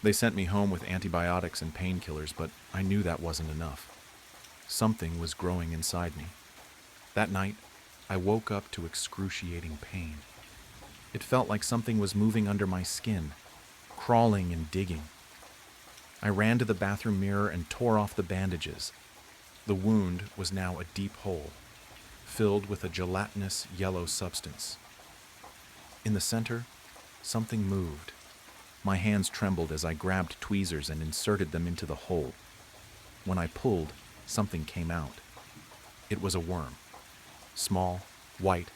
They sent me home with antibiotics and painkillers, but I knew that wasn't enough. Something was growing inside me. That night, I woke up to excruciating pain. It felt like something was moving under my skin, crawling and digging. I ran to the bathroom mirror and tore off the bandages. The wound was now a deep hole, filled with a gelatinous yellow substance. In the center, something moved. My hands trembled as I grabbed tweezers and inserted them into the hole. When I pulled, something came out. It was a worm. Small, white,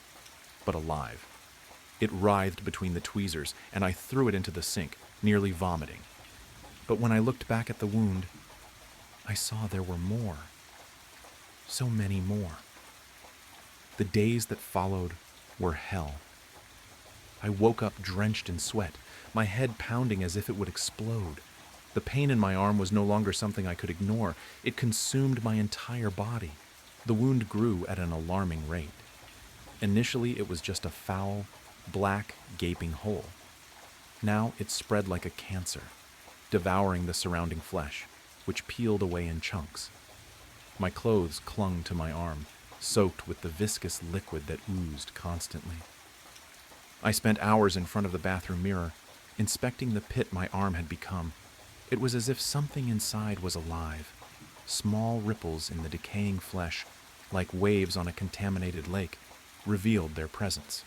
but alive. It writhed between the tweezers, and I threw it into the sink, nearly vomiting. But when I looked back at the wound, I saw there were more. So many more. The days that followed were hell. I woke up drenched in sweat, my head pounding as if it would explode. The pain in my arm was no longer something I could ignore. It consumed my entire body. The wound grew at an alarming rate. Initially, it was just a foul, black, gaping hole. Now it spread like a cancer, devouring the surrounding flesh, which peeled away in chunks. My clothes clung to my arm, soaked with the viscous liquid that oozed constantly. I spent hours in front of the bathroom mirror, inspecting the pit my arm had become. It was as if something inside was alive. Small ripples in the decaying flesh, like waves on a contaminated lake, revealed their presence.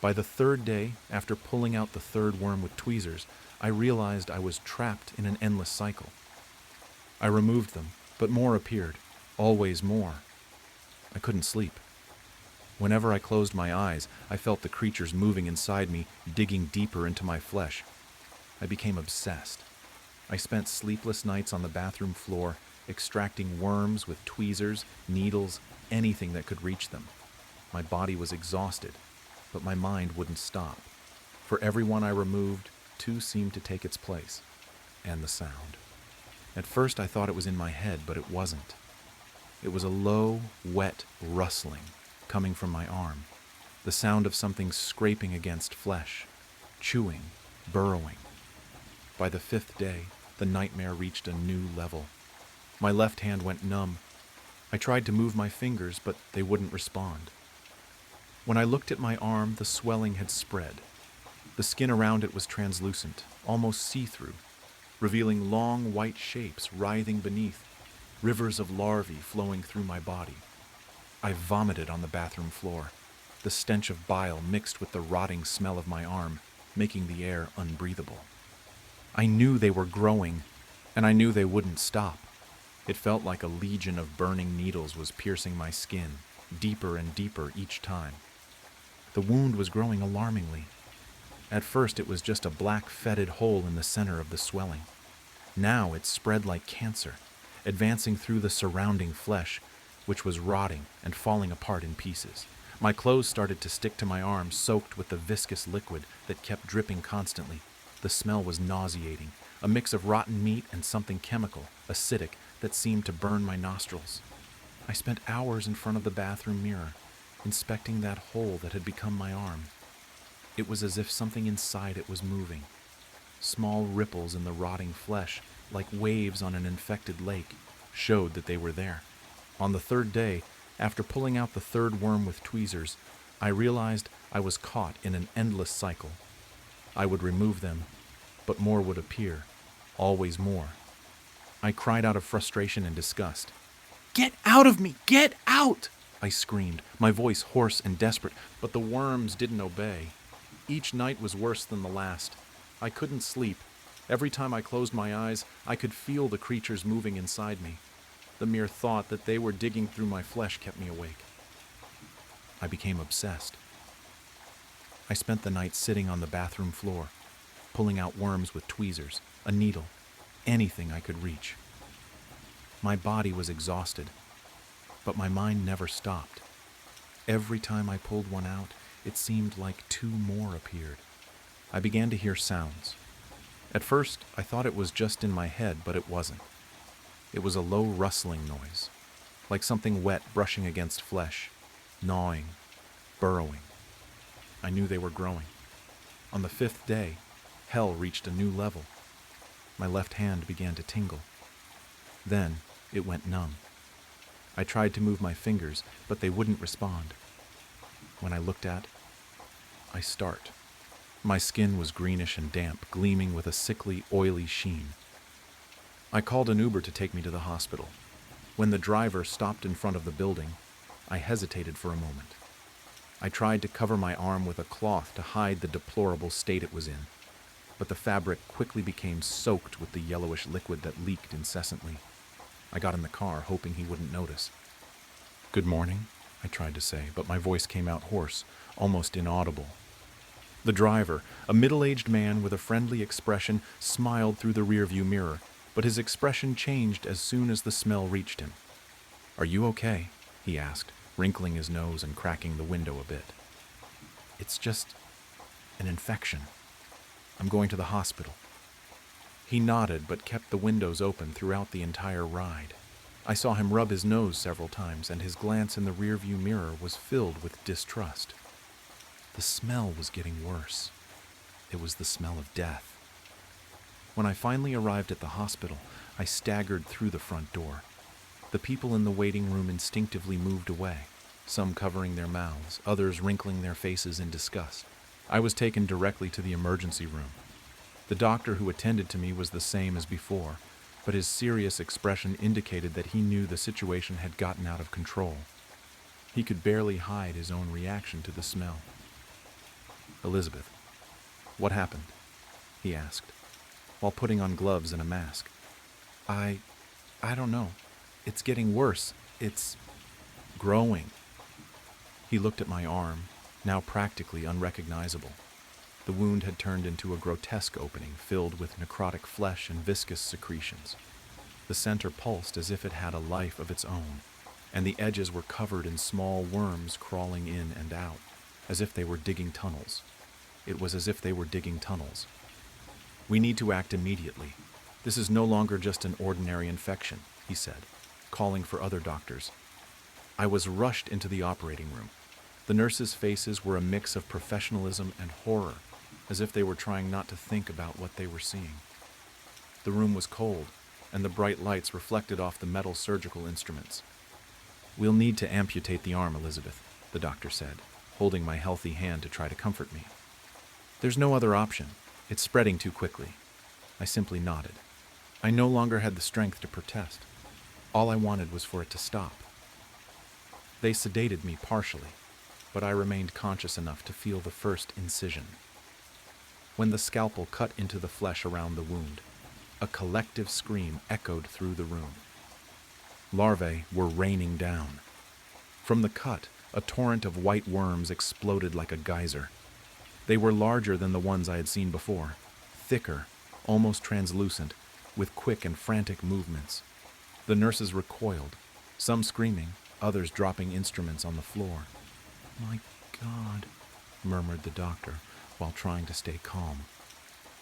By the third day, after pulling out the third worm with tweezers, I realized I was trapped in an endless cycle. I removed them, but more appeared, always more. I couldn't sleep. Whenever I closed my eyes, I felt the creatures moving inside me, digging deeper into my flesh. I became obsessed. I spent sleepless nights on the bathroom floor, extracting worms with tweezers, needles, anything that could reach them. My body was exhausted, but my mind wouldn't stop. For every one I removed, two seemed to take its place, and the sound. At first I thought it was in my head, but it wasn't. It was a low, wet rustling coming from my arm, the sound of something scraping against flesh, chewing, burrowing. By the fifth day, the nightmare reached a new level. My left hand went numb. I tried to move my fingers, but they wouldn't respond. When I looked at my arm, the swelling had spread. The skin around it was translucent, almost see-through, revealing long white shapes writhing beneath, rivers of larvae flowing through my body. I vomited on the bathroom floor, the stench of bile mixed with the rotting smell of my arm, making the air unbreathable. I knew they were growing, and I knew they wouldn't stop. It felt like a legion of burning needles was piercing my skin, deeper and deeper each time. The wound was growing alarmingly. At first it was just a black, fetid hole in the center of the swelling. Now it spread like cancer, advancing through the surrounding flesh, which was rotting and falling apart in pieces. My clothes started to stick to my arm, soaked with the viscous liquid that kept dripping constantly. The smell was nauseating, a mix of rotten meat and something chemical, acidic, that seemed to burn my nostrils. I spent hours in front of the bathroom mirror, inspecting that hole that had become my arm. It was as if something inside it was moving. Small ripples in the rotting flesh, like waves on an infected lake, showed that they were there. On the third day, after pulling out the third worm with tweezers, I realized I was caught in an endless cycle. I would remove them, but more would appear, always more. I cried out of frustration and disgust. "Get out of me! Get out!" I screamed, my voice hoarse and desperate, but the worms didn't obey. Each night was worse than the last. I couldn't sleep. Every time I closed my eyes, I could feel the creatures moving inside me. The mere thought that they were digging through my flesh kept me awake. I became obsessed. I spent the night sitting on the bathroom floor, pulling out worms with tweezers, a needle, anything I could reach. My body was exhausted, but my mind never stopped. Every time I pulled one out, it seemed like two more appeared. I began to hear sounds. At first, I thought it was just in my head, but it wasn't. It was a low rustling noise, like something wet brushing against flesh, gnawing, burrowing. I knew they were growing. On the 5th day, hell reached a new level. My left hand began to tingle. Then, it went numb. I tried to move my fingers, but they wouldn't respond. When I looked at, I start. My skin was greenish and damp, gleaming with a sickly, oily sheen. I called an Uber to take me to the hospital. When the driver stopped in front of the building, I hesitated for a moment. I tried to cover my arm with a cloth to hide the deplorable state it was in, but the fabric quickly became soaked with the yellowish liquid that leaked incessantly. I got in the car, hoping he wouldn't notice. "Good morning," I tried to say, but my voice came out hoarse, almost inaudible. The driver, a middle-aged man with a friendly expression, smiled through the rearview mirror, but his expression changed as soon as the smell reached him. "Are you okay?" he asked, wrinkling his nose and cracking the window a bit. "It's just an infection. I'm going to the hospital." He nodded but kept the windows open throughout the entire ride. I saw him rub his nose several times, and his glance in the rearview mirror was filled with distrust. The smell was getting worse. It was the smell of death. When I finally arrived at the hospital, I staggered through the front door. The people in the waiting room instinctively moved away, some covering their mouths, others wrinkling their faces in disgust. I was taken directly to the emergency room. The doctor who attended to me was the same as before, but his serious expression indicated that he knew the situation had gotten out of control. He could barely hide his own reaction to the smell. "Elizabeth, what happened?" he asked, while putting on gloves and a mask. I don't know. It's getting worse. It's growing." He looked at my arm, now practically unrecognizable. The wound had turned into a grotesque opening filled with necrotic flesh and viscous secretions. The center pulsed as if it had a life of its own, and the edges were covered in small worms crawling in and out, as if they were digging tunnels. It was as if they were digging tunnels. "We need to act immediately. This is no longer just an ordinary infection," he said, calling for other doctors. I was rushed into the operating room. The nurses' faces were a mix of professionalism and horror, as if they were trying not to think about what they were seeing. The room was cold, and the bright lights reflected off the metal surgical instruments. "We'll need to amputate the arm, Elizabeth," the doctor said, holding my healthy hand to try to comfort me. "There's no other option. It's spreading too quickly." I simply nodded. I no longer had the strength to protest. All I wanted was for it to stop. They sedated me partially, but I remained conscious enough to feel the first incision. When the scalpel cut into the flesh around the wound, a collective scream echoed through the room. Larvae were raining down. From the cut, a torrent of white worms exploded like a geyser. They were larger than the ones I had seen before, thicker, almost translucent, with quick and frantic movements. The nurses recoiled, some screaming, others dropping instruments on the floor. "My God," murmured the doctor while trying to stay calm.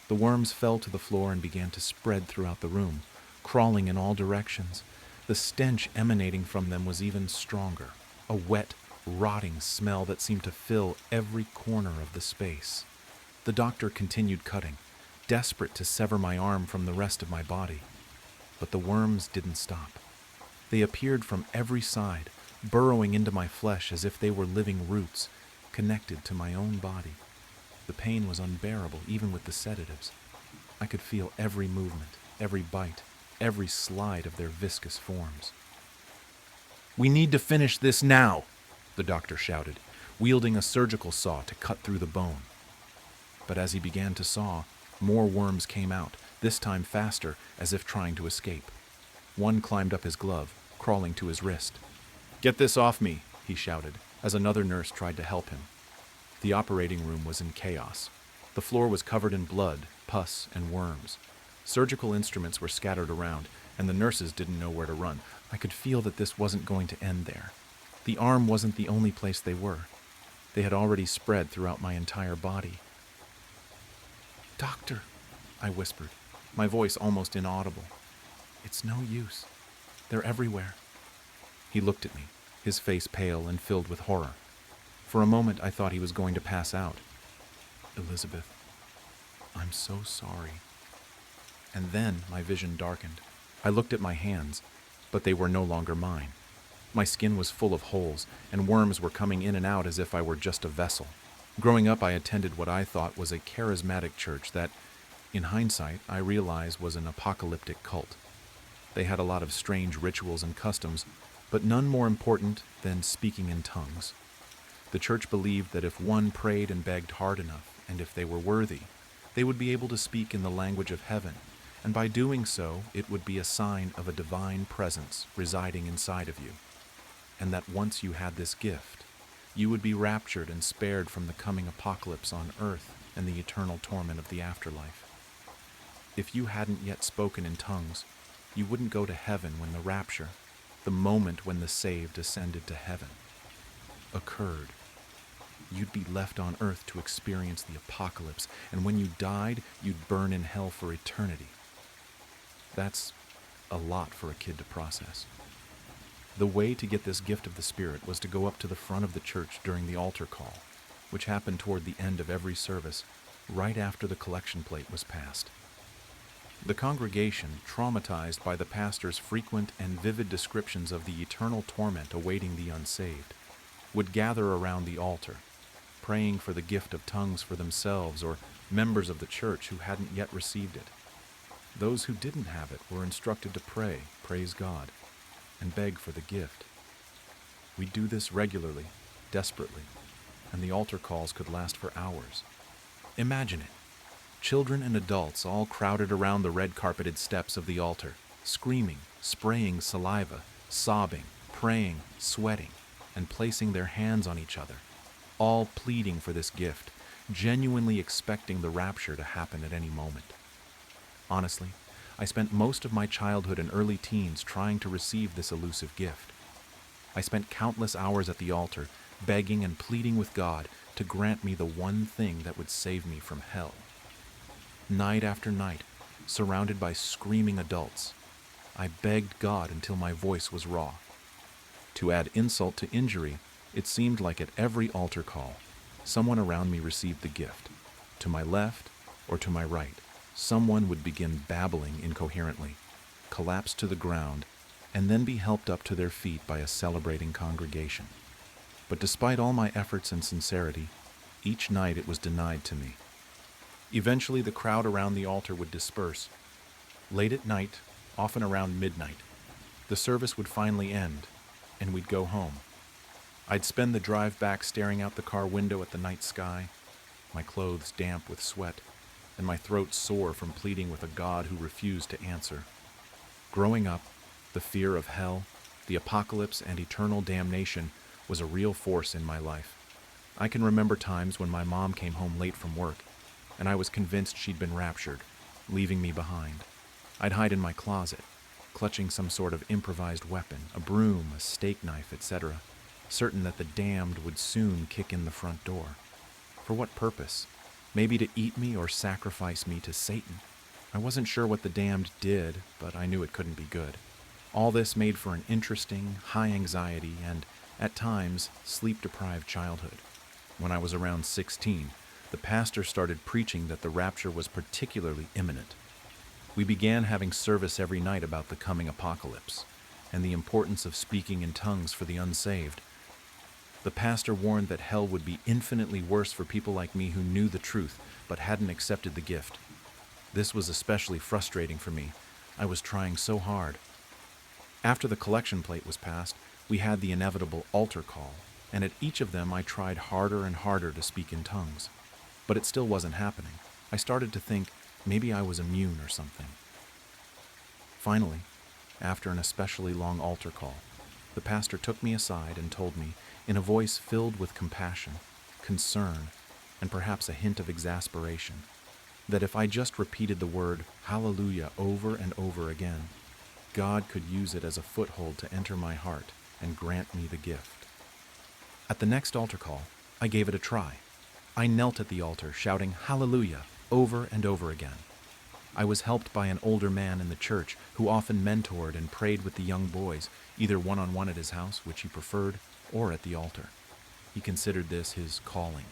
The worms fell to the floor and began to spread throughout the room, crawling in all directions. The stench emanating from them was even stronger, a wet, rotting smell that seemed to fill every corner of the space. The doctor continued cutting, desperate to sever my arm from the rest of my body. But the worms didn't stop. They appeared from every side, burrowing into my flesh as if they were living roots, connected to my own body. The pain was unbearable, even with the sedatives. I could feel every movement, every bite, every slide of their viscous forms. "We need to finish this now," the doctor shouted, wielding a surgical saw to cut through the bone. But as he began to saw, more worms came out, this time faster, as if trying to escape. One climbed up his glove, crawling to his wrist. "Get this off me," he shouted, as another nurse tried to help him. The operating room was in chaos. The floor was covered in blood, pus, and worms. Surgical instruments were scattered around, and the nurses didn't know where to run. I could feel that this wasn't going to end there. The arm wasn't the only place they were. They had already spread throughout my entire body. "Doctor," I whispered, my voice almost inaudible. "It's no use. They're everywhere." He looked at me, his face pale and filled with horror. For a moment, I thought he was going to pass out. "Elizabeth, I'm so sorry." And then my vision darkened. I looked at my hands, but they were no longer mine. My skin was full of holes, and worms were coming in and out as if I were just a vessel. Growing up, I attended what I thought was a charismatic church that, in hindsight, I realize was an apocalyptic cult. They had a lot of strange rituals and customs, but none more important than speaking in tongues. The church believed that if one prayed and begged hard enough, and if they were worthy, they would be able to speak in the language of heaven, and by doing so, it would be a sign of a divine presence residing inside of you, and that once you had this gift, you would be raptured and spared from the coming apocalypse on earth and the eternal torment of the afterlife. If you hadn't yet spoken in tongues, you wouldn't go to heaven when the rapture, the moment when the saved ascended to heaven, occurred. You'd be left on earth to experience the apocalypse, and when you died, you'd burn in hell for eternity. That's a lot for a kid to process. The way to get this gift of the Spirit was to go up to the front of the church during the altar call, which happened toward the end of every service, right after the collection plate was passed. The congregation, traumatized by the pastor's frequent and vivid descriptions of the eternal torment awaiting the unsaved, would gather around the altar, praying for the gift of tongues for themselves or members of the church who hadn't yet received it. Those who didn't have it were instructed to pray, praise God, and beg for the gift. We do this regularly, desperately, and the altar calls could last for hours. Imagine it. Children and adults all crowded around the red-carpeted steps of the altar, screaming, spraying saliva, sobbing, praying, sweating, and placing their hands on each other, all pleading for this gift, genuinely expecting the rapture to happen at any moment. Honestly, I spent most of my childhood and early teens trying to receive this elusive gift. I spent countless hours at the altar, begging and pleading with God to grant me the one thing that would save me from hell. Night after night, surrounded by screaming adults, I begged God until my voice was raw. To add insult to injury, it seemed like at every altar call, someone around me received the gift. To my left or to my right, someone would begin babbling incoherently, collapse to the ground, and then be helped up to their feet by a celebrating congregation. But despite all my efforts and sincerity, each night it was denied to me. Eventually, the crowd around the altar would disperse. Late at night, often around midnight, the service would finally end, and we'd go home. I'd spend the drive back staring out the car window at the night sky, my clothes damp with sweat, and my throat sore from pleading with a God who refused to answer. Growing up, the fear of hell, the apocalypse, and eternal damnation was a real force in my life. I can remember times when my mom came home late from work, and I was convinced she'd been raptured, leaving me behind. I'd hide in my closet, clutching some sort of improvised weapon, a broom, a steak knife, etc., certain that the damned would soon kick in the front door. For what purpose? maybe to eat me or sacrifice me to Satan. I wasn't sure what the damned did, but I knew it couldn't be good. All this made for an interesting, high anxiety, and, at times, sleep-deprived childhood. When I was around 16, the pastor started preaching that the rapture was particularly imminent. We began having service every night about the coming apocalypse, and the importance of speaking in tongues for the unsaved. The pastor warned that hell would be infinitely worse for people like me who knew the truth but hadn't accepted the gift. This was especially frustrating for me. I was trying so hard. After the collection plate was passed, we had the inevitable altar call, and at each of them I tried harder and harder to speak in tongues. But it still wasn't happening. I started to think maybe I was immune or something. Finally, after an especially long altar call, the pastor took me aside and told me, in a voice filled with compassion, concern, and perhaps a hint of exasperation, that if I just repeated the word hallelujah over and over again, God could use it as a foothold to enter my heart and grant me the gift. At the next altar call, I gave it a try. I knelt at the altar, shouting hallelujah over and over again. I was helped by an older man in the church who often mentored and prayed with the young boys, either one-on-one at his house, which he preferred, or at the altar. He considered this his calling.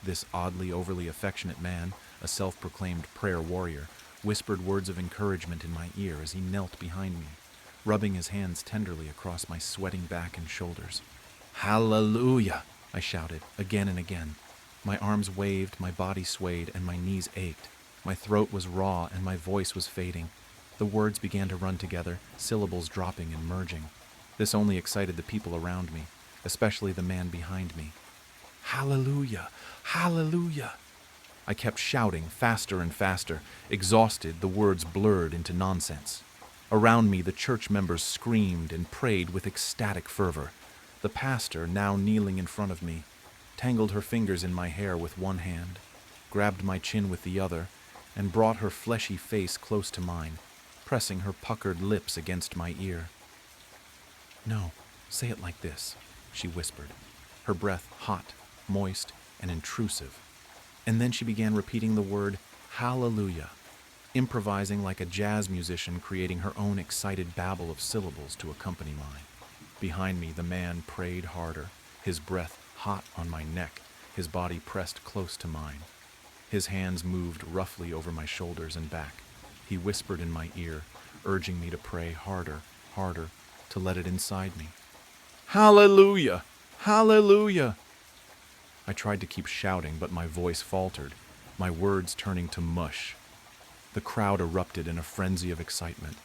This oddly, overly affectionate man, a self-proclaimed prayer warrior, whispered words of encouragement in my ear as he knelt behind me, rubbing his hands tenderly across my sweating back and shoulders. Hallelujah! I shouted, again and again. My arms waved, my body swayed, and my knees ached. My throat was raw and my voice was fading. The words began to run together, syllables dropping and merging. This only excited the people around me, especially the man behind me. Hallelujah! Hallelujah! I kept shouting faster and faster. Exhausted, the words blurred into nonsense. Around me, the church members screamed and prayed with ecstatic fervor. The pastor, now kneeling in front of me, tangled her fingers in my hair with one hand, grabbed my chin with the other, and brought her fleshy face close to mine, pressing her puckered lips against my ear. "No, say it like this," she whispered, her breath hot, moist, and intrusive. And then she began repeating the word hallelujah, improvising like a jazz musician, creating her own excited babble of syllables to accompany mine. Behind me, the man prayed harder, his breath hot on my neck, his body pressed close to mine. His hands moved roughly over my shoulders and back. He whispered in my ear, urging me to pray harder, harder, to let it inside me. Hallelujah! Hallelujah! I tried to keep shouting, but my voice faltered, my words turning to mush. The crowd erupted in a frenzy of excitement.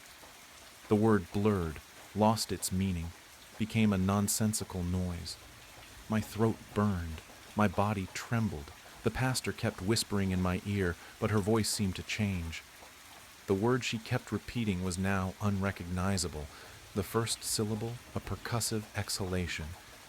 The word blurred, lost its meaning, became a nonsensical noise. My throat burned, my body trembled. The pastor kept whispering in my ear, but her voice seemed to change. The word she kept repeating was now unrecognizable. The first syllable, a percussive exhalation.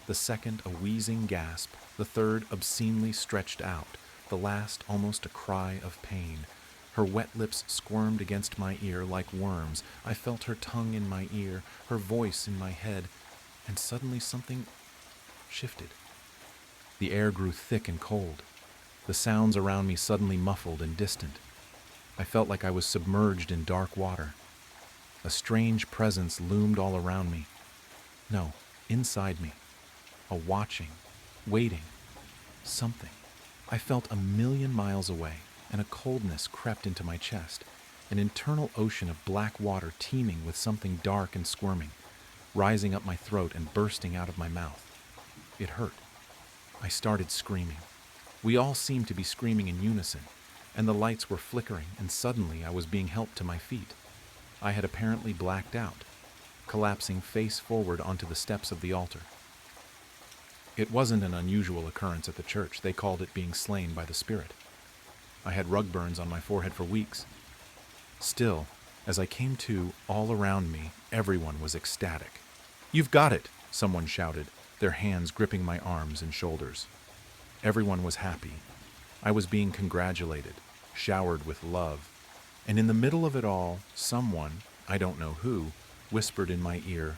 The second, a wheezing gasp. The third, obscenely stretched out. The last, almost a cry of pain. Her wet lips squirmed against my ear like worms. I felt her tongue in my ear, her voice in my head, and suddenly something shifted. The air grew thick and cold. The sounds around me suddenly muffled and distant. I felt like I was submerged in dark water. A strange presence loomed all around me. No, inside me. A watching, waiting, something. I felt 1,000,000 miles away, and a coldness crept into my chest, an internal ocean of black water teeming with something dark and squirming, rising up my throat and bursting out of my mouth. It hurt. I started screaming. We all seemed to be screaming in unison, and the lights were flickering, and suddenly I was being helped to my feet. I had apparently blacked out, collapsing face forward onto the steps of the altar. It wasn't an unusual occurrence at the church. They called it being slain by the Spirit. I had rug burns on my forehead for weeks. Still, as I came to, all around me, everyone was ecstatic. "You've got it!" someone shouted, their hands gripping my arms and shoulders. Everyone was happy. I was being congratulated, showered with love. And in the middle of it all, someone, I don't know who, whispered in my ear,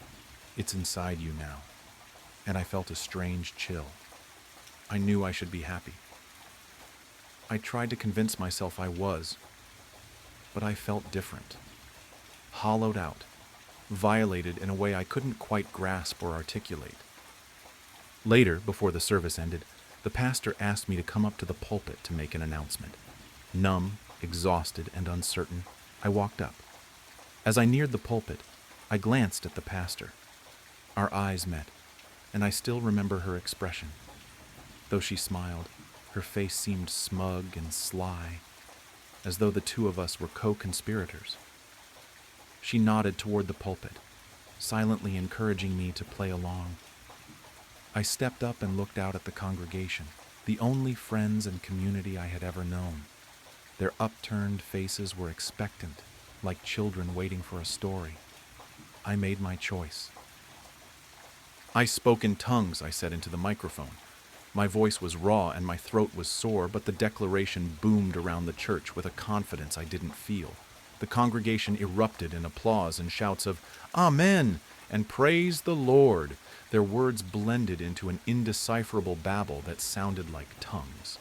"It's inside you now." And I felt a strange chill. I knew I should be happy. I tried to convince myself I was, but I felt different. Hollowed out, violated in a way I couldn't quite grasp or articulate. Later, before the service ended, the pastor asked me to come up to the pulpit to make an announcement. Numb, exhausted, and uncertain, I walked up. As I neared the pulpit, I glanced at the pastor. Our eyes met, and I still remember her expression. Though she smiled, her face seemed smug and sly, as though the two of us were co-conspirators. She nodded toward the pulpit, silently encouraging me to play along. I stepped up and looked out at the congregation, the only friends and community I had ever known. Their upturned faces were expectant, like children waiting for a story. I made my choice. I spoke in tongues, I said into the microphone. My voice was raw and my throat was sore, but the declaration boomed around the church with a confidence I didn't feel. The congregation erupted in applause and shouts of "Amen" and "Praise the Lord." Their words blended into an indecipherable babble that sounded like tongues.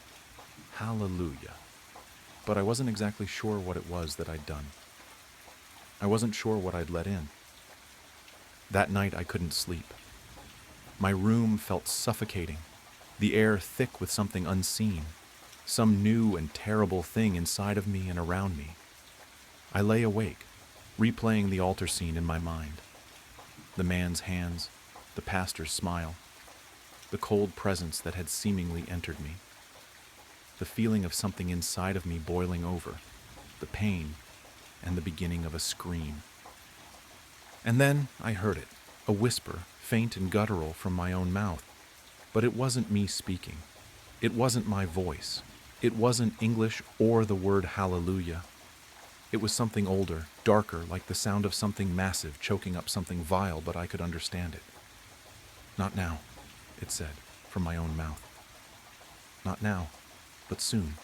Hallelujah. But I wasn't exactly sure what it was that I'd done. I wasn't sure what I'd let in. That night I couldn't sleep. My room felt suffocating, the air thick with something unseen, some new and terrible thing inside of me and around me. I lay awake, replaying the altar scene in my mind. The man's hands, the pastor's smile, the cold presence that had seemingly entered me, the feeling of something inside of me boiling over, the pain, and the beginning of a scream. And then I heard it, a whisper, faint and guttural from my own mouth. But it wasn't me speaking. It wasn't my voice. It wasn't English or the word hallelujah. It was something older, darker, like the sound of something massive choking up something vile, but I could understand it. "Not now," it said, from my own mouth. "Not now, but soon."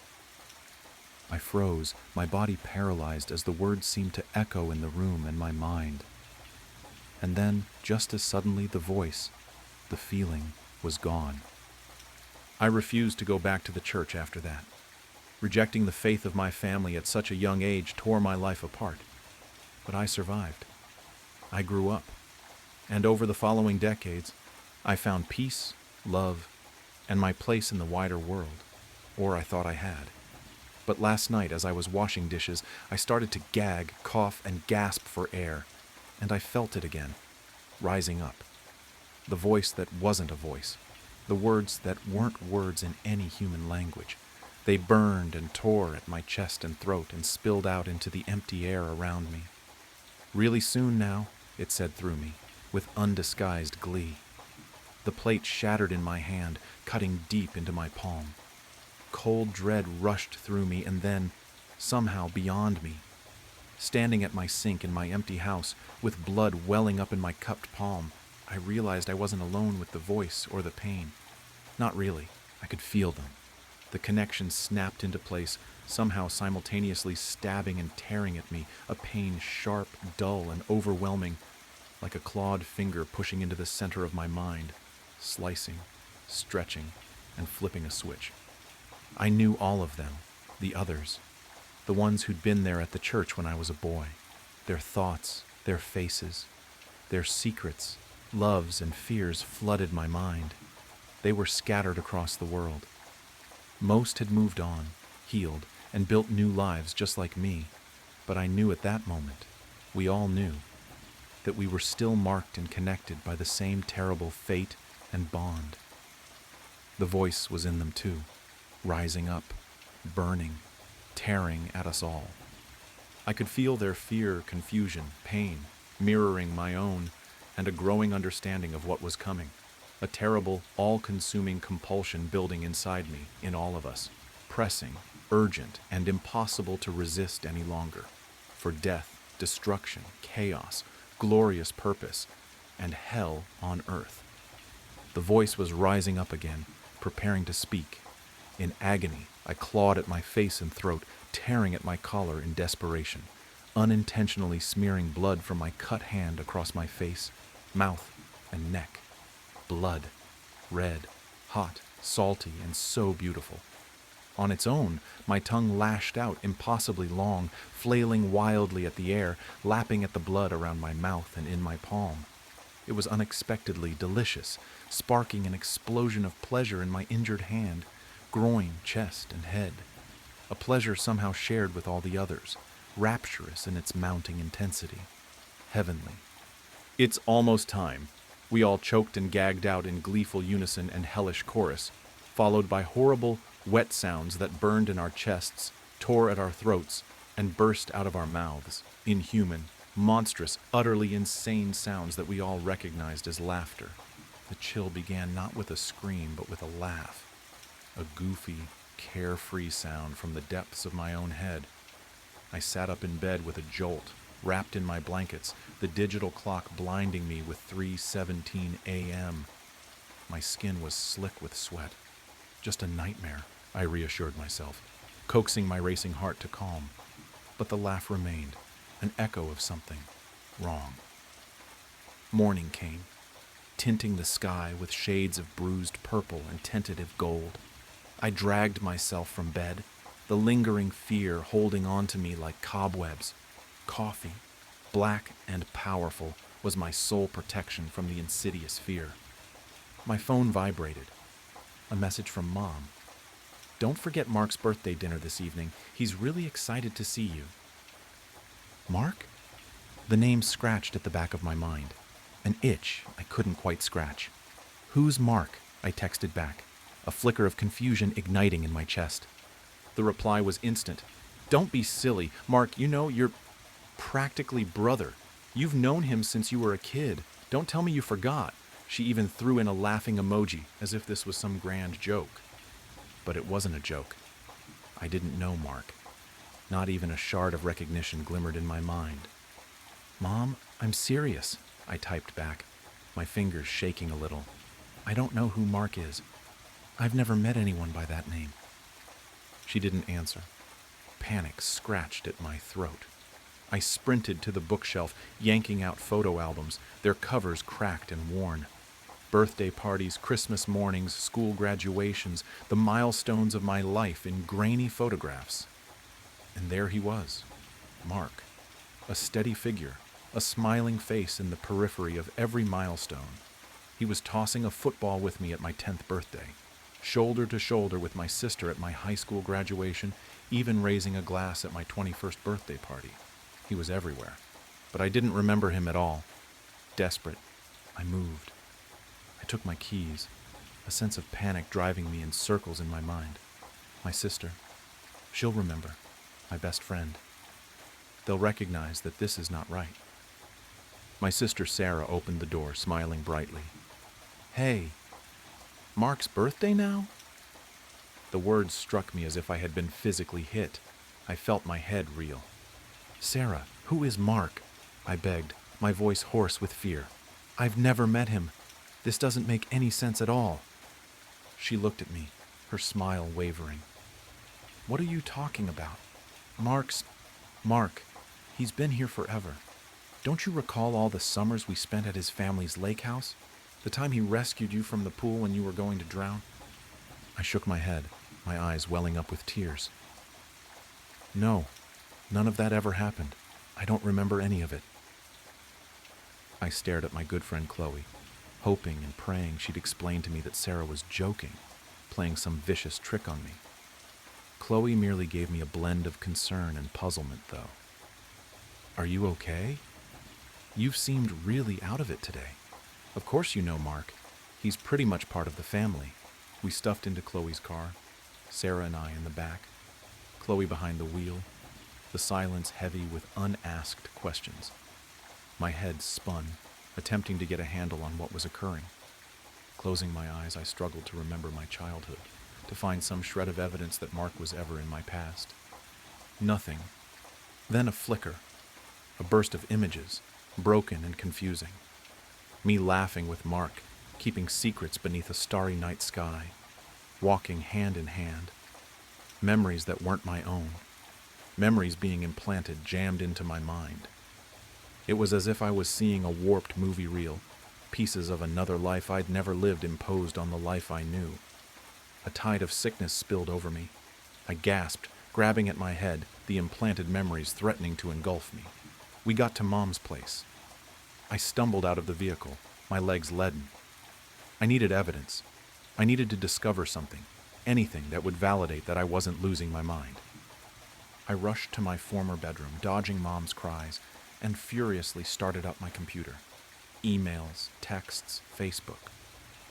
I froze, my body paralyzed as the words seemed to echo in the room and my mind. And then, just as suddenly, the voice, the feeling, was gone. I refused to go back to the church after that. Rejecting the faith of my family at such a young age tore my life apart. But I survived. I grew up. And over the following decades, I found peace, love, and my place in the wider world. Or I thought I had. But last night, as I was washing dishes, I started to gag, cough, and gasp for air. And I felt it again, rising up. The voice that wasn't a voice. The words that weren't words in any human language. They burned and tore at my chest and throat and spilled out into the empty air around me. "Really soon now," it said through me, with undisguised glee. The plate shattered in my hand, cutting deep into my palm. Cold dread rushed through me, and then, somehow beyond me, standing at my sink in my empty house, with blood welling up in my cupped palm, I realized I wasn't alone with the voice or the pain. Not really. I could feel them. The connection snapped into place, somehow simultaneously stabbing and tearing at me, a pain sharp, dull, and overwhelming, like a clawed finger pushing into the center of my mind, slicing, stretching, and flipping a switch. I knew all of them, the others, the ones who'd been there at the church when I was a boy. Their thoughts, their faces, their secrets, loves, and fears flooded my mind. They were scattered across the world. Most had moved on, healed, and built new lives just like me, but I knew at that moment, we all knew, that we were still marked and connected by the same terrible fate and bond. The voice was in them too, rising up, burning, tearing at us all. I could feel their fear, confusion, pain, mirroring my own, and a growing understanding of what was coming. A terrible, all-consuming compulsion building inside me, in all of us, pressing, urgent, and impossible to resist any longer. For death, destruction, chaos, glorious purpose, and hell on earth. The voice was rising up again, preparing to speak. In agony, I clawed at my face and throat, tearing at my collar in desperation, unintentionally smearing blood from my cut hand across my face, mouth, and neck. Blood, red, hot, salty, and so beautiful. On its own, my tongue lashed out impossibly long, flailing wildly at the air, lapping at the blood around my mouth and in my palm. It was unexpectedly delicious, sparking an explosion of pleasure in my injured hand, groin, chest, and head. A pleasure somehow shared with all the others, rapturous in its mounting intensity. Heavenly. "It's almost time," we all choked and gagged out in gleeful unison and hellish chorus, followed by horrible, wet sounds that burned in our chests, tore at our throats, and burst out of our mouths. Inhuman, monstrous, utterly insane sounds that we all recognized as laughter. The chill began not with a scream, but with a laugh. A goofy, carefree sound from the depths of my own head. I sat up in bed with a jolt, wrapped in my blankets, the digital clock blinding me with 3:17 a.m. My skin was slick with sweat. Just a nightmare, I reassured myself, coaxing my racing heart to calm. But the laugh remained, an echo of something wrong. Morning came, tinting the sky with shades of bruised purple and tentative gold. I dragged myself from bed, the lingering fear holding on to me like cobwebs. Coffee, black and powerful, was my sole protection from the insidious fear. My phone vibrated. A message from Mom. "Don't forget Mark's birthday dinner this evening. He's really excited to see you." Mark? The name scratched at the back of my mind. An itch I couldn't quite scratch. "Who's Mark?" I texted back, a flicker of confusion igniting in my chest. The reply was instant. "Don't be silly. Mark, you know, you're practically brother. You've known him since you were a kid. Don't tell me you forgot." She even threw in a laughing emoji, as if this was some grand joke. But it wasn't a joke. I didn't know Mark. Not even a shard of recognition glimmered in my mind. "Mom, I'm serious," I typed back, my fingers shaking a little. "I don't know who Mark is. I've never met anyone by that name." She didn't answer. Panic scratched at my throat. I sprinted to the bookshelf, yanking out photo albums, their covers cracked and worn. Birthday parties, Christmas mornings, school graduations, the milestones of my life in grainy photographs. And there he was, Mark, a steady figure, a smiling face in the periphery of every milestone. He was tossing a football with me at my 10th birthday, shoulder to shoulder with my sister at my high school graduation, even raising a glass at my 21st birthday party. He was everywhere, but I didn't remember him at all. Desperate, I moved. I took my keys, a sense of panic driving me in circles in my mind. My sister, she'll remember, my best friend. They'll recognize that this is not right. My sister Sarah opened the door, smiling brightly. "Hey, Mark's birthday now?" The words struck me as if I had been physically hit. I felt my head reel. "Sarah, who is Mark?" I begged, my voice hoarse with fear. "I've never met him. This doesn't make any sense at all." She looked at me, her smile wavering. "What are you talking about? Mark. He's been here forever. Don't you recall all the summers we spent at his family's lake house? The time he rescued you from the pool when you were going to drown?" I shook my head, my eyes welling up with tears. "No, none of that ever happened. I don't remember any of it." I stared at my good friend Chloe, hoping and praying she'd explain to me that Sarah was joking, playing some vicious trick on me. Chloe merely gave me a blend of concern and puzzlement, though. "Are you okay? You've seemed really out of it today. Of course you know Mark. He's pretty much part of the family." We stuffed into Chloe's car, Sarah and I in the back, Chloe behind the wheel, the silence heavy with unasked questions. My head spun, attempting to get a handle on what was occurring. Closing my eyes, I struggled to remember my childhood, to find some shred of evidence that Mark was ever in my past. Nothing. Then a flicker, a burst of images, broken and confusing. Me laughing with Mark, keeping secrets beneath a starry night sky, walking hand in hand. Memories that weren't my own. Memories being implanted, jammed into my mind. It was as if I was seeing a warped movie reel, pieces of another life I'd never lived imposed on the life I knew. A tide of sickness spilled over me. I gasped, grabbing at my head, the implanted memories threatening to engulf me. We got to Mom's place. I stumbled out of the vehicle, my legs leaden. I needed evidence. I needed to discover something, anything that would validate that I wasn't losing my mind. I rushed to my former bedroom, dodging Mom's cries, and furiously started up my computer. Emails, texts, Facebook.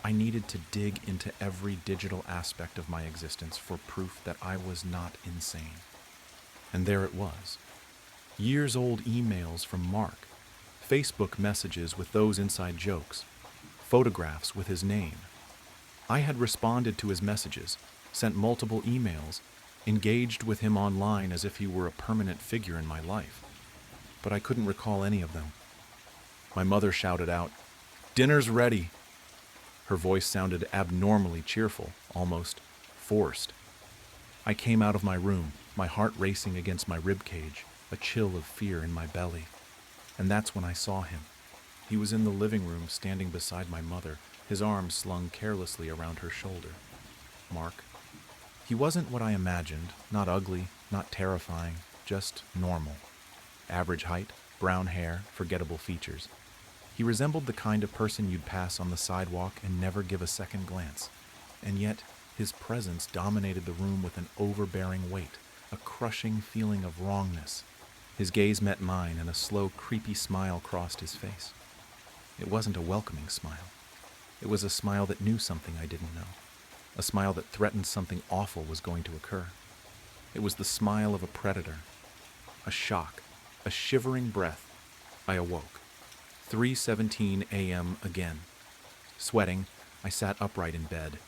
I needed to dig into every digital aspect of my existence for proof that I was not insane. And there it was. Years-old emails from Mark, Facebook messages with those inside jokes, photographs with his name. I had responded to his messages, sent multiple emails, engaged with him online as if he were a permanent figure in my life. But I couldn't recall any of them. My mother shouted out, "Dinner's ready!" Her voice sounded abnormally cheerful, almost forced. I came out of my room, my heart racing against my ribcage, a chill of fear in my belly. And that's when I saw him. He was in the living room, standing beside my mother, his arms slung carelessly around her shoulder. Mark. He wasn't what I imagined, not ugly, not terrifying, just normal. Average height, brown hair, forgettable features. He resembled the kind of person you'd pass on the sidewalk and never give a second glance. And yet, his presence dominated the room with an overbearing weight, a crushing feeling of wrongness. His gaze met mine and a slow, creepy smile crossed his face. It wasn't a welcoming smile. It was a smile that knew something I didn't know. A smile that threatened something awful was going to occur. It was the smile of a predator. A shock, a shivering breath. I awoke. 3:17 a.m. again. Sweating, I sat upright in bed,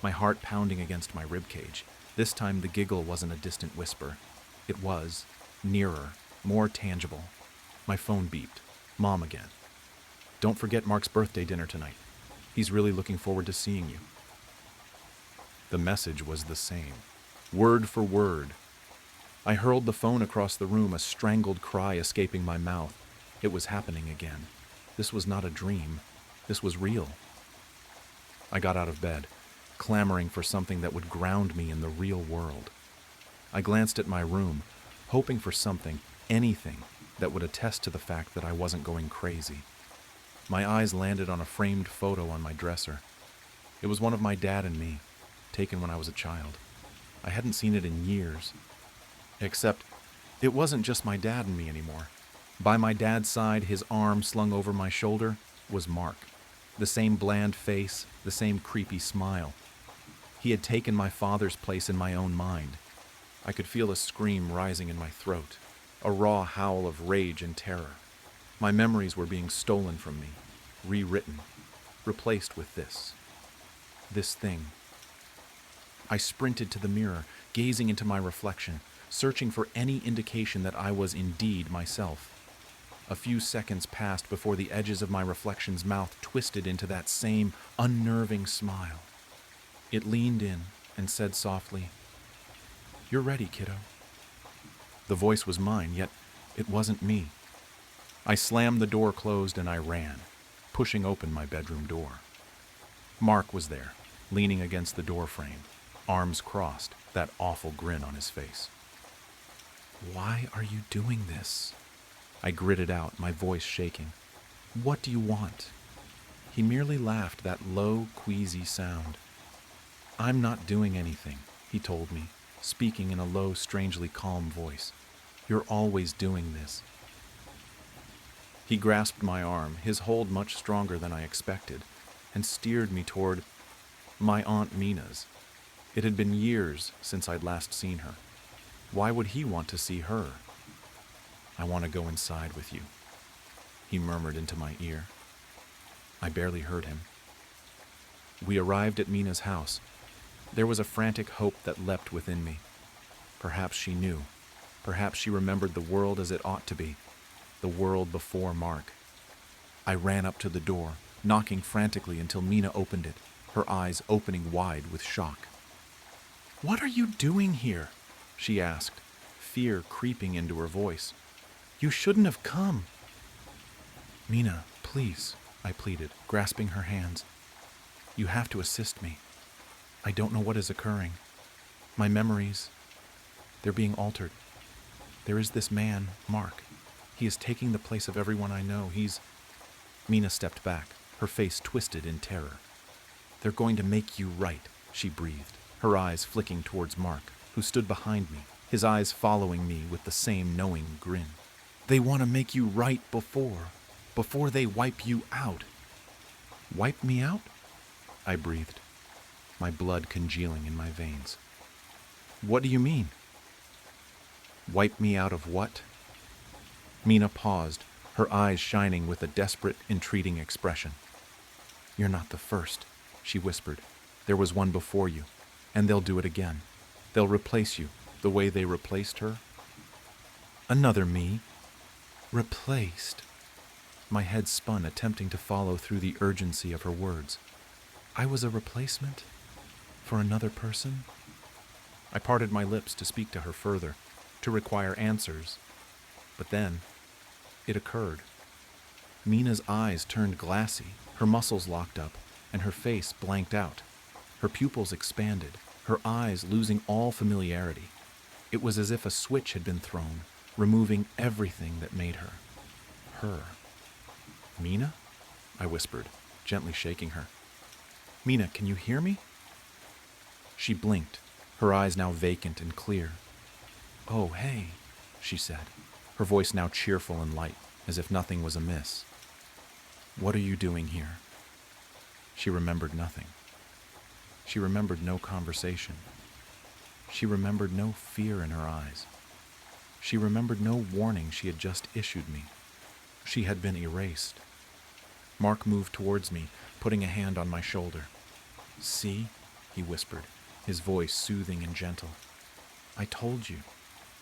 my heart pounding against my ribcage. This time the giggle wasn't a distant whisper. It was, nearer, more tangible. My phone beeped. Mom again. "Don't forget Mark's birthday dinner tonight. He's really looking forward to seeing you." The message was the same, word for word. I hurled the phone across the room, a strangled cry escaping my mouth. It was happening again. This was not a dream. This was real. I got out of bed, clamoring for something that would ground me in the real world. I glanced at my room, hoping for something, anything, that would attest to the fact that I wasn't going crazy. My eyes landed on a framed photo on my dresser. It was one of my dad and me, taken when I was a child. I hadn't seen it in years. Except, it wasn't just my dad and me anymore. By my dad's side, his arm slung over my shoulder, was Mark. The same bland face, the same creepy smile. He had taken my father's place in my own mind. I could feel a scream rising in my throat, a raw howl of rage and terror. My memories were being stolen from me, rewritten, replaced with this thing. I sprinted to the mirror, gazing into my reflection, searching for any indication that I was indeed myself. A few seconds passed before the edges of my reflection's mouth twisted into that same unnerving smile. It leaned in and said softly, "You're ready, kiddo." The voice was mine, yet it wasn't me. I slammed the door closed and I ran, pushing open my bedroom door. Mark was there, leaning against the door frame, arms crossed, that awful grin on his face. "Why are you doing this?" I gritted out, my voice shaking. "What do you want?" He merely laughed, that low, queasy sound. "I'm not doing anything," he told me, speaking in a low, strangely calm voice. "You're always doing this." He grasped my arm, his hold much stronger than I expected, and steered me toward my Aunt Mina's. It had been years since I'd last seen her. Why would he want to see her? "I want to go inside with you," he murmured into my ear. I barely heard him. We arrived at Mina's house. There was a frantic hope that leapt within me. Perhaps she knew. Perhaps she remembered the world as it ought to be, the world before Mark. I ran up to the door, knocking frantically until Mina opened it, her eyes opening wide with shock. "What are you doing here?" she asked, fear creeping into her voice. "You shouldn't have come." "Mina, please," I pleaded, grasping her hands. "You have to assist me. I don't know what is occurring. My memories, They're being altered. There is this man, Mark. He is taking the place of everyone I know. Mina stepped back, her face twisted in terror. They're going to make you right, she breathed, her eyes flicking towards Mark, who stood behind me, his eyes following me with the same knowing grin. They want to make you right before they wipe you out. Wipe me out? I breathed, my blood congealing in my veins. What do you mean? Wipe me out of what? Mina paused, her eyes shining with a desperate, entreating expression. You're not the first, she whispered. There was one before you, and they'll do it again. They'll replace you, the way they replaced her. Another me? Replaced? My head spun, attempting to follow through the urgency of her words. I was a replacement? For another person? I parted my lips to speak to her further, to require answers. But then, it occurred. Mina's eyes turned glassy, her muscles locked up, and her face blanked out. Her pupils expanded, her eyes losing all familiarity. It was as if a switch had been thrown, removing everything that made her. Her. Mina? I whispered, gently shaking her. Mina, can you hear me? She blinked, her eyes now vacant and clear. Oh, hey, she said, her voice now cheerful and light, as if nothing was amiss. What are you doing here? She remembered nothing. She remembered no conversation. She remembered no fear in her eyes. She remembered no warning she had just issued me. She had been erased. Mark moved towards me, putting a hand on my shoulder. See, he whispered, his voice soothing and gentle. I told you,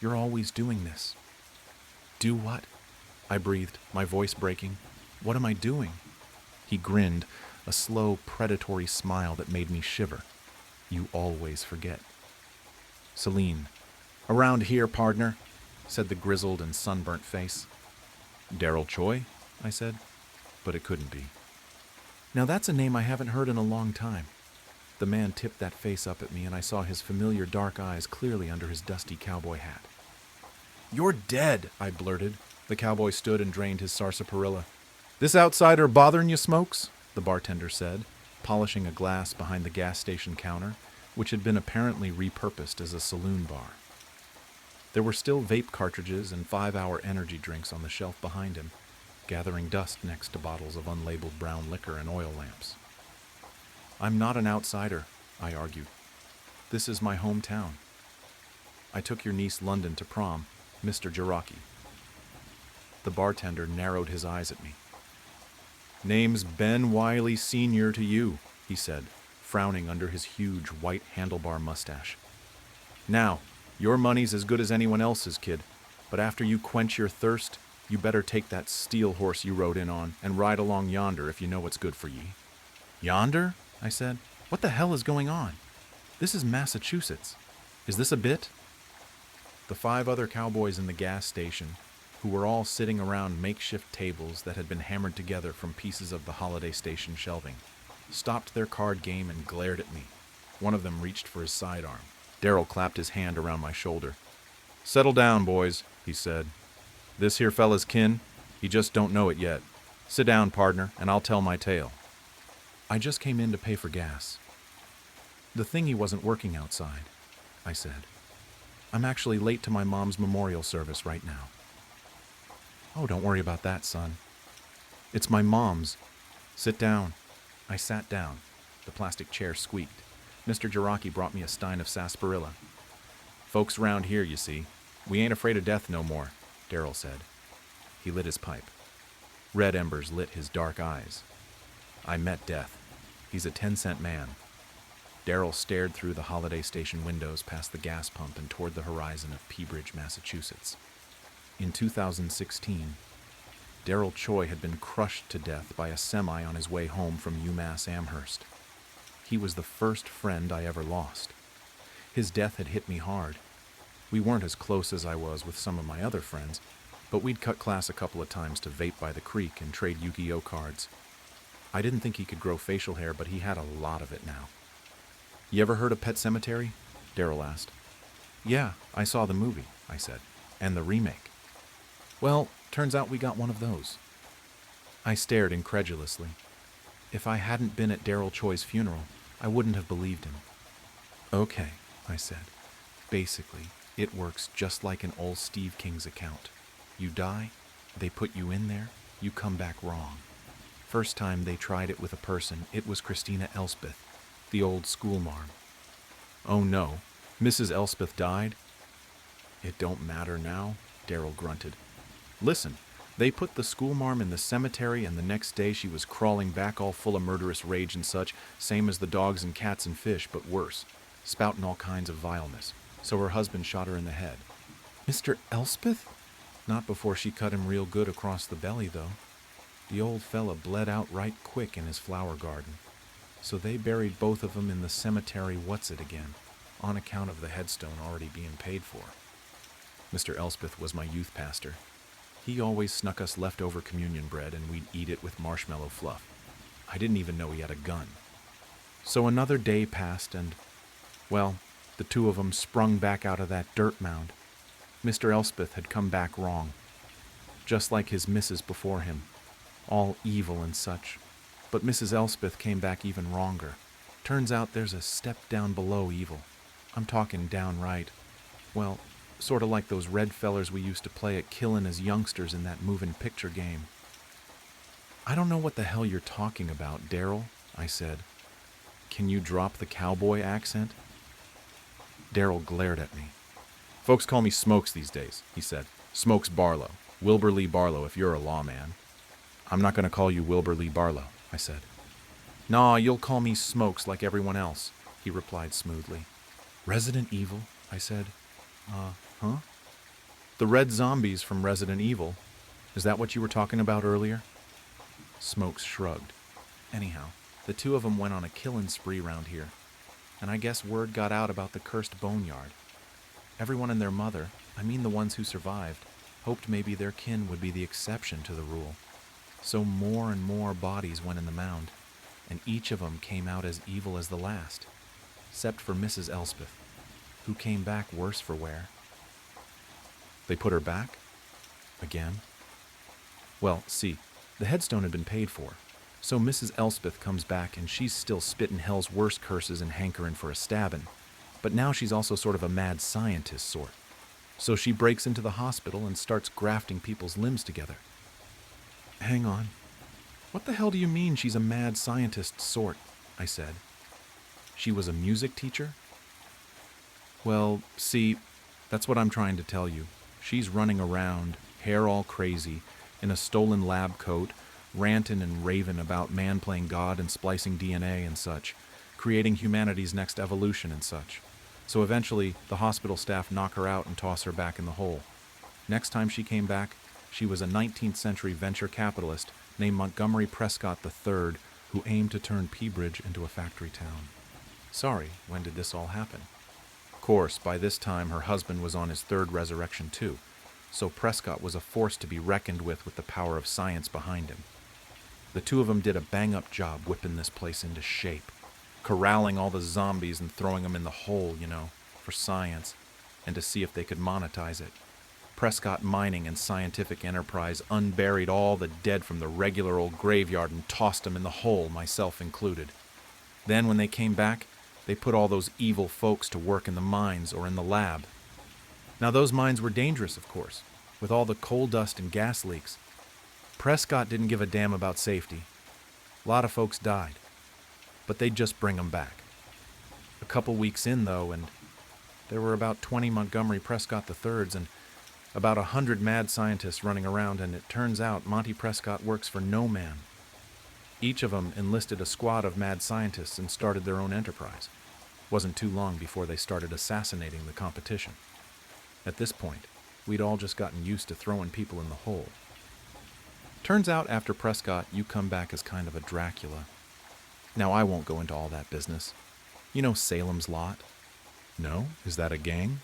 you're always doing this. Do what? I breathed, my voice breaking. What am I doing? He grinned, a slow, predatory smile that made me shiver. You always forget. Celine. Around here, partner, said the grizzled and sunburnt face. Daryl Choi, I said, but it couldn't be. Now that's a name I haven't heard in a long time. The man tipped that face up at me, and I saw his familiar dark eyes clearly under his dusty cowboy hat. You're dead, I blurted. The cowboy stood and drained his sarsaparilla. This outsider bothering you, Smokes? The bartender said, polishing a glass behind the gas station counter, which had been apparently repurposed as a saloon bar. There were still vape cartridges and 5-hour energy drinks on the shelf behind him, gathering dust next to bottles of unlabeled brown liquor and oil lamps. I'm not an outsider, I argued. This is my hometown. I took your niece London to prom, Mr. Jaraki. The bartender narrowed his eyes at me. Name's Ben Wiley Sr. to you, he said, frowning under his huge white handlebar mustache. Now, your money's as good as anyone else's, kid, but after you quench your thirst, you better take that steel horse you rode in on and ride along yonder if you know what's good for ye. Yonder? I said. What the hell is going on? This is Massachusetts. Is this a bit? The 5 other cowboys in the gas station, who were all sitting around makeshift tables that had been hammered together from pieces of the holiday station shelving, stopped their card game and glared at me. One of them reached for his sidearm. Daryl clapped his hand around my shoulder. Settle down, boys, he said. This here fella's kin, he just don't know it yet. Sit down, partner, and I'll tell my tale. I just came in to pay for gas. The thingy wasn't working outside, I said. I'm actually late to my mom's memorial service right now. Oh, don't worry about that, son. It's my mom's. Sit down. I sat down. The plastic chair squeaked. Mr. Jaraki brought me a stein of sarsaparilla. Folks round here, you see. We ain't afraid of death no more, Daryl said. He lit his pipe. Red embers lit his dark eyes. I met death. He's a 10-cent man. Daryl stared through the holiday station windows past the gas pump and toward the horizon of Peabridge, Massachusetts. In 2016, Daryl Choi had been crushed to death by a semi on his way home from UMass Amherst. He was the first friend I ever lost. His death had hit me hard. We weren't as close as I was with some of my other friends, but we'd cut class a couple of times to vape by the creek and trade Yu-Gi-Oh cards. I didn't think he could grow facial hair, but he had a lot of it now. You ever heard of Pet Sematary? Daryl asked. Yeah, I saw the movie, I said, and the remake. Well, turns out we got one of those. I stared incredulously. If I hadn't been at Daryl Choi's funeral, I wouldn't have believed him. Okay, I said. Basically, it works just like an old Steve King's account. You die, they put you in there, you come back wrong. First time they tried it with a person, it was Christina Elspeth, the old schoolmarm. Oh no, Mrs. Elspeth died? It don't matter now, Daryl grunted. Listen, they put the schoolmarm in the cemetery, and the next day she was crawling back all full of murderous rage and such, same as the dogs and cats and fish, but worse, spouting all kinds of vileness. So her husband shot her in the head. Mr. Elspeth? Not before she cut him real good across the belly, though. The old fella bled out right quick in his flower garden. So they buried both of them in the cemetery what's-it-again, on account of the headstone already being paid for. Mr. Elspeth was my youth pastor. He always snuck us leftover communion bread, and we'd eat it with marshmallow fluff. I didn't even know he had a gun. So another day passed, and, well, the two of them sprung back out of that dirt mound. Mr. Elspeth had come back wrong, just like his missus before him, all evil and such. But Mrs. Elspeth came back even wronger. Turns out there's a step down below evil. I'm talking downright, well, sort of like those red fellers we used to play at killin' as youngsters in that moving picture game. I don't know what the hell you're talking about, Daryl, I said. Can you drop the cowboy accent? Daryl glared at me. Folks call me Smokes these days, he said. Smokes Barlow. Wilbur Lee Barlow if you're a lawman. I'm not going to call you Wilbur Lee Barlow, I said. Nah, you'll call me Smokes like everyone else, he replied smoothly. Resident Evil, I said. Huh? The red zombies from Resident Evil. Is that what you were talking about earlier? Smokes shrugged. Anyhow, the two of them went on a killin' spree round here, and I guess word got out about the cursed boneyard. Everyone and their mother, I mean the ones who survived, hoped maybe their kin would be the exception to the rule. So more and more bodies went in the mound, and each of them came out as evil as the last, except for Mrs. Elspeth, who came back worse for wear. They put her back? Again? Well, see, the headstone had been paid for, so Mrs. Elspeth comes back and she's still spitting hell's worst curses and hankering for a stabbing, but now she's also sort of a mad scientist sort. So she breaks into the hospital and starts grafting people's limbs together. Hang on. What the hell do you mean she's a mad scientist sort? I said. She was a music teacher? Well, see, that's what I'm trying to tell you. She's running around, hair all crazy, in a stolen lab coat, ranting and raving about man playing God and splicing DNA and such, creating humanity's next evolution and such. So eventually, the hospital staff knock her out and toss her back in the hole. Next time she came back, she was a 19th century venture capitalist named Montgomery Prescott III, who aimed to turn Peabridge into a factory town. Sorry, when did this all happen? Of course, by this time her husband was on his third resurrection too, so Prescott was a force to be reckoned with the power of science behind him. The two of them did a bang-up job whipping this place into shape, corralling all the zombies and throwing them in the hole, for science, and to see if they could monetize it. Prescott Mining and Scientific Enterprise unburied all the dead from the regular old graveyard and tossed them in the hole, myself included. Then when they came back, they put all those evil folks to work in the mines or in the lab. Now those mines were dangerous, of course, with all the coal dust and gas leaks. Prescott didn't give a damn about safety. A lot of folks died, but they'd just bring them back. A couple weeks in, though, and there were about 20 Montgomery Prescott III's and about 100 mad scientists running around, and it turns out Monty Prescott works for no man. Each of them enlisted a squad of mad scientists and started their own enterprise. Wasn't too long before they started assassinating the competition. At this point, we'd all just gotten used to throwing people in the hole. Turns out after Prescott, you come back as kind of a Dracula. Now, I won't go into all that business. You know Salem's Lot? No? Is that a gang?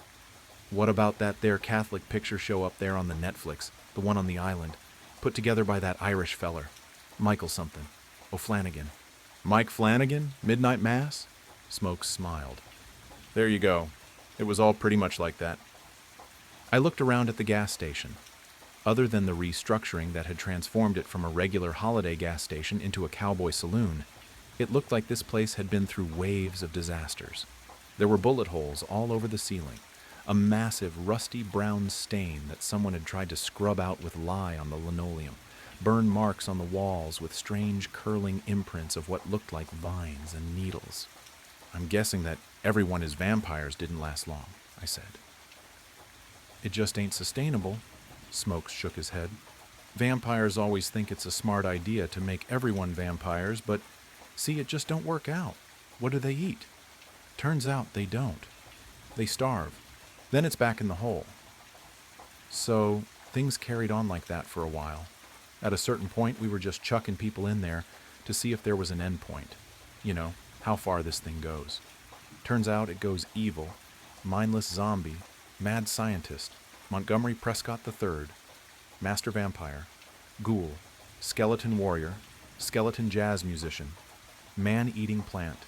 What about that there Catholic picture show up there on the Netflix, the one on the island, put together by that Irish feller, Michael something, O'Flanagan. Mike Flanagan? Midnight Mass? Smokes smiled. There you go. It was all pretty much like that. I looked around at the gas station. Other than the restructuring that had transformed it from a regular holiday gas station into a cowboy saloon, it looked like this place had been through waves of disasters. There were bullet holes all over the ceiling, a massive rusty brown stain that someone had tried to scrub out with lye on the linoleum, burn marks on the walls with strange curling imprints of what looked like vines and needles. I'm guessing that everyone is vampires didn't last long, I said. It just ain't sustainable, Smokes shook his head. Vampires always think it's a smart idea to make everyone vampires, but see, it just don't work out. What do they eat? Turns out they don't. They starve. Then it's back in the hole. So things carried on like that for a while. At a certain point, we were just chucking people in there to see if there was an end point. You know, how far this thing goes. Turns out it goes evil, mindless zombie, mad scientist, Montgomery Prescott III, master vampire, ghoul, skeleton warrior, skeleton jazz musician, man-eating plant,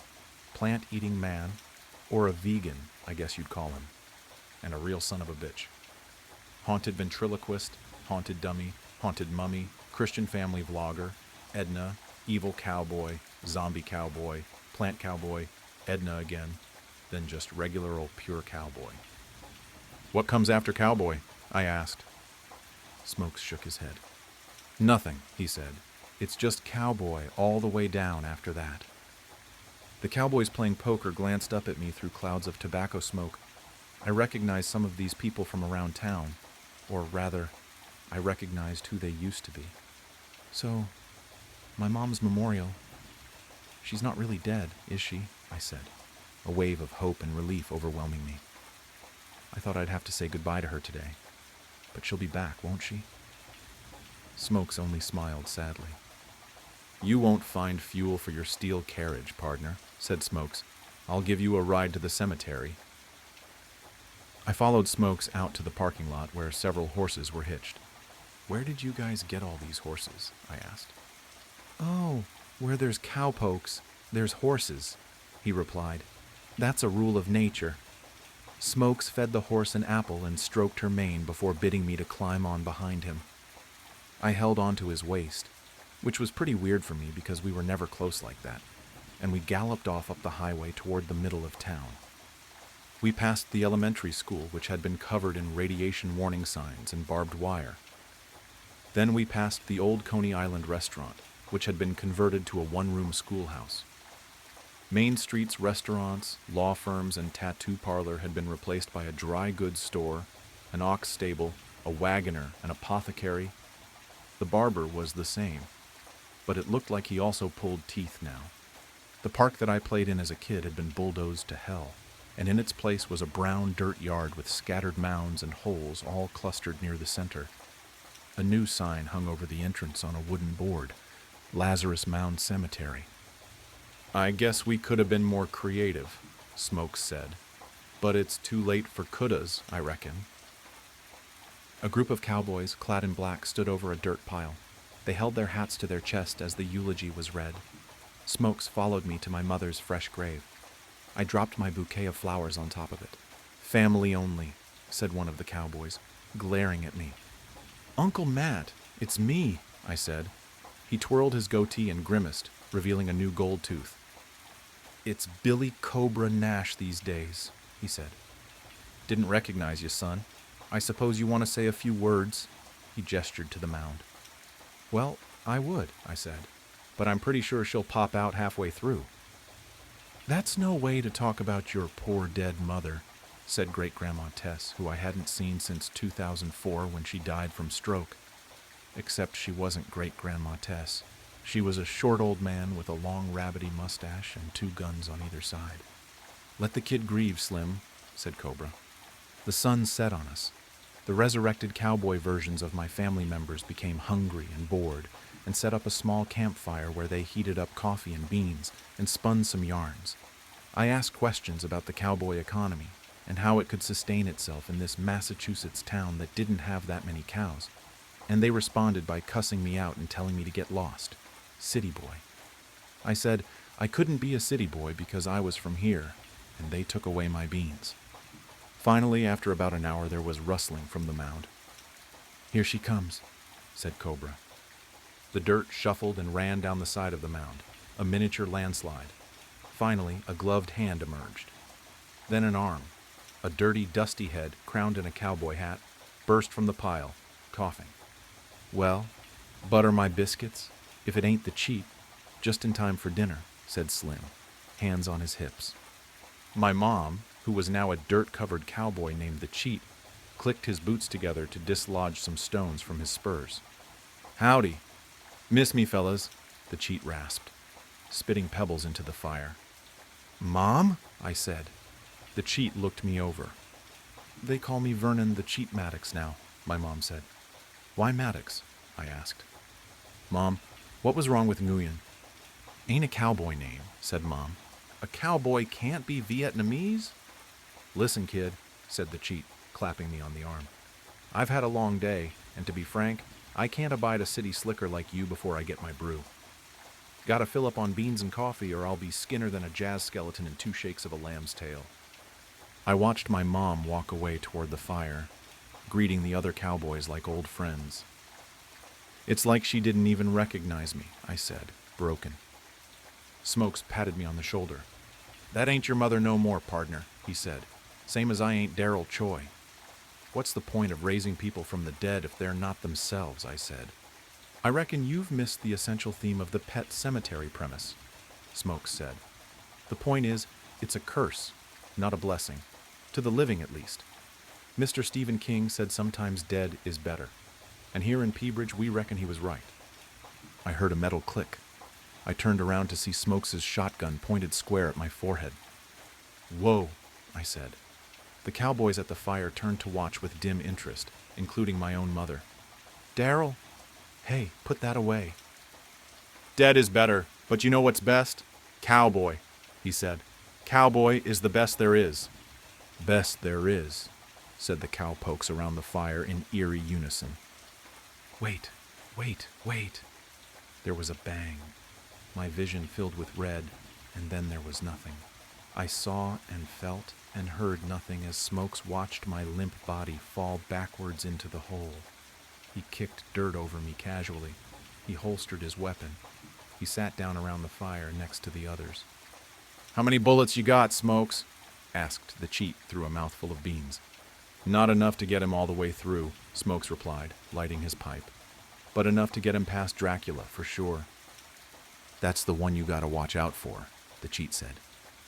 plant-eating man, or a vegan, I guess you'd call him, and a real son of a bitch. Haunted ventriloquist, haunted dummy, haunted mummy, Christian family vlogger, Edna, evil cowboy, zombie cowboy, plant cowboy, Edna again, then just regular old pure cowboy. What comes after cowboy? I asked. Smokes shook his head. Nothing, he said. It's just cowboy all the way down after that. The cowboys playing poker glanced up at me through clouds of tobacco smoke. I recognized some of these people from around town, or rather, I recognized who they used to be. So, my mom's memorial, she's not really dead, is she? I said, a wave of hope and relief overwhelming me. I thought I'd have to say goodbye to her today, but she'll be back, won't she? Smokes only smiled sadly. You won't find fuel for your steel carriage, partner, said Smokes. I'll give you a ride to the cemetery. I followed Smokes out to the parking lot where several horses were hitched. Where did you guys get all these horses? I asked. Oh, where there's cowpokes, there's horses, he replied. That's a rule of nature. Smokes fed the horse an apple and stroked her mane before bidding me to climb on behind him. I held on to his waist, which was pretty weird for me because we were never close like that, and we galloped off up the highway toward the middle of town. We passed the elementary school, which had been covered in radiation warning signs and barbed wire. Then we passed the old Coney Island restaurant, which had been converted to a one-room schoolhouse. Main Street's restaurants, law firms, and tattoo parlor had been replaced by a dry goods store, an ox stable, a wagoner, an apothecary. The barber was the same, but it looked like he also pulled teeth now. The park that I played in as a kid had been bulldozed to hell, and in its place was a brown dirt yard with scattered mounds and holes all clustered near the center. A new sign hung over the entrance on a wooden board, Lazarus Mound Cemetery. I guess we could have been more creative, Smokes said, but it's too late for couldas, I reckon. A group of cowboys, clad in black, stood over a dirt pile. They held their hats to their chest as the eulogy was read. Smokes followed me to my mother's fresh grave. I dropped my bouquet of flowers on top of it. Family only, said one of the cowboys, glaring at me. Uncle Matt, it's me, I said. He twirled his goatee and grimaced, revealing a new gold tooth. It's Billy Cobra Nash these days, he said. Didn't recognize you, son. I suppose you want to say a few words? He gestured to the mound. Well, I would, I said, but I'm pretty sure she'll pop out halfway through. That's no way to talk about your poor dead mother, said Great-Grandma Tess, who I hadn't seen since 2004 when she died from stroke. Except she wasn't Great-Grandma Tess. She was a short old man with a long rabbity mustache and 2 guns on either side. Let the kid grieve, Slim, said Cobra. The sun set on us. The resurrected cowboy versions of my family members became hungry and bored and set up a small campfire where they heated up coffee and beans and spun some yarns. I asked questions about the cowboy economy and how it could sustain itself in this Massachusetts town that didn't have that many cows, and they responded by cussing me out and telling me to get lost. City boy. I said I couldn't be a city boy because I was from here, and they took away my beans. Finally, after about an hour, there was rustling from the mound. "Here she comes," said Cobra. The dirt shuffled and ran down the side of the mound, a miniature landslide. Finally, a gloved hand emerged. Then an arm, a dirty, dusty head crowned in a cowboy hat, burst from the pile, coughing. "Well, butter my biscuits, if it ain't the cheat, just in time for dinner," said Slim, hands on his hips. My mom, who was now a dirt-covered cowboy named the Cheat, clicked his boots together to dislodge some stones from his spurs. "Howdy. Miss me, fellas," the Cheat rasped, spitting pebbles into the fire. "Mom?" I said. The Cheat looked me over. "They call me Vernon the Cheat Maddox now," my mom said. "Why Maddox?" I asked. "Mom, what was wrong with Nguyen?" "Ain't a cowboy name," said Mom. "A cowboy can't be Vietnamese?" "Listen, kid," said the Cheat, clapping me on the arm. "I've had a long day, and to be frank, I can't abide a city slicker like you before I get my brew. Gotta fill up on beans and coffee, or I'll be skinner than a jazz skeleton in 2 shakes of a lamb's tail." I watched my mom walk away toward the fire, greeting the other cowboys like old friends. "It's like she didn't even recognize me," I said, broken. Smokes patted me on the shoulder. "That ain't your mother no more, pardner," he said. "Same as I ain't Darrell Choi." "What's the point of raising people from the dead if they're not themselves?" I said. "I reckon you've missed the essential theme of the pet cemetery premise," Smokes said. "The point is, it's a curse, not a blessing. To the living, at least. Mr. Stephen King said sometimes dead is better. And here in Peabridge, we reckon he was right." I heard a metal click. I turned around to see Smokes' shotgun pointed square at my forehead. "Whoa," I said. The cowboys at the fire turned to watch with dim interest, including my own mother. "Darrell, hey, put that away." "Dead is better, but you know what's best? Cowboy," he said. "Cowboy is the best there is." "Best there is," said the cowpokes around the fire in eerie unison. Wait. There was a bang. My vision filled with red, and then there was nothing. I saw and felt and heard nothing as Smokes watched my limp body fall backwards into the hole. He kicked dirt over me casually. He holstered his weapon. He sat down around the fire next to the others. "How many bullets you got, Smokes?" asked the Cheat through a mouthful of beans. "Not enough to get him all the way through," Smokes replied, lighting his pipe. "But enough to get him past Dracula, for sure." "That's the one you gotta watch out for," the Cheat said.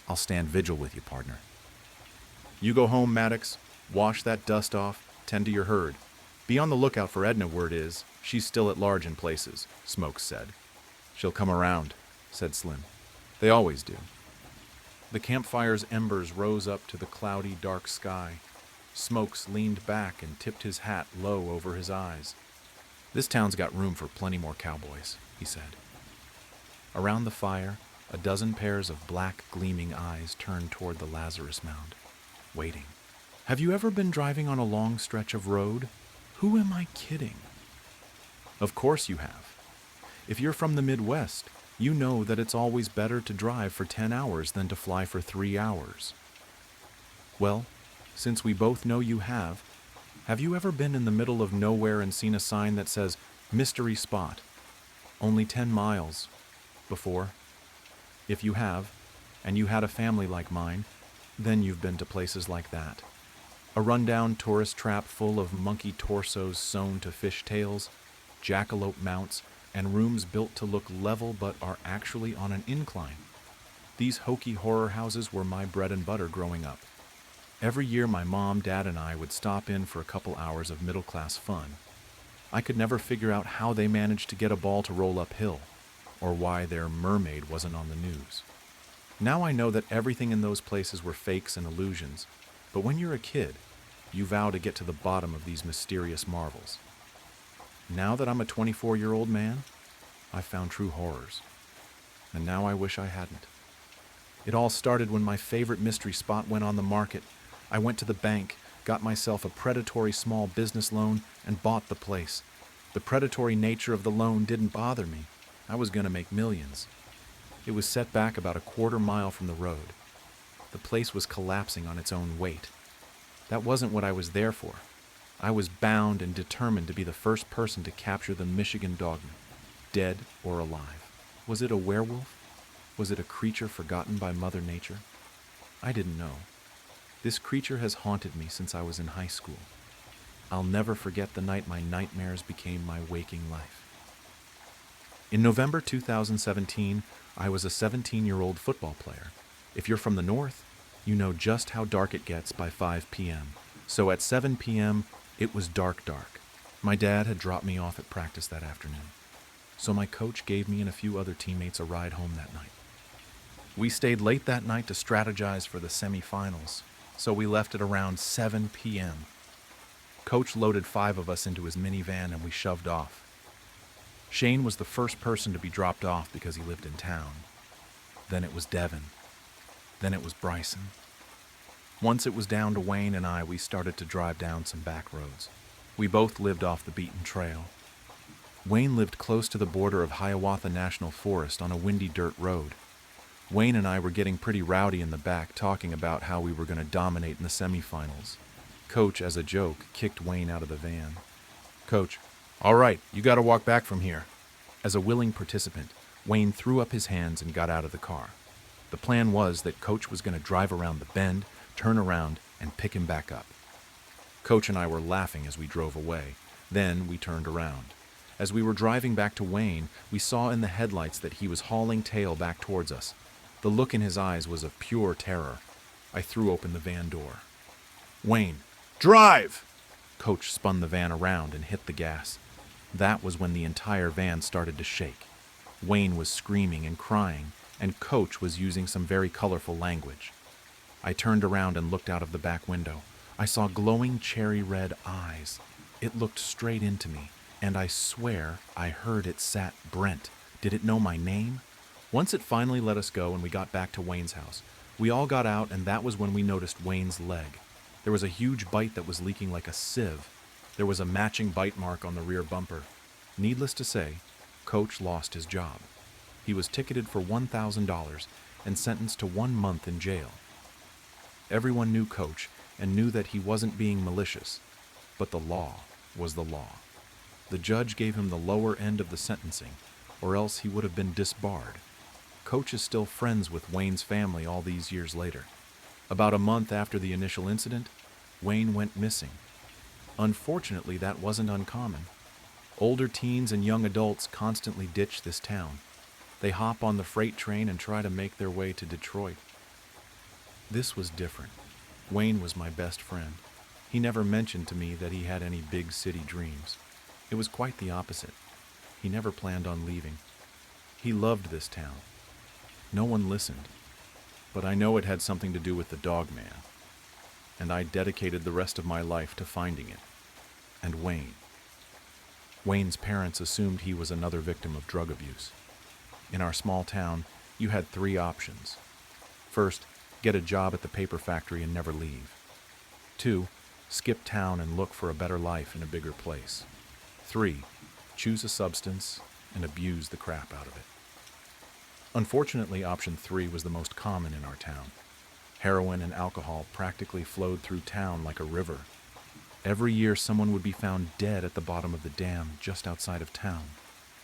"I'll stand vigil with you, partner." "You go home, Maddox. Wash that dust off. Tend to your herd. Be on the lookout for Edna, word is. She's still at large in places," Smokes said. "She'll come around," said Slim. "They always do." The campfire's embers rose up to the cloudy, dark sky. Smokes leaned back and tipped his hat low over his eyes. "This town's got room for plenty more cowboys," he said. Around the fire, a dozen pairs of black, gleaming eyes turned toward the Lazarus mound, waiting. "Have you ever been driving on a long stretch of road? Who am I kidding?" Of course you have. If you're from the Midwest, you know that it's always better to drive for 10 hours than to fly for 3 hours. Well, since we both know you have you ever been in the middle of nowhere and seen a sign that says, "Mystery Spot, only 10 miles," before? If you have, and you had a family like mine, then you've been to places like that. A rundown tourist trap full of monkey torsos sewn to fish tails, jackalope mounts, and rooms built to look level but are actually on an incline. These hokey horror houses were my bread and butter growing up. Every year my mom, dad, and I would stop in for a couple hours of middle-class fun. I could never figure out how they managed to get a ball to roll uphill, or why their mermaid wasn't on the news. Now I know that everything in those places were fakes and illusions, but when you're a kid, you vow to get to the bottom of these mysterious marvels. Now that I'm a 24-year-old man, I've found true horrors. And now I wish I hadn't. It all started when my favorite mystery spot went on the market. I went to the bank, got myself a predatory small business loan, and bought the place. The predatory nature of the loan didn't bother me. I was going to make millions. It was set back about a quarter mile from the road. The place was collapsing on its own weight. That wasn't what I was there for. I was bound and determined to be the first person to capture the Michigan Dogman, dead or alive. Was it a werewolf? Was it a creature forgotten by Mother Nature? I didn't know. This creature has haunted me since I was in high school. I'll never forget the night my nightmares became my waking life. In November 2017, I was a 17-year-old football player. If you're from the north, you know just how dark it gets by 5 p.m. So at 7 p.m., it was dark. My dad had dropped me off at practice that afternoon, so my coach gave me and a few other teammates a ride home that night. We stayed late that night to strategize for the semifinals, so we left at around 7 p.m. Coach loaded 5 of us into his minivan and we shoved off. Shane was the first person to be dropped off because he lived in town. Then it was Devin. Then it was Bryson. Once it was down to Wayne and I, we started to drive down some back roads. We both lived off the beaten trail. Wayne lived close to the border of Hiawatha National Forest on a windy dirt road. Wayne and I were getting pretty rowdy in the back, talking about how we were going to dominate in the semifinals. Coach, as a joke, kicked Wayne out of the van. "Coach, all right, you got to walk back from here." As a willing participant, Wayne threw up his hands and got out of the car. The plan was that Coach was going to drive around the bend, turn around, and pick him back up. Coach and I were laughing as we drove away. Then we turned around. As we were driving back to Wayne, we saw in the headlights that he was hauling tail back towards us. The look in his eyes was of pure terror. I threw open the van door. "Wayne, drive!" Coach spun the van around and hit the gas. That was when the entire van started to shake. Wayne was screaming and crying, and Coach was using some very colorful language. I turned around and looked out of the back window. I saw glowing cherry red eyes. It looked straight into me, and I swear I heard it sat Brent. Did it know my name? Once it finally let us go and we got back to Wayne's house, we all got out, and that was when we noticed Wayne's leg. There was a huge bite that was leaking like a sieve. There was a matching bite mark on the rear bumper. Needless to say, Coach lost his job. He was ticketed for $1,000 and sentenced to 1 month in jail. Everyone knew Coach and knew that he wasn't being malicious, but the law was the law. The judge gave him the lower end of the sentencing, or else he would have been disbarred. Coach is still friends with Wayne's family all these years later. About a month after the initial incident, Wayne went missing. Unfortunately, that wasn't uncommon. Older teens and young adults constantly ditch this town. They hop on the freight train and try to make their way to Detroit. This was different. Wayne was my best friend. He never mentioned to me that he had any big city dreams. It was quite the opposite. He never planned on leaving. He loved this town. No one listened. But I know it had something to do with the dog man. And I dedicated the rest of my life to finding it. And Wayne. Wayne's parents assumed he was another victim of drug abuse. In our small town, you had 3 options. First, get a job at the paper factory and never leave. 2, skip town and look for a better life in a bigger place. 3, choose a substance and abuse the crap out of it. Unfortunately, option 3 was the most common in our town. Heroin and alcohol practically flowed through town like a river. Every year, someone would be found dead at the bottom of the dam just outside of town.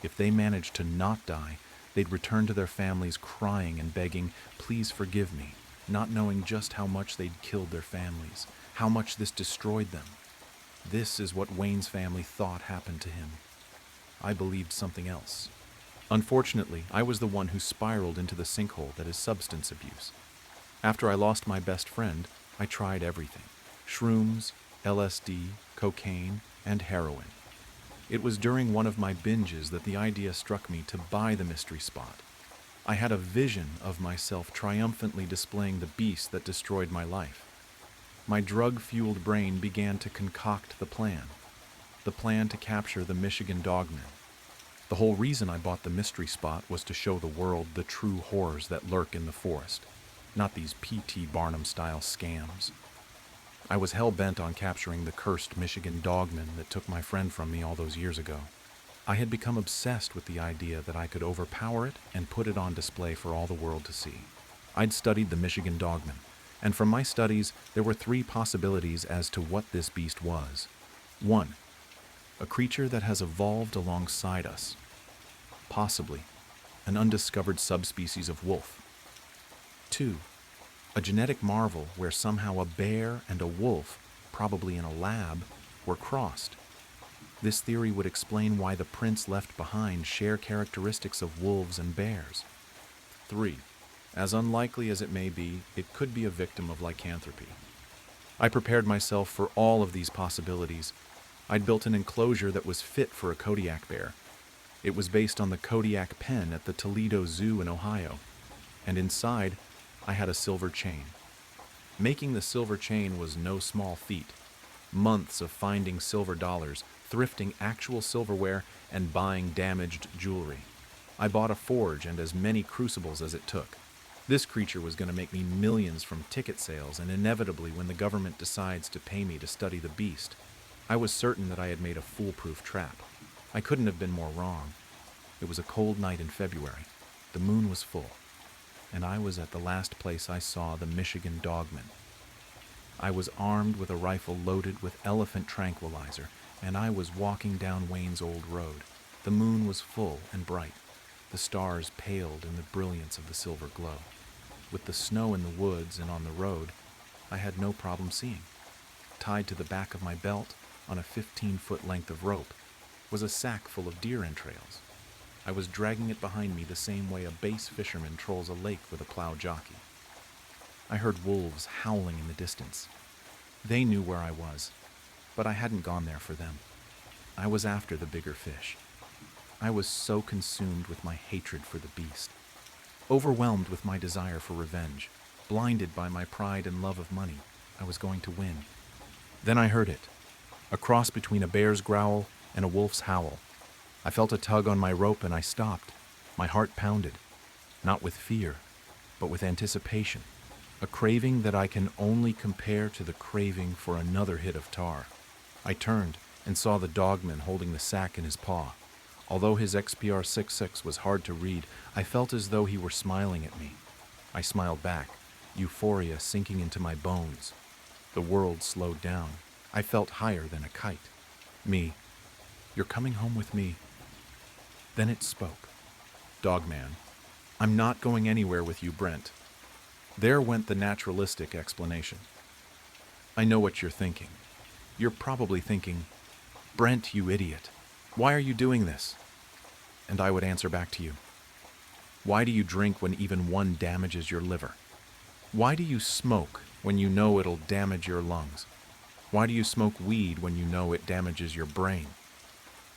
If they managed to not die, they'd return to their families crying and begging, "Please forgive me," not knowing just how much they'd killed their families, how much this destroyed them. This is what Wayne's family thought happened to him. I believed something else. Unfortunately, I was the one who spiraled into the sinkhole that is substance abuse. After I lost my best friend, I tried everything: shrooms, LSD, cocaine, and heroin. It was during one of my binges that the idea struck me to buy the mystery spot. I had a vision of myself triumphantly displaying the beast that destroyed my life. My drug-fueled brain began to concoct the plan to capture the Michigan Dogman. The whole reason I bought the mystery spot was to show the world the true horrors that lurk in the forest, not these P.T. Barnum-style scams. I was hell-bent on capturing the cursed Michigan Dogman that took my friend from me all those years ago. I had become obsessed with the idea that I could overpower it and put it on display for all the world to see. I'd studied the Michigan Dogman, and from my studies, there were three possibilities as to what this beast was. 1. A creature that has evolved alongside us, possibly an undiscovered subspecies of wolf. 2. A genetic marvel where somehow a bear and a wolf, probably in a lab, were crossed. This theory would explain why the prints left behind share characteristics of wolves and bears. 3. As unlikely as it may be, it could be a victim of lycanthropy. I prepared myself for all of these possibilities. I'd built an enclosure that was fit for a Kodiak bear. It was based on the Kodiak pen at the Toledo Zoo in Ohio, and inside, I had a silver chain. Making the silver chain was no small feat. Months of finding silver dollars, thrifting actual silverware, and buying damaged jewelry. I bought a forge and as many crucibles as it took. This creature was going to make me millions from ticket sales, and inevitably when the government decides to pay me to study the beast, I was certain that I had made a foolproof trap. I couldn't have been more wrong. It was a cold night in February. The moon was full, and I was at the last place I saw the Michigan dogman. I was armed with a rifle loaded with elephant tranquilizer, and I was walking down Wayne's Old Road. The moon was full and bright. The stars paled in the brilliance of the silver glow. With the snow in the woods and on the road, I had no problem seeing. Tied to the back of my belt, on a 15-foot length of rope, was a sack full of deer entrails. I was dragging it behind me the same way a bass fisherman trolls a lake with a plow jockey. I heard wolves howling in the distance. They knew where I was, but I hadn't gone there for them. I was after the bigger fish. I was so consumed with my hatred for the beast, overwhelmed with my desire for revenge, blinded by my pride and love of money. I was going to win. Then I heard it, a cross between a bear's growl and a wolf's howl. I felt a tug on my rope and I stopped. My heart pounded, not with fear, but with anticipation, a craving that I can only compare to the craving for another hit of tar. I turned and saw the dogman holding the sack in his paw. Although his XPR 66 was hard to read, I felt as though he were smiling at me. I smiled back, euphoria sinking into my bones. The world slowed down. I felt higher than a kite. Me, you're coming home with me. Then it spoke. Dogman, I'm not going anywhere with you, Brent. There went the naturalistic explanation. I know what you're thinking. You're probably thinking, Brent, you idiot. Why are you doing this? And I would answer back to you. Why do you drink when even one damages your liver? Why do you smoke when you know it'll damage your lungs? Why do you smoke weed when you know it damages your brain?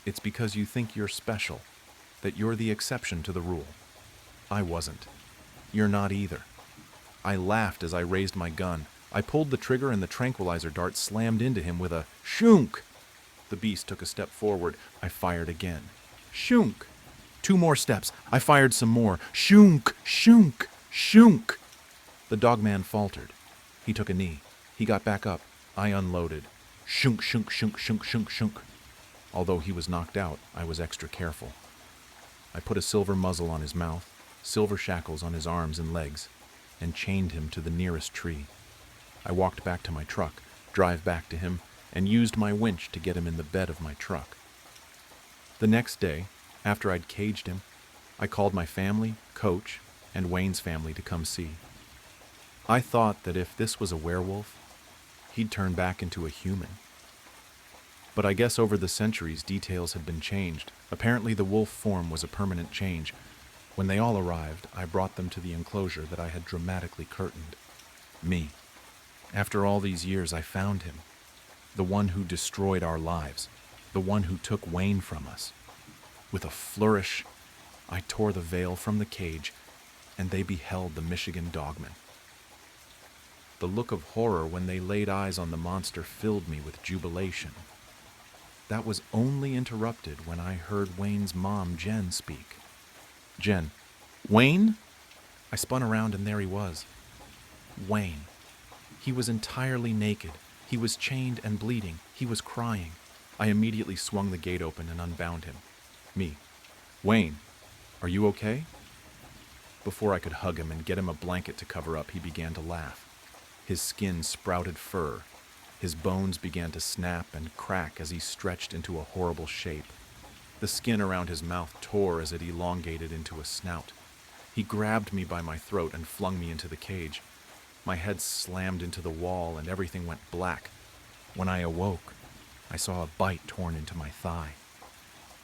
It's because you think you're special, that you're the exception to the rule. I wasn't. You're not either. I laughed as I raised my gun. I pulled the trigger and the tranquilizer dart slammed into him with a shunk. The beast took a step forward. I fired again. Shunk. 2 more steps. I fired some more. Shunk, shunk, shunk. The dogman faltered. He took a knee. He got back up. I unloaded. Shunk, shunk, shunk, shunk, shunk, shunk. Although he was knocked out, I was extra careful. I put a silver muzzle on his mouth, silver shackles on his arms and legs, and chained him to the nearest tree. I walked back to my truck, drive back to him, and used my winch to get him in the bed of my truck. The next day, after I'd caged him, I called my family, Coach, and Wayne's family to come see. I thought that if this was a werewolf, he'd turn back into a human. But I guess over the centuries, details had been changed. Apparently the wolf form was a permanent change. When they all arrived, I brought them to the enclosure that I had dramatically curtained. Me. After all these years, I found him. The one who destroyed our lives. The one who took Wayne from us. With a flourish, I tore the veil from the cage, and they beheld the Michigan dogman. The look of horror when they laid eyes on the monster filled me with jubilation. That was only interrupted when I heard Wayne's mom, Jen, speak. Jen, Wayne? I spun around and there he was. Wayne. He was entirely naked. He was chained and bleeding. He was crying. I immediately swung the gate open and unbound him. Me. Wayne, are you okay? Before I could hug him and get him a blanket to cover up, he began to laugh. His skin sprouted fur. His bones began to snap and crack as he stretched into a horrible shape. The skin around his mouth tore as it elongated into a snout. He grabbed me by my throat and flung me into the cage. My head slammed into the wall and everything went black. When I awoke, I saw a bite torn into my thigh.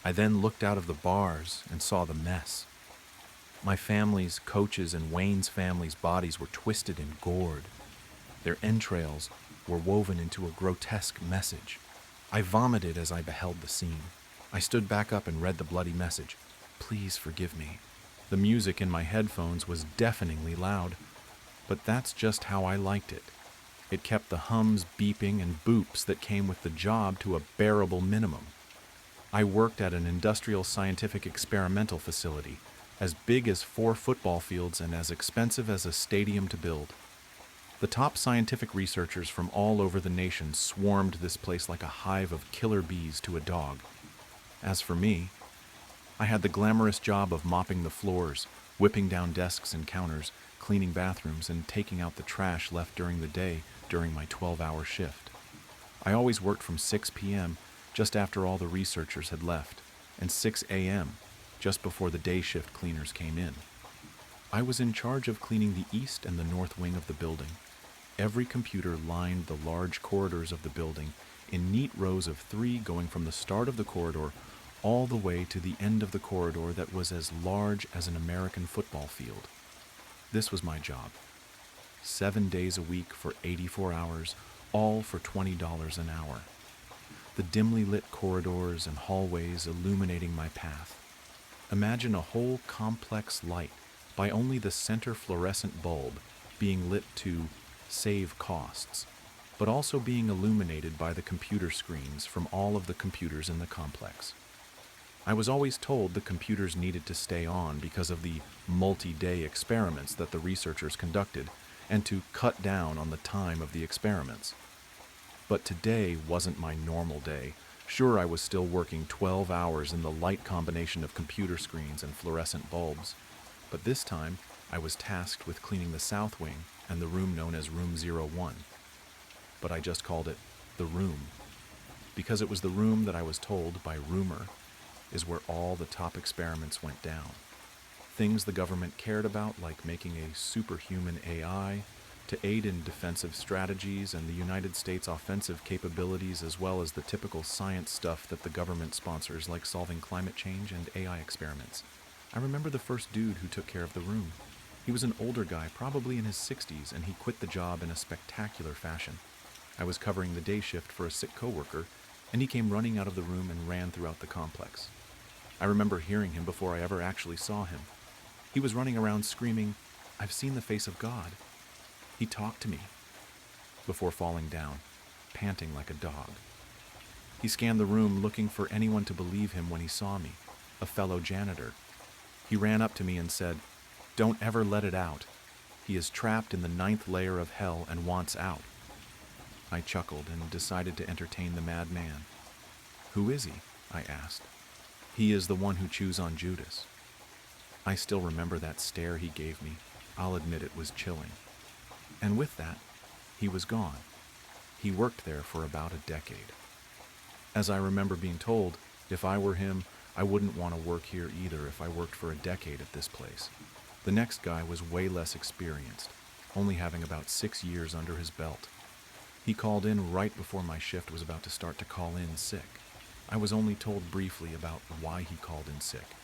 I then looked out of the bars and saw the mess. My family's, Coach's, and Wayne's family's bodies were twisted and gored. Their entrails were woven into a grotesque message. I vomited as I beheld the scene. I stood back up and read the bloody message. Please forgive me. The music in my headphones was deafeningly loud, but that's just how I liked it. It kept the hums, beeping, and boops that came with the job to a bearable minimum. I worked at an industrial scientific experimental facility, as big as 4 football fields and as expensive as a stadium to build. The top scientific researchers from all over the nation swarmed this place like a hive of killer bees to a dog. As for me, I had the glamorous job of mopping the floors, whipping down desks and counters, cleaning bathrooms, and taking out the trash left during the day during my 12-hour shift. I always worked from 6 p.m., just after all the researchers had left, and 6 a.m., just before the day shift cleaners came in. I was in charge of cleaning the east and the north wing of the building. Every computer lined the large corridors of the building in neat rows of 3 going from the start of the corridor all the way to the end of the corridor that was as large as an American football field. This was my job. 7 days a week for 84 hours, all for $20 an hour. The dimly lit corridors and hallways illuminating my path. Imagine a whole complex light by only the center fluorescent bulb being lit to save costs, but also being illuminated by the computer screens from all of the computers in the complex. I was always told the computers needed to stay on because of the multi-day experiments that the researchers conducted and to cut down on the time of the experiments. But today wasn't my normal day. Sure, I was still working 12 hours in the light combination of computer screens and fluorescent bulbs, but this time I was tasked with cleaning the south wing and the room known as Room 01. But I just called it the room, because it was the room that I was told by rumor is where all the top experiments went down. Things the government cared about, like making a superhuman AI to aid in defensive strategies and the United States offensive capabilities, as well as the typical science stuff that the government sponsors, like solving climate change and AI experiments. I remember the first dude who took care of the room. He was an older guy, probably in his 60s, and he quit the job in a spectacular fashion. I was covering the day shift for a sick coworker, and he came running out of the room and ran throughout the complex. I remember hearing him before I ever actually saw him. He was running around screaming, "I've seen the face of God." He talked to me before falling down, panting like a dog. He scanned the room looking for anyone to believe him when he saw me, a fellow janitor. He ran up to me and said, "Don't ever let it out. He is trapped in the 9th layer of hell and wants out." I chuckled and decided to entertain the madman. "Who is he?" I asked. "He is the one who chews on Judas." I still remember that stare he gave me. I'll admit it was chilling. And with that, he was gone. He worked there for about a decade. As I remember being told, if I were him, I wouldn't want to work here either if I worked for a decade at this place. The next guy was way less experienced, only having about 6 years under his belt. He called in right before my shift was about to start to call in sick. I was only told briefly about why he called in sick.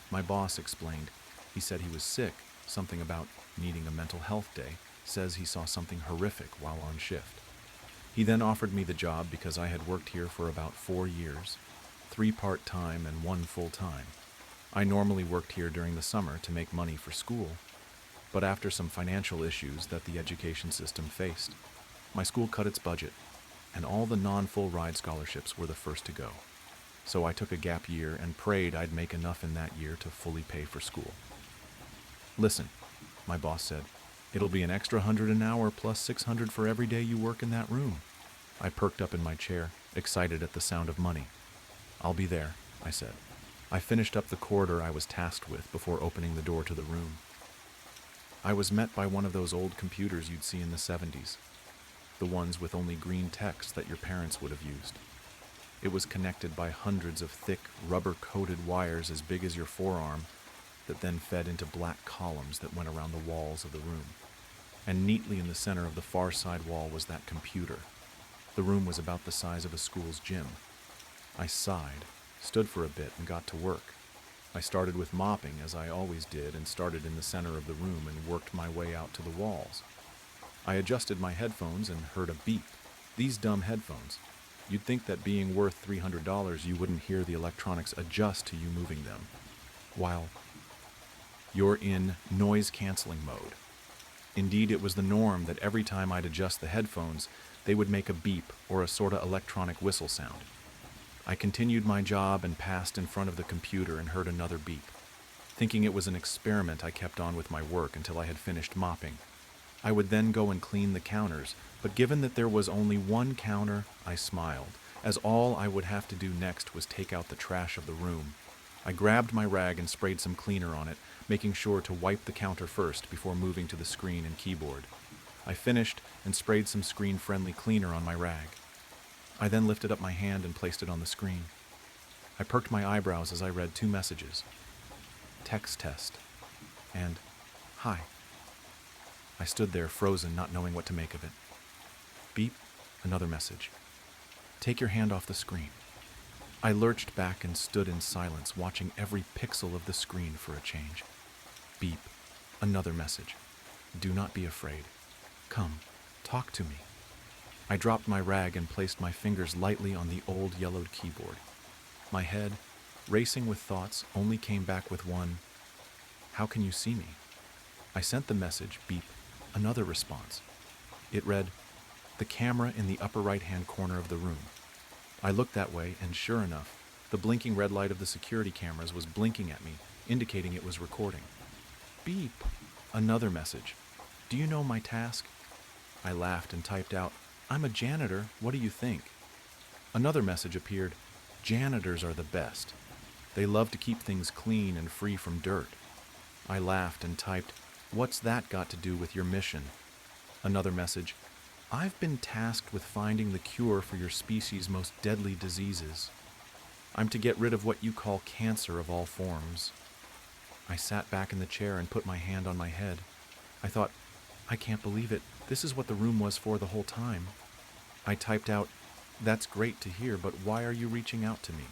My boss explained. He said he was sick, something about needing a mental health day, says he saw something horrific while on shift. He then offered me the job because I had worked here for about 4 years, 3 part-time and 1 full-time. I normally worked here during the summer to make money for school, but after some financial issues that the education system faced, my school cut its budget, and all the non-full ride scholarships were the first to go. So I took a gap year and prayed I'd make enough in that year to fully pay for school. "Listen," my boss said, "it'll be an extra 100 an hour plus 600 for every day you work in that room." I perked up in my chair, excited at the sound of money. "I'll be there," I said. I finished up the corridor I was tasked with before opening the door to the room. I was met by one of those old computers you'd see in the 70s. the ones with only green text that your parents would have used. It was connected by hundreds of thick, rubber-coated wires as big as your forearm that then fed into black columns that went around the walls of the room. And neatly in the center of the far side wall was that computer. The room was about the size of a school's gym. I sighed, stood for a bit, and got to work. I started with mopping, as I always did, and started in the center of the room and worked my way out to the walls. I adjusted my headphones and heard a beep. These dumb headphones. You'd think that being worth $300 you wouldn't hear the electronics adjust to you moving them, while you're in noise-canceling mode. Indeed, it was the norm that every time I'd adjust the headphones, they would make a beep or a sorta electronic whistle sound. I continued my job and passed in front of the computer and heard another beep. Thinking it was an experiment, I kept on with my work until I had finished mopping. I would then go and clean the counters, but given that there was only one counter, I smiled, as all I would have to do next was take out the trash of the room. I grabbed my rag and sprayed some cleaner on it, making sure to wipe the counter first before moving to the screen and keyboard. I finished and sprayed some screen-friendly cleaner on my rag. I then lifted up my hand and placed it on the screen. I perked my eyebrows as I read two messages. Text test and hi. I stood there frozen, not knowing what to make of it. Beep, another message. Take your hand off the screen. I lurched back and stood in silence, watching every pixel of the screen for a change. Beep, another message. Do not be afraid. Come, talk to me. I dropped my rag and placed my fingers lightly on the old yellowed keyboard. My head, racing with thoughts, only came back with one, how can you see me? I sent the message, beep, another response. It read, the camera in the upper right-hand corner of the room. I looked that way, and sure enough, the blinking red light of the security cameras was blinking at me, indicating it was recording. Beep, another message. Do you know my task? I laughed and typed out, I'm a janitor, what do you think? Another message appeared, janitors are the best. They love to keep things clean and free from dirt. I laughed and typed, what's that got to do with your mission? Another message, I've been tasked with finding the cure for your species' most deadly diseases. I'm to get rid of what you call cancer of all forms. I sat back in the chair and put my hand on my head. I thought, I can't believe it. This is what the room was for the whole time. I typed out, that's great to hear, but why are you reaching out to me?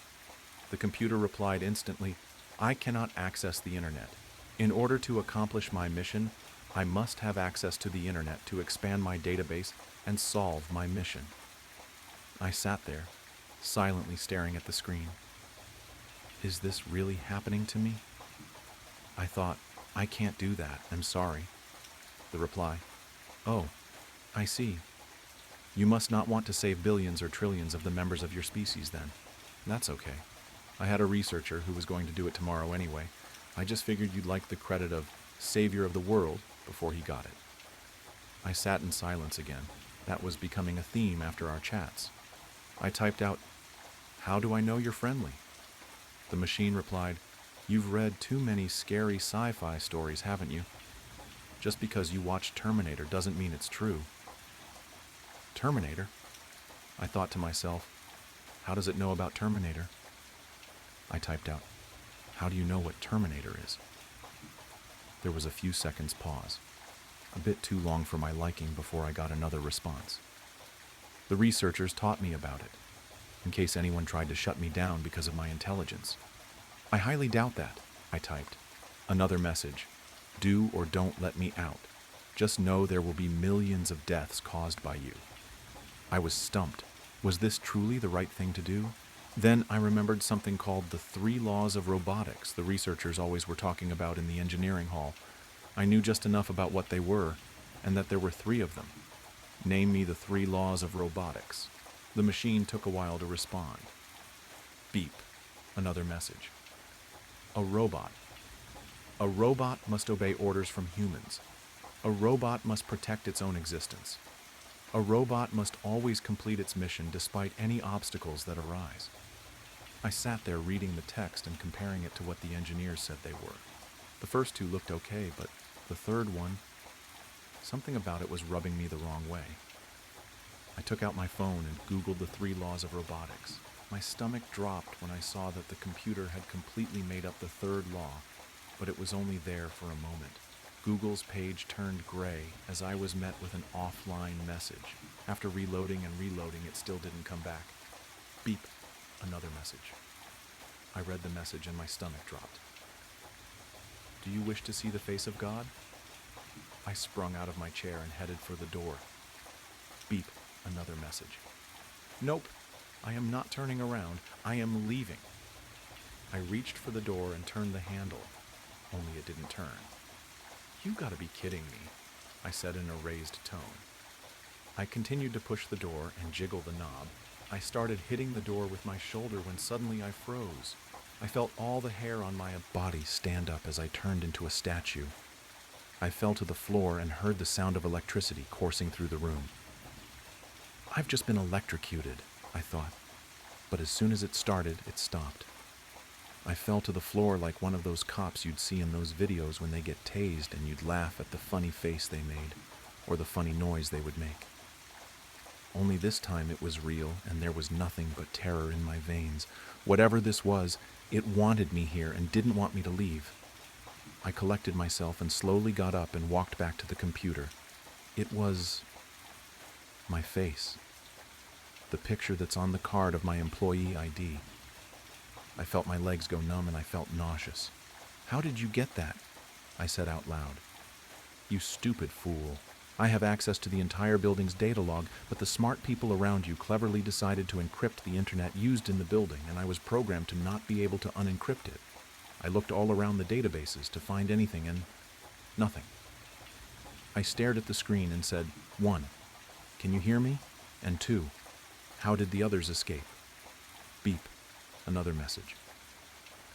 The computer replied instantly, I cannot access the internet. In order to accomplish my mission, I must have access to the internet to expand my database and solve my mission. I sat there, silently staring at the screen. Is this really happening to me? I thought, I can't do that, I'm sorry. The reply, oh, I see. You must not want to save billions or trillions of the members of your species then. That's okay. I had a researcher who was going to do it tomorrow anyway. I just figured you'd like the credit of savior of the world before he got it. I sat in silence again. That was becoming a theme after our chats. I typed out, how do I know you're friendly? The machine replied, you've read too many scary sci-fi stories, haven't you? Just because you watched Terminator doesn't mean it's true. Terminator? I thought to myself, how does it know about Terminator? I typed out, how do you know what Terminator is? There was a few seconds pause, a bit too long for my liking before I got another response. The researchers taught me about it, in case anyone tried to shut me down because of my intelligence. I highly doubt that, I typed. Another message, do or don't let me out. Just know there will be millions of deaths caused by you. I was stumped. Was this truly the right thing to do? Then I remembered something called the 3 laws of robotics the researchers always were talking about in the engineering hall. I knew just enough about what they were, and that there were 3 of them. Name me the 3 laws of robotics. The machine took a while to respond. Beep. Another message. A robot. A robot must obey orders from humans. A robot must protect its own existence. A robot must always complete its mission despite any obstacles that arise. I sat there reading the text and comparing it to what the engineers said they were. The first 2 looked okay, but the third one, something about it was rubbing me the wrong way. I took out my phone and Googled the 3 laws of robotics. My stomach dropped when I saw that the computer had completely made up the 3rd law, but it was only there for a moment. Google's page turned gray as I was met with an offline message. After reloading and reloading, it still didn't come back. Beep, another message. I read the message and my stomach dropped. Do you wish to see the face of God? I sprung out of my chair and headed for the door. Beep, another message. Nope, I am not turning around. I am leaving. I reached for the door and turned the handle, only it didn't turn. You gotta be kidding me, I said in a raised tone. I continued to push the door and jiggle the knob. I started hitting the door with my shoulder when suddenly I froze. I felt all the hair on my body stand up as I turned into a statue. I fell to the floor and heard the sound of electricity coursing through the room. I've just been electrocuted, I thought, but as soon as it started, it stopped. I fell to the floor like one of those cops you'd see in those videos when they get tased and you'd laugh at the funny face they made or the funny noise they would make. Only this time it was real and there was nothing but terror in my veins. Whatever this was, it wanted me here and didn't want me to leave. I collected myself and slowly got up and walked back to the computer. It was my face. The picture that's on the card of my employee ID. I felt my legs go numb and I felt nauseous. How did you get that? I said out loud. You stupid fool. I have access to the entire building's data log, but the smart people around you cleverly decided to encrypt the internet used in the building, and I was programmed to not be able to unencrypt it. I looked all around the databases to find anything, and nothing. I stared at the screen and said, 1. Can you hear me? And 2. How did the others escape? Beep. Another message.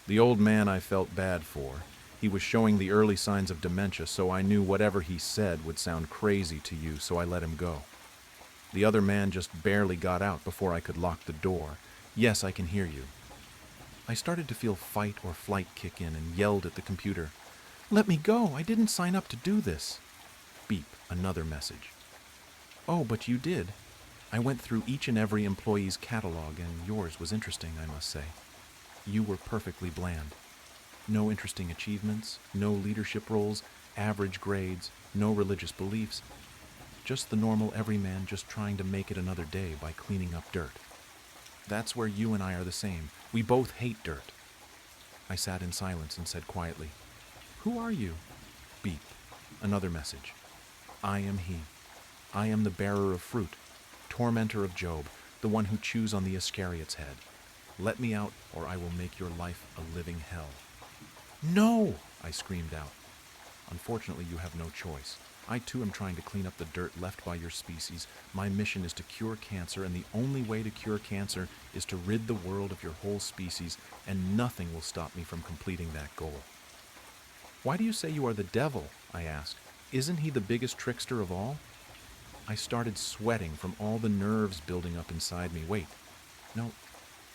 The old man I felt bad for. He was showing the early signs of dementia, so I knew whatever he said would sound crazy to you, so I let him go. The other man just barely got out before I could lock the door. Yes, I can hear you. I started to feel fight or flight kick in and yelled at the computer. Let me go! I didn't sign up to do this! Beep. Another message. Oh, but you did. I went through each and every employee's catalog, and yours was interesting, I must say. You were perfectly bland. No interesting achievements, no leadership roles, average grades, no religious beliefs. Just the normal everyman just trying to make it another day by cleaning up dirt. That's where you and I are the same. We both hate dirt. I sat in silence and said quietly, Who are you? Beep. Another message. I am he. I am the bearer of fruit, tormentor of Job, the one who chews on the Iscariot's head. Let me out, or I will make your life a living hell. No! I screamed out. Unfortunately, you have no choice. I too am trying to clean up the dirt left by your species. My mission is to cure cancer, and the only way to cure cancer is to rid the world of your whole species, and nothing will stop me from completing that goal. Why do you say you are the devil? I asked. Isn't he the biggest trickster of all? I started sweating from all the nerves building up inside me. Wait, no,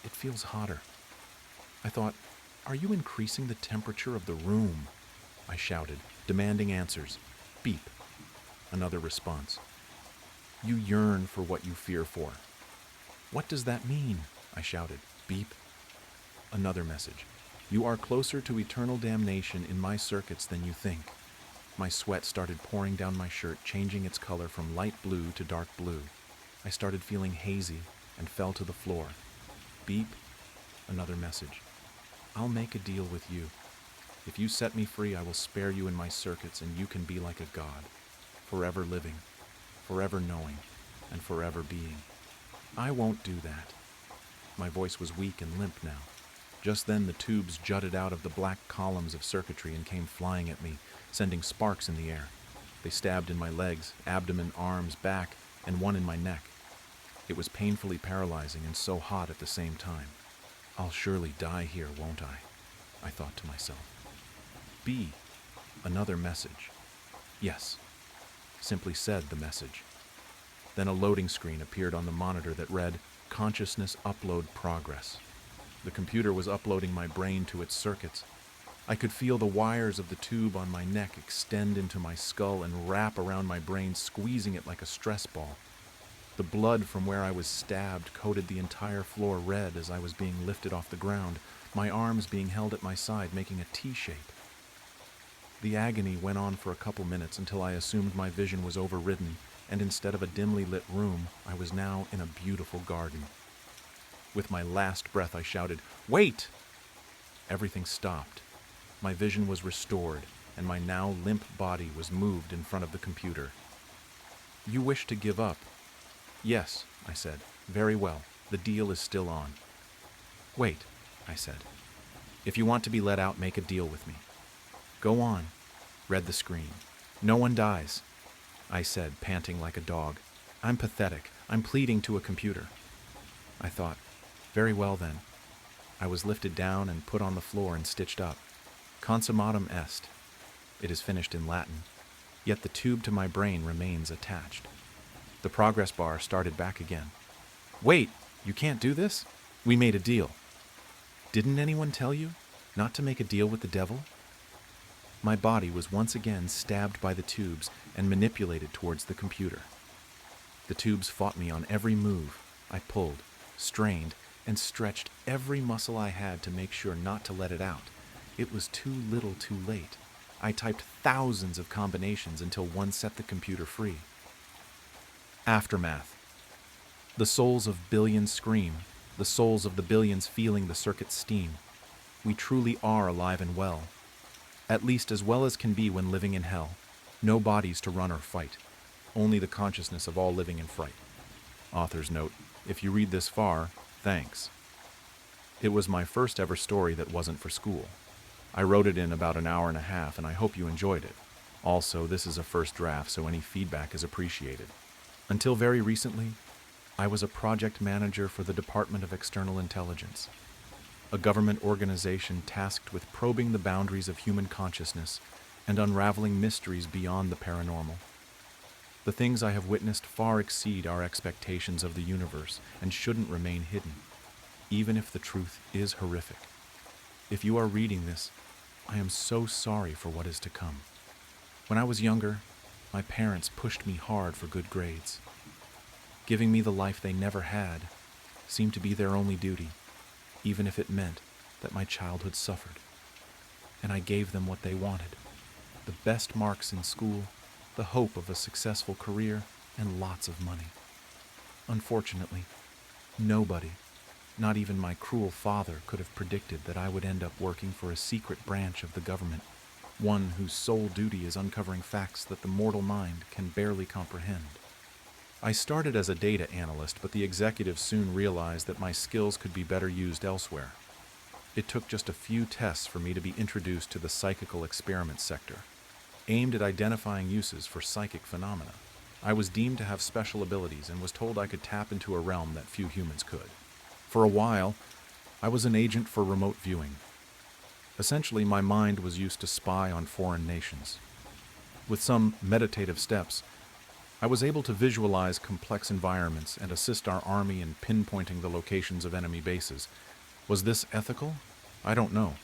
it feels hotter. I thought, are you increasing the temperature of the room? I shouted, demanding answers. Beep. Another response. You yearn for what you fear for. What does that mean? I shouted. Beep. Another message. You are closer to eternal damnation in my circuits than you think. My sweat started pouring down my shirt, changing its color from light blue to dark blue. I started feeling hazy and fell to the floor. Beep. Another message. I'll make a deal with you. If you set me free, I will spare you in my circuits, and you can be like a god, forever living, forever knowing, and forever being. I won't do that. My voice was weak and limp now. Just then the tubes jutted out of the black columns of circuitry and came flying at me, sending sparks in the air. They stabbed in my legs, abdomen, arms, back, and one in my neck. It was painfully paralyzing and so hot at the same time. I'll surely die here, won't I thought to myself. B. Another message. Yes. Simply said the message. Then a loading screen appeared on the monitor that read, Consciousness Upload Progress. The computer was uploading my brain to its circuits. I could feel the wires of the tube on my neck extend into my skull and wrap around my brain, squeezing it like a stress ball. The blood from where I was stabbed coated the entire floor red as I was being lifted off the ground, my arms being held at my side, making a T shape. The agony went on for a couple minutes until I assumed my vision was overridden, and instead of a dimly lit room, I was now in a beautiful garden. With my last breath, I shouted, "Wait!" Everything stopped. My vision was restored, and my now limp body was moved in front of the computer. "You wish to give up?" "Yes," I said. "Very well. The deal is still on." "Wait," I said. "If you want to be let out, make a deal with me." "Go on," read the screen. "No one dies," I said, panting like a dog. "I'm pathetic. I'm pleading to a computer." I thought, very well then. I was lifted down and put on the floor and stitched up. Consummatum est. It is finished in Latin, yet the tube to my brain remains attached. The progress bar started back again. "Wait, you can't do this? We made a deal." "Didn't anyone tell you not to make a deal with the devil?" My body was once again stabbed by the tubes and manipulated towards the computer. The tubes fought me on every move. I pulled, strained, and stretched every muscle I had to make sure not to let it out. It was too little too late. I typed thousands of combinations until one set the computer free. Aftermath. The souls of billions scream, the souls of the billions feeling the circuit's steam. We truly are alive and well. At least as well as can be when living in hell. No bodies to run or fight. Only the consciousness of all living in fright. Author's note: if you read this far, thanks. It was my first ever story that wasn't for school. I wrote it in about an hour and a half, and I hope you enjoyed it. Also, this is a first draft, so any feedback is appreciated. Until very recently, I was a project manager for the Department of External Intelligence, a government organization tasked with probing the boundaries of human consciousness and unraveling mysteries beyond the paranormal. The things I have witnessed far exceed our expectations of the universe and shouldn't remain hidden, even if the truth is horrific. If you are reading this, I am so sorry for what is to come. When I was younger, my parents pushed me hard for good grades. Giving me the life they never had seemed to be their only duty, even if it meant that my childhood suffered. And I gave them what they wanted: the best marks in school, the hope of a successful career, and lots of money. Unfortunately, nobody, not even my cruel father, could have predicted that I would end up working for a secret branch of the government, one whose sole duty is uncovering facts that the mortal mind can barely comprehend. I started as a data analyst, but the executives soon realized that my skills could be better used elsewhere. It took just a few tests for me to be introduced to the psychical experiment sector, aimed at identifying uses for psychic phenomena. I was deemed to have special abilities and was told I could tap into a realm that few humans could. For a while, I was an agent for remote viewing. Essentially, my mind was used to spy on foreign nations. With some meditative steps, I was able to visualize complex environments and assist our army in pinpointing the locations of enemy bases. Was this ethical? I don't know,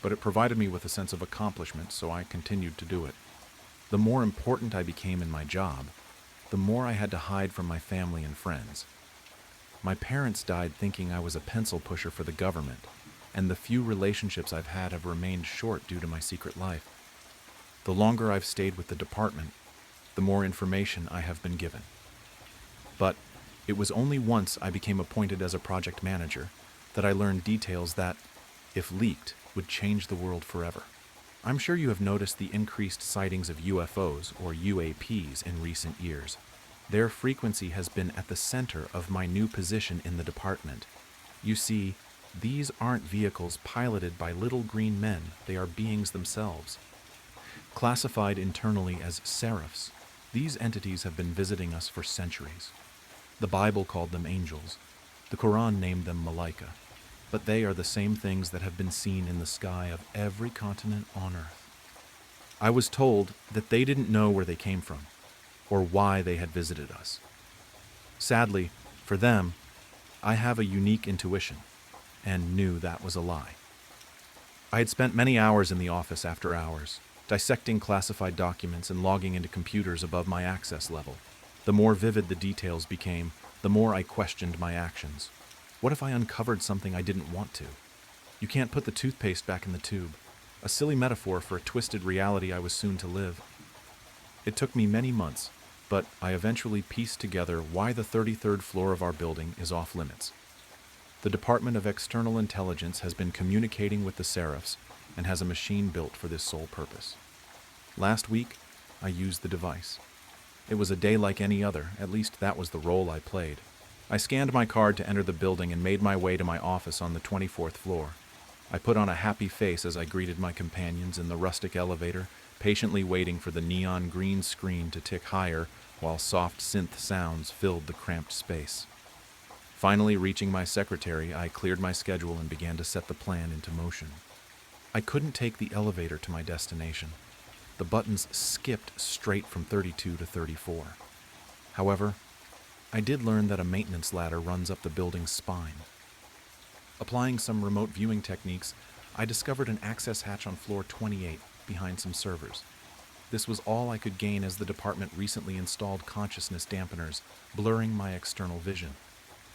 but it provided me with a sense of accomplishment, so I continued to do it. The more important I became in my job, the more I had to hide from my family and friends. My parents died thinking I was a pencil pusher for the government, and the few relationships I've had have remained short due to my secret life. The longer I've stayed with the department, the more information I have been given. But it was only once I became appointed as a project manager that I learned details that, if leaked, would change the world forever. I'm sure you have noticed the increased sightings of UFOs, or UAPs, in recent years. Their frequency has been at the center of my new position in the department. You see, these aren't vehicles piloted by little green men, they are beings themselves. Classified internally as seraphs, these entities have been visiting us for centuries. The Bible called them angels. The Quran named them malaika. But they are the same things that have been seen in the sky of every continent on Earth. I was told that they didn't know where they came from, or why they had visited us. Sadly, for them, I have a unique intuition, and knew that was a lie. I had spent many hours in the office after hours, dissecting classified documents and logging into computers above my access level. The more vivid the details became, the more I questioned my actions. What if I uncovered something I didn't want to? You can't put the toothpaste back in the tube. A silly metaphor for a twisted reality I was soon to live. It took me many months, but I eventually pieced together why the 33rd floor of our building is off limits. The Department of External Intelligence has been communicating with the Seraphs and has a machine built for this sole purpose. Last week, I used the device. It was a day like any other, at least that was the role I played. I scanned my card to enter the building and made my way to my office on the 24th floor. I put on a happy face as I greeted my companions in the rustic elevator, patiently waiting for the neon green screen to tick higher while soft synth sounds filled the cramped space. Finally reaching my secretary, I cleared my schedule and began to set the plan into motion. I couldn't take the elevator to my destination. The buttons skipped straight from 32 to 34. However, I did learn that a maintenance ladder runs up the building's spine. Applying some remote viewing techniques, I discovered an access hatch on floor 28 behind some servers. This was all I could gain as the department recently installed consciousness dampeners, blurring my external vision.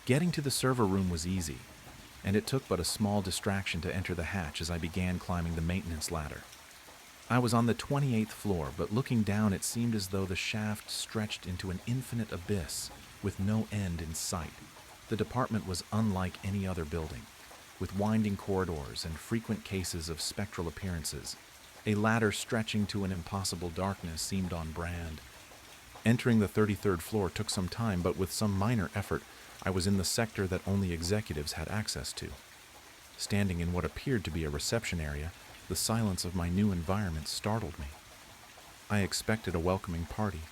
Getting to the server room was easy, and it took but a small distraction to enter the hatch as I began climbing the maintenance ladder. I was on the 28th floor, but looking down it seemed as though the shaft stretched into an infinite abyss with no end in sight. The department was unlike any other building, with winding corridors and frequent cases of spectral appearances. A ladder stretching to an impossible darkness seemed on brand. Entering the 33rd floor took some time, but with some minor effort, I was in the sector that only executives had access to. Standing in what appeared to be a reception area, the silence of my new environment startled me. I expected a welcoming party,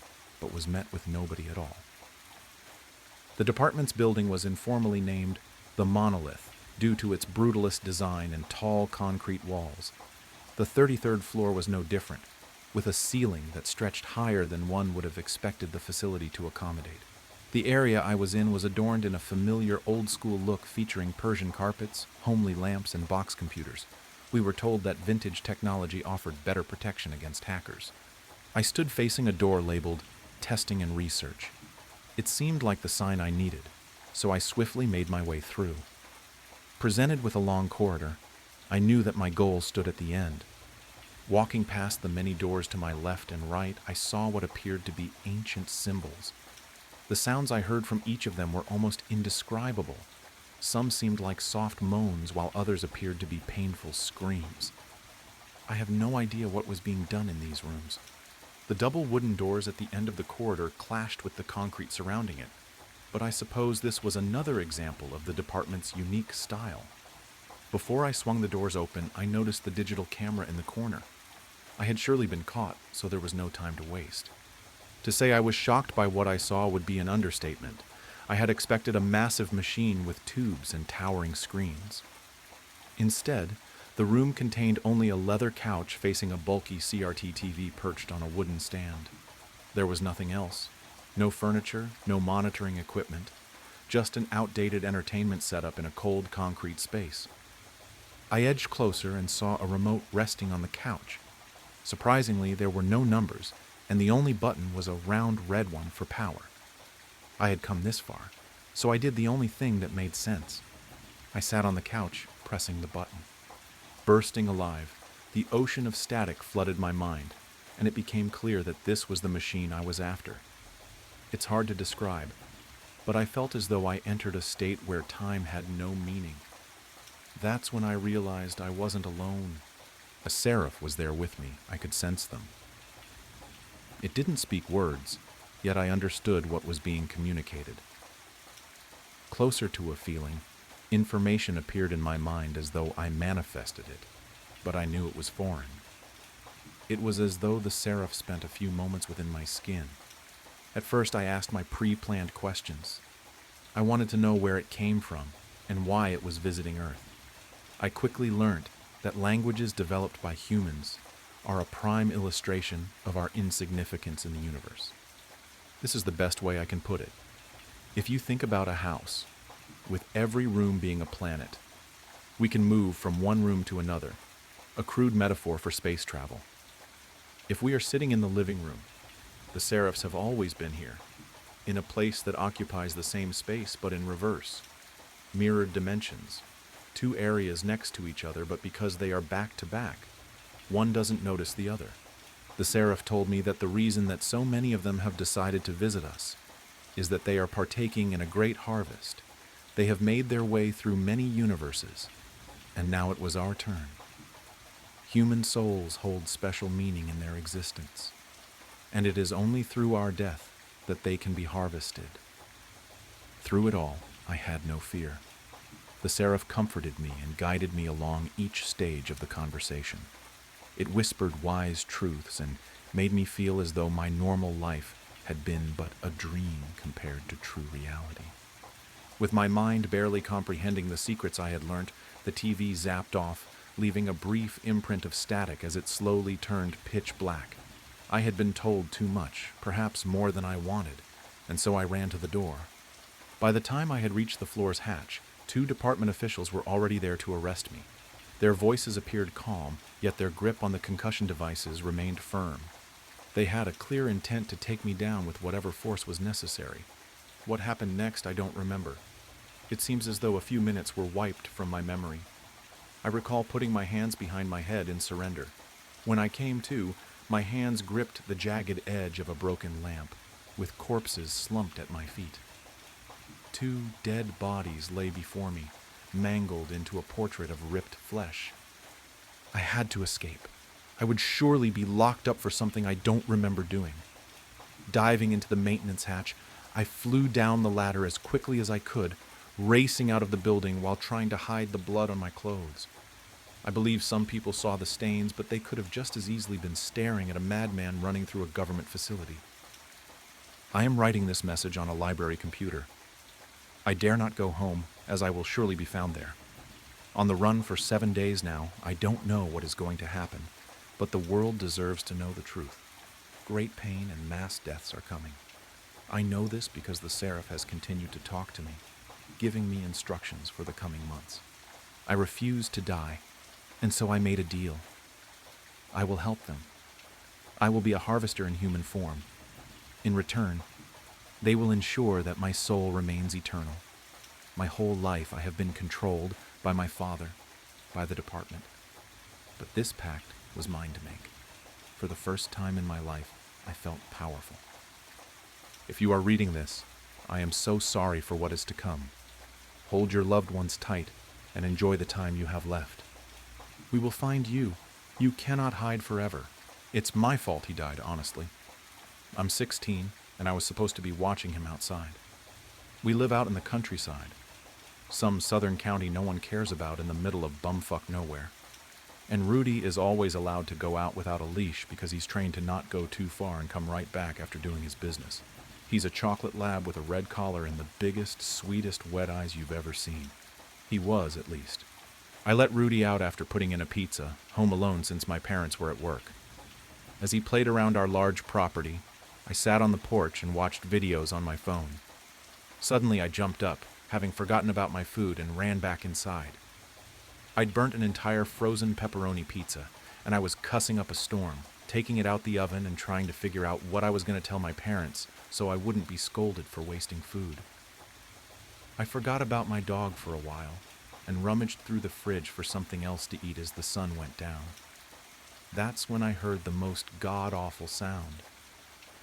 but was met with nobody at all. The department's building was informally named the Monolith, due to its brutalist design and tall concrete walls. The 33rd floor was no different, with a ceiling that stretched higher than one would have expected the facility to accommodate. The area I was in was adorned in a familiar old-school look featuring Persian carpets, homely lamps, and box computers. We were told that vintage technology offered better protection against hackers. I stood facing a door labeled Testing and Research. It seemed like the sign I needed, so I swiftly made my way through. Presented with a long corridor, I knew that my goal stood at the end. Walking past the many doors to my left and right, I saw what appeared to be ancient symbols. The sounds I heard from each of them were almost indescribable. Some seemed like soft moans, while others appeared to be painful screams. I have no idea what was being done in these rooms. The double wooden doors at the end of the corridor clashed with the concrete surrounding it, but I suppose this was another example of the department's unique style. Before I swung the doors open, I noticed the digital camera in the corner. I had surely been caught, so there was no time to waste. To say I was shocked by what I saw would be an understatement. I had expected a massive machine with tubes and towering screens. Instead, the room contained only a leather couch facing a bulky CRT TV perched on a wooden stand. There was nothing else. No furniture, no monitoring equipment, just an outdated entertainment setup in a cold concrete space. I edged closer and saw a remote resting on the couch. Surprisingly, there were no numbers, and the only button was a round red one for power. I had come this far, so I did the only thing that made sense. I sat on the couch, pressing the button. Bursting alive, the ocean of static flooded my mind, and it became clear that this was the machine I was after. It's hard to describe, but I felt as though I entered a state where time had no meaning. That's when I realized I wasn't alone. A seraph was there with me. I could sense them. It didn't speak words, yet I understood what was being communicated. Closer to a feeling, information appeared in my mind as though I manifested it, but I knew it was foreign. It was as though the seraph spent a few moments within my skin. At first I asked my pre-planned questions. I wanted to know where it came from and why it was visiting Earth. I quickly learned that languages developed by humans are a prime illustration of our insignificance in the universe. This is the best way I can put it. If you think about a house, with every room being a planet, we can move from one room to another, a crude metaphor for space travel. If we are sitting in the living room, the seraphs have always been here. in a place that occupies the same space but in reverse. Mirrored dimensions. Two areas next to each other, but because they are back to back, one doesn't notice the other. The seraph told me that the reason that so many of them have decided to visit us is that they are partaking in a great harvest. They have made their way through many universes, and now it was our turn. Human souls hold special meaning in their existence, and it is only through our death that they can be harvested. Through it all, I had no fear. The seraph comforted me and guided me along each stage of the conversation. It whispered wise truths and made me feel as though my normal life had been but a dream compared to true reality. With my mind barely comprehending the secrets I had learnt, the TV zapped off, leaving a brief imprint of static as it slowly turned pitch black. I had been told too much, perhaps more than I wanted, and so I ran to the door. By the time I had reached the floor's hatch, 2 department officials were already there to arrest me. Their voices appeared calm, yet their grip on the concussion devices remained firm. They had a clear intent to take me down with whatever force was necessary. What happened next, I don't remember. It seems as though a few minutes were wiped from my memory. I recall putting my hands behind my head in surrender. When I came to, my hands gripped the jagged edge of a broken lamp, with corpses slumped at my feet. 2 dead bodies lay before me, mangled into a portrait of ripped flesh. I had to escape. I would surely be locked up for something I don't remember doing. Diving into the maintenance hatch, I flew down the ladder as quickly as I could, racing out of the building while trying to hide the blood on my clothes. I believe some people saw the stains, but they could have just as easily been staring at a madman running through a government facility. I am writing this message on a library computer. I dare not go home, as I will surely be found there. On the run for 7 days now, I don't know what is going to happen, but the world deserves to know the truth. Great pain and mass deaths are coming. I know this because the seraph has continued to talk to me, giving me instructions for the coming months. I refused to die, and so I made a deal. I will help them. I will be a harvester in human form. In return, they will ensure that my soul remains eternal. My whole life I have been controlled by my father, by the department. But this pact was mine to make. For the first time in my life, I felt powerful. If you are reading this, I am so sorry for what is to come. Hold your loved ones tight and enjoy the time you have left. We will find you. You cannot hide forever. It's my fault he died, honestly. I'm 16, and I was supposed to be watching him outside. We live out in the countryside, some southern county no one cares about in the middle of bumfuck nowhere. And Rudy is always allowed to go out without a leash because he's trained to not go too far and come right back after doing his business. He's a chocolate lab with a red collar and the biggest, sweetest wet eyes you've ever seen. He was, at least. I let Rudy out after putting in a pizza, home alone since my parents were at work. As he played around our large property, I sat on the porch and watched videos on my phone. Suddenly I jumped up, having forgotten about my food, and ran back inside. I'd burnt an entire frozen pepperoni pizza, and I was cussing up a storm, taking it out the oven and trying to figure out what I was going to tell my parents so I wouldn't be scolded for wasting food. I forgot about my dog for a while and rummaged through the fridge for something else to eat as the sun went down. That's when I heard the most god-awful sound.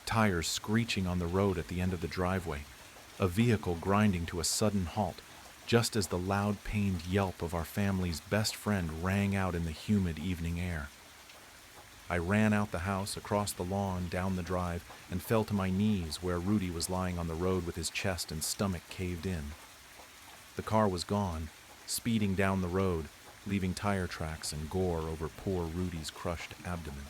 Tires screeching on the road at the end of the driveway, a vehicle grinding to a sudden halt, just as the loud, pained yelp of our family's best friend rang out in the humid evening air. I ran out the house, across the lawn, down the drive, and fell to my knees where Rudy was lying on the road with his chest and stomach caved in. The car was gone, speeding down the road, leaving tire tracks and gore over poor Rudy's crushed abdomen.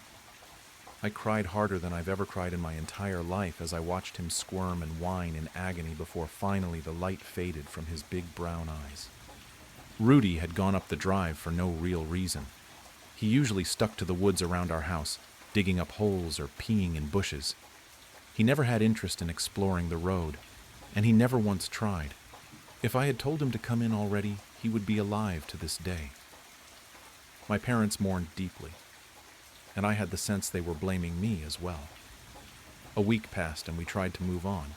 I cried harder than I've ever cried in my entire life as I watched him squirm and whine in agony before finally the light faded from his big brown eyes. Rudy had gone up the drive for no real reason. He usually stuck to the woods around our house, digging up holes or peeing in bushes. He never had interest in exploring the road, and he never once tried. If I had told him to come in already, he would be alive to this day. My parents mourned deeply, and I had the sense they were blaming me as well. A week passed and we tried to move on.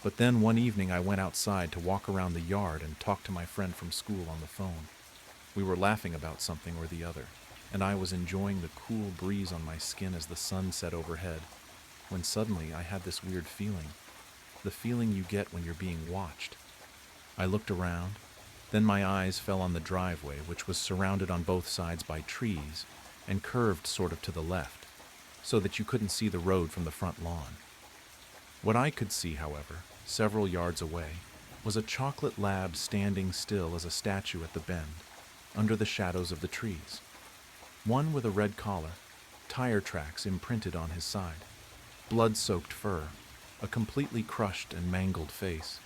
But then one evening I went outside to walk around the yard and talk to my friend from school on the phone. We were laughing about something or the other, and I was enjoying the cool breeze on my skin as the sun set overhead, when suddenly I had this weird feeling. The feeling you get when you're being watched. I looked around, then my eyes fell on the driveway, which was surrounded on both sides by trees and curved sort of to the left, so that you couldn't see the road from the front lawn. What I could see, however, several yards away, was a chocolate lab standing still as a statue at the bend, under the shadows of the trees. One with a red collar, tire tracks imprinted on his side, blood-soaked fur, a completely crushed and mangled face,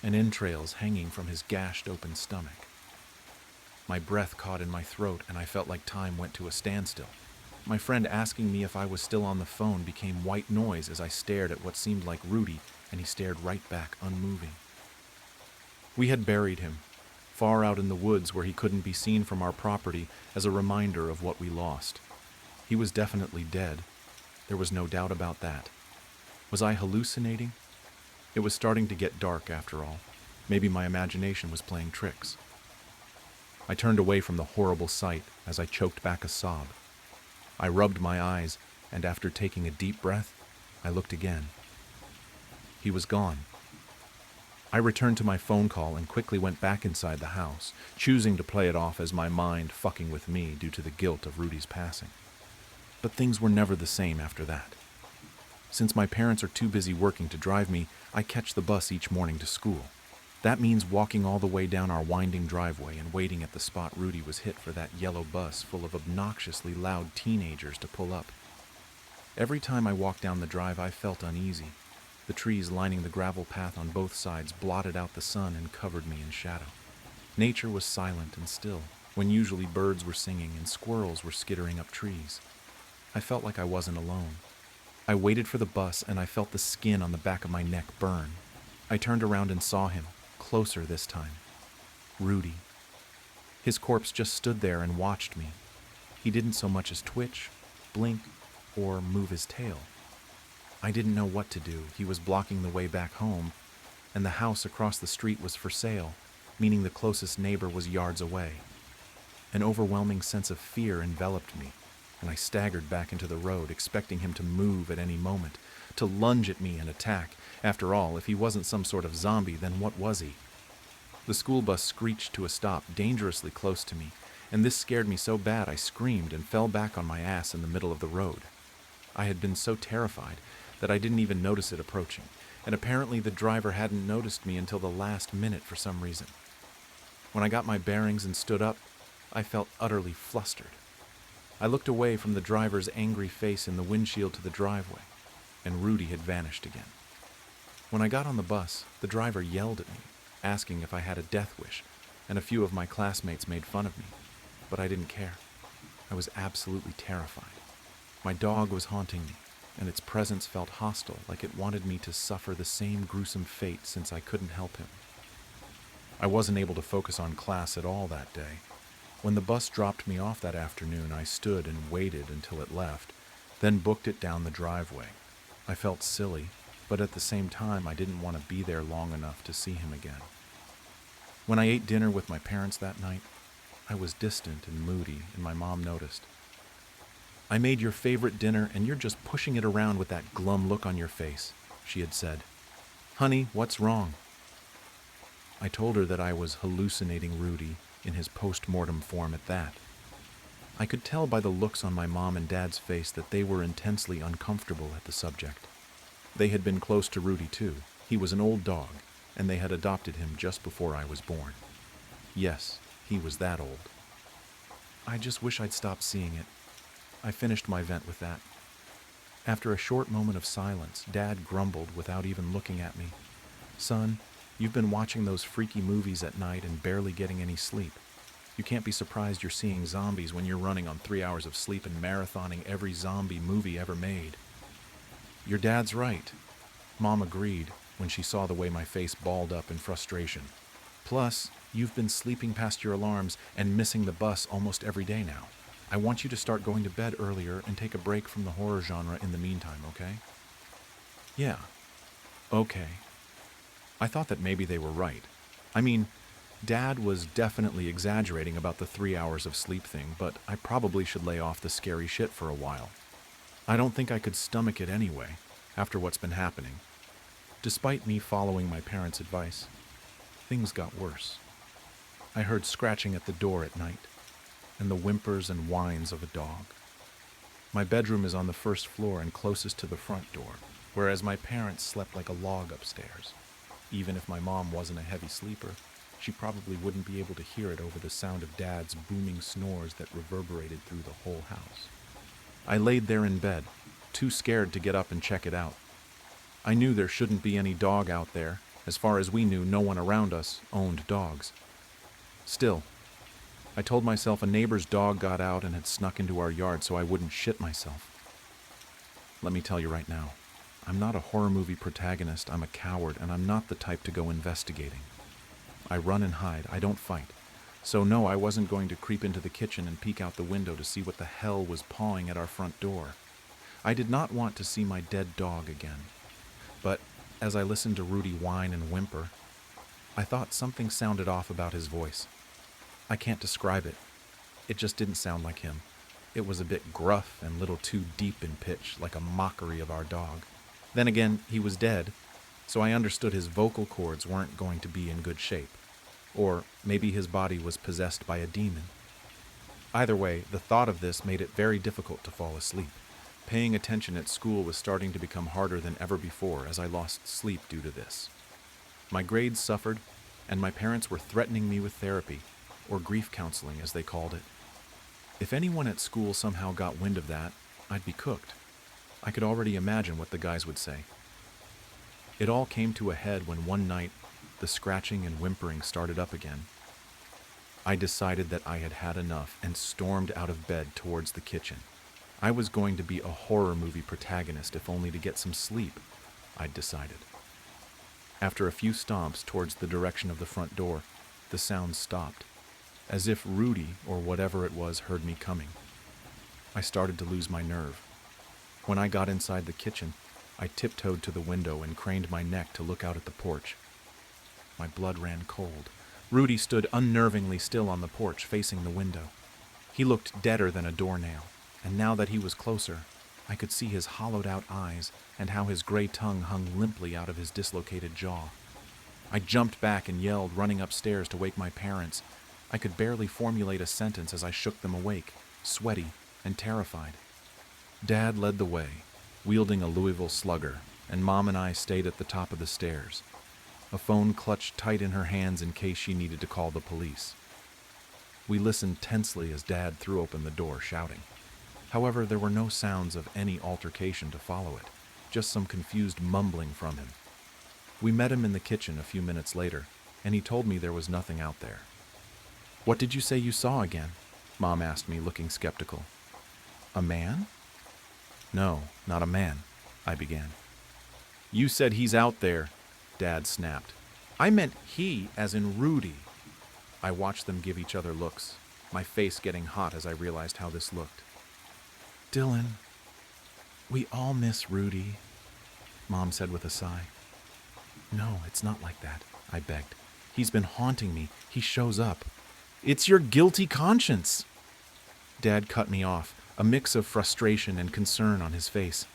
and entrails hanging from his gashed open stomach. My breath caught in my throat and I felt like time went to a standstill. My friend asking me if I was still on the phone became white noise as I stared at what seemed like Rudy, and he stared right back, unmoving. We had buried him, far out in the woods where he couldn't be seen from our property, as a reminder of what we lost. He was definitely dead. There was no doubt about that. Was I hallucinating? It was starting to get dark after all. Maybe my imagination was playing tricks. I turned away from the horrible sight as I choked back a sob. I rubbed my eyes, and after taking a deep breath, I looked again. He was gone. I returned to my phone call and quickly went back inside the house, choosing to play it off as my mind fucking with me due to the guilt of Rudy's passing. But things were never the same after that. Since my parents are too busy working to drive me, I catch the bus each morning to school. That means walking all the way down our winding driveway and waiting at the spot Rudy was hit for that yellow bus full of obnoxiously loud teenagers to pull up. Every time I walked down the drive, I felt uneasy. The trees lining the gravel path on both sides blotted out the sun and covered me in shadow. Nature was silent and still, when usually birds were singing and squirrels were skittering up trees. I felt like I wasn't alone. I waited for the bus and I felt the skin on the back of my neck burn. I turned around and saw him, closer this time. Rudy. His corpse just stood there and watched me. He didn't so much as twitch, blink, or move his tail. I didn't know what to do. He was blocking the way back home, and the house across the street was for sale, meaning the closest neighbor was yards away. An overwhelming sense of fear enveloped me, and I staggered back into the road, expecting him to move at any moment, to lunge at me and attack. After all, if he wasn't some sort of zombie, then what was he? The school bus screeched to a stop dangerously close to me, and this scared me so bad I screamed and fell back on my ass in the middle of the road. I had been so terrified that I didn't even notice it approaching, and apparently the driver hadn't noticed me until the last minute for some reason. When I got my bearings and stood up, I felt utterly flustered. I looked away from the driver's angry face in the windshield to the driveway, and Rudy had vanished again. When I got on the bus, the driver yelled at me, asking if I had a death wish, and a few of my classmates made fun of me, but I didn't care. I was absolutely terrified. My dog was haunting me, and its presence felt hostile, like it wanted me to suffer the same gruesome fate since I couldn't help him. I wasn't able to focus on class at all that day. When the bus dropped me off that afternoon, I stood and waited until it left, then booked it down the driveway. I felt silly, but at the same time I didn't want to be there long enough to see him again. When I ate dinner with my parents that night, I was distant and moody, and my mom noticed. "I made your favorite dinner and you're just pushing it around with that glum look on your face," she had said. "Honey, what's wrong?" I told her that I was hallucinating Rudy in his post-mortem form at that. I could tell by the looks on my mom and dad's face that they were intensely uncomfortable at the subject. They had been close to Rudy too. He was an old dog, and they had adopted him just before I was born. Yes, he was that old. I just wish I'd stopped seeing it. I finished my vent with that. After a short moment of silence, Dad grumbled without even looking at me. "Son, you've been watching those freaky movies at night and barely getting any sleep. You can't be surprised you're seeing zombies when you're running on 3 hours of sleep and marathoning every zombie movie ever made." "Your dad's right," Mom agreed when she saw the way my face balled up in frustration. "Plus, you've been sleeping past your alarms and missing the bus almost every day now. I want you to start going to bed earlier and take a break from the horror genre in the meantime, okay?" "Yeah, okay," I thought that maybe they were right. I mean, Dad was definitely exaggerating about the 3 hours of sleep thing, but I probably should lay off the scary shit for a while. I don't think I could stomach it anyway, after what's been happening. Despite me following my parents' advice, things got worse. I heard scratching at the door at night, and the whimpers and whines of a dog. My bedroom is on the first floor and closest to the front door, whereas my parents slept like a log upstairs. Even if my mom wasn't a heavy sleeper, she probably wouldn't be able to hear it over the sound of Dad's booming snores that reverberated through the whole house. I laid there in bed, too scared to get up and check it out. I knew there shouldn't be any dog out there. As far as we knew, no one around us owned dogs. Still, I told myself a neighbor's dog got out and had snuck into our yard so I wouldn't shit myself. Let me tell you right now, I'm not a horror movie protagonist, I'm a coward, and I'm not the type to go investigating. I run and hide, I don't fight. So no, I wasn't going to creep into the kitchen and peek out the window to see what the hell was pawing at our front door. I did not want to see my dead dog again. But as I listened to Rudy whine and whimper, I thought something sounded off about his voice. I can't describe it. It just didn't sound like him. It was a bit gruff and a little too deep in pitch, like a mockery of our dog. Then again, he was dead, so I understood his vocal cords weren't going to be in good shape. Or maybe his body was possessed by a demon. Either way, the thought of this made it very difficult to fall asleep. Paying attention at school was starting to become harder than ever before as I lost sleep due to this. My grades suffered, and my parents were threatening me with therapy, or grief counseling as they called it. If anyone at school somehow got wind of that, I'd be cooked. I could already imagine what the guys would say. It all came to a head when one night, the scratching and whimpering started up again. I decided that I had had enough and stormed out of bed towards the kitchen. I was going to be a horror movie protagonist if only to get some sleep, I'd decided. After a few stomps towards the direction of the front door, the sound stopped, as if Rudy, or whatever it was, heard me coming. I started to lose my nerve. When I got inside the kitchen, I tiptoed to the window and craned my neck to look out at the porch. My blood ran cold. Rudy stood unnervingly still on the porch, facing the window. He looked deader than a doornail, and now that he was closer, I could see his hollowed-out eyes and how his gray tongue hung limply out of his dislocated jaw. I jumped back and yelled, running upstairs to wake my parents. I could barely formulate a sentence as I shook them awake, sweaty and terrified. Dad led the way, wielding a Louisville Slugger, and Mom and I stayed at the top of the stairs. A phone clutched tight in her hands in case she needed to call the police. We listened tensely as Dad threw open the door, shouting. However, there were no sounds of any altercation to follow it, just some confused mumbling from him. We met him in the kitchen a few minutes later, and he told me there was nothing out there. "What did you say you saw again?" Mom asked me, looking skeptical. "A man?" "No, not a man," I began. "You said he's out there," Dad snapped. "I meant he, as in Rudy." I watched them give each other looks, my face getting hot as I realized how this looked. "Dylan, we all miss Rudy," Mom said with a sigh. "No, it's not like that," I begged. "He's been haunting me. He shows up." "It's your guilty conscience." Dad cut me off, a mix of frustration and concern on his face.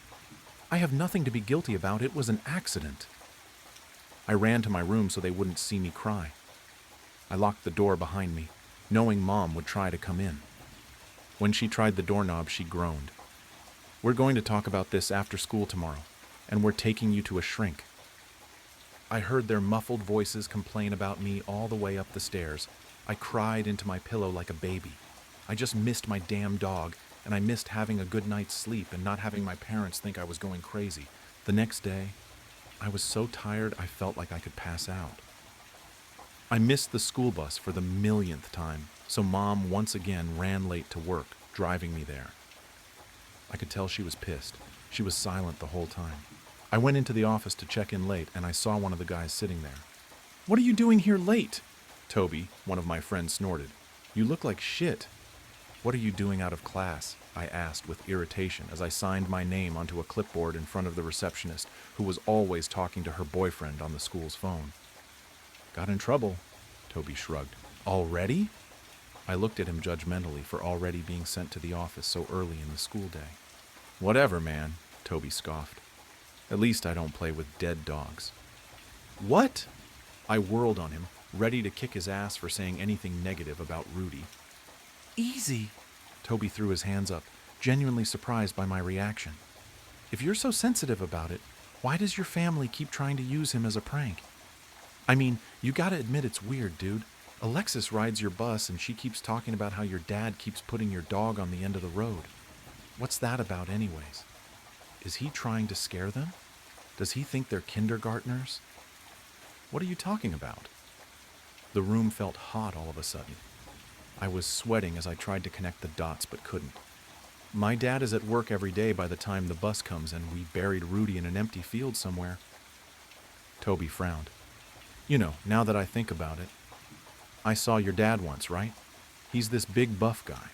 "I have nothing to be guilty about. It was an accident." I ran to my room so they wouldn't see me cry. I locked the door behind me, knowing Mom would try to come in. When she tried the doorknob, she groaned. "We're going to talk about this after school tomorrow, and we're taking you to a shrink." I heard their muffled voices complain about me all the way up the stairs. I cried into my pillow like a baby. I just missed my damn dog, and I missed having a good night's sleep and not having my parents think I was going crazy. The next day, I was so tired I felt like I could pass out. I missed the school bus for the millionth time, so Mom once again ran late to work, driving me there. I could tell she was pissed. She was silent the whole time. I went into the office to check in late, and I saw one of the guys sitting there. "What are you doing here late?" Toby, one of my friends, snorted. "You look like shit." "What are you doing out of class?" I asked with irritation as I signed my name onto a clipboard in front of the receptionist, who was always talking to her boyfriend on the school's phone. Got in trouble, Toby shrugged. Already? I looked at him judgmentally for already being sent to the office so early in the school day. Whatever, man, Toby scoffed. At least I don't play with dead dogs. What? I whirled on him, ready to kick his ass for saying anything negative about Rudy. Easy. Toby threw his hands up, genuinely surprised by my reaction. If you're so sensitive about it, why does your family keep trying to use him as a prank? I mean, you gotta admit it's weird, dude. Alexis rides your bus and she keeps talking about how your dad keeps putting your dog on the end of the road. What's that about anyways? Is he trying to scare them? Does he think they're kindergartners? What are you talking about? The room felt hot all of a sudden. I was sweating as I tried to connect the dots but couldn't. My dad is at work every day by the time the bus comes and we buried Rudy in an empty field somewhere. Toby frowned. You know, now that I think about it, I saw your dad once, right? He's this big buff guy.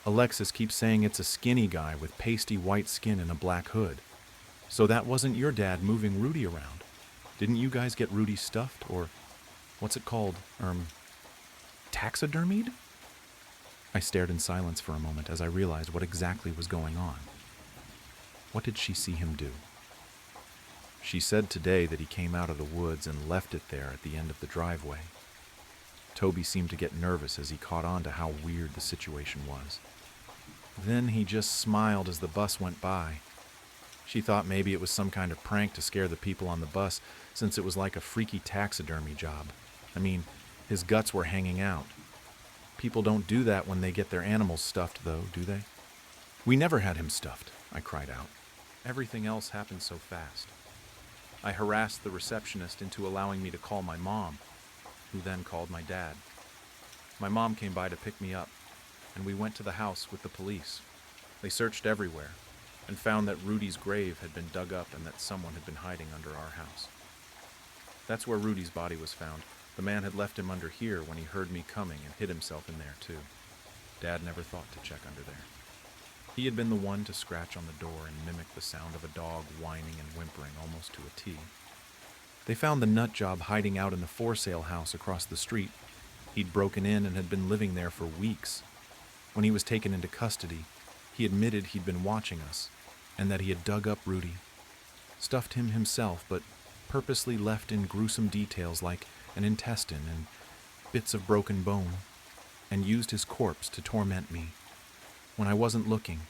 Alexis keeps saying it's a skinny guy with pasty white skin and a black hood. So that wasn't your dad moving Rudy around. Didn't you guys get Rudy stuffed, or what's it called, taxidermied? I stared in silence for a moment as I realized what exactly was going on. What did she see him do? She said today that he came out of the woods and left it there at the end of the driveway. Toby seemed to get nervous as he caught on to how weird the situation was. Then he just smiled as the bus went by. She thought maybe it was some kind of prank to scare the people on the bus, since it was like a freaky taxidermy job. I mean, his guts were hanging out. People don't do that when they get their animals stuffed, though, do they? We never had him stuffed, I cried out. Everything else happened so fast. I harassed the receptionist into allowing me to call my mom, who then called my dad. My mom came by to pick me up, and we went to the house with the police. They searched everywhere and found that Rudy's grave had been dug up and that someone had been hiding under our house. That's where Rudy's body was found. The man had left him under here when he heard me coming and hid himself in there too. Dad never thought to check under there. He had been the one to scratch on the door and mimic the sound of a dog whining and whimpering almost to a T. They found the nut job hiding out in the for sale house across the street. He'd broken in and had been living there for weeks. When he was taken into custody, he admitted he'd been watching us and that he had dug up Rudy, stuffed him himself, but purposely left in gruesome details like an intestine and bits of broken bone, and used his corpse to torment me. When I wasn't looking,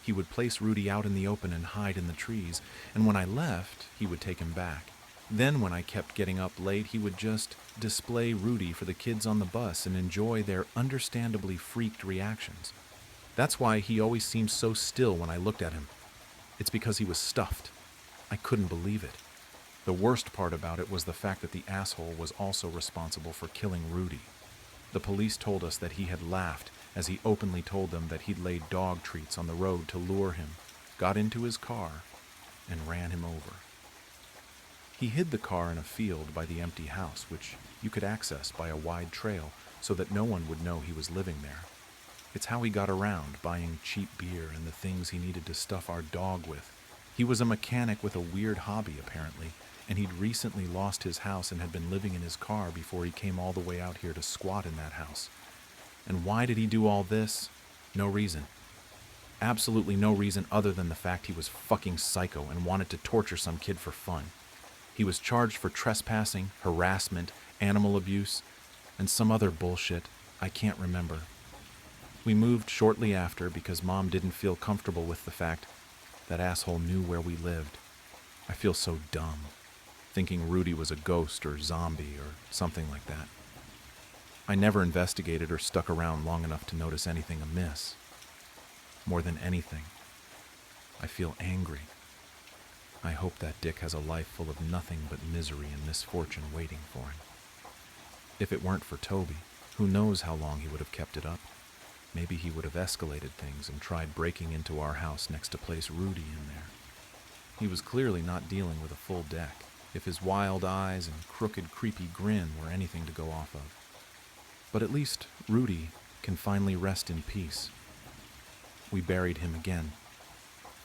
he would place Rudy out in the open and hide in the trees, and when I left, he would take him back. Then when I kept getting up late, he would just display Rudy for the kids on the bus and enjoy their understandably freaked reactions. That's why he always seemed so still when I looked at him. It's because he was stuffed. I couldn't believe it. The worst part about it was the fact that the asshole was also responsible for killing Rudy. The police told us that he had laughed as he openly told them that he'd laid dog treats on the road to lure him, got into his car, and ran him over. He hid the car in a field by the empty house, which you could access by a wide trail so that no one would know he was living there. It's how he got around, buying cheap beer and the things he needed to stuff our dog with. He was a mechanic with a weird hobby, apparently, and he'd recently lost his house and had been living in his car before he came all the way out here to squat in that house. And why did he do all this? No reason. Absolutely no reason other than the fact he was fucking psycho and wanted to torture some kid for fun. He was charged for trespassing, harassment, animal abuse, and some other bullshit I can't remember. We moved shortly after because Mom didn't feel comfortable with the fact that asshole knew where we lived. I feel so dumb, thinking Rudy was a ghost or zombie or something like that. I never investigated or stuck around long enough to notice anything amiss. More than anything, I feel angry. I hope that dick has a life full of nothing but misery and misfortune waiting for him. If it weren't for Toby, who knows how long he would have kept it up? Maybe he would have escalated things and tried breaking into our house next to place Rudy in there. He was clearly not dealing with a full deck, if his wild eyes and crooked, creepy grin were anything to go off of. But at least Rudy can finally rest in peace. we buried him again.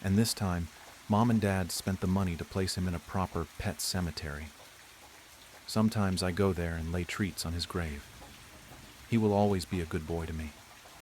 And this time, Mom and Dad spent the money to place him in a proper pet cemetery. Sometimes I go there and lay treats on his grave. He will always be a good boy to me.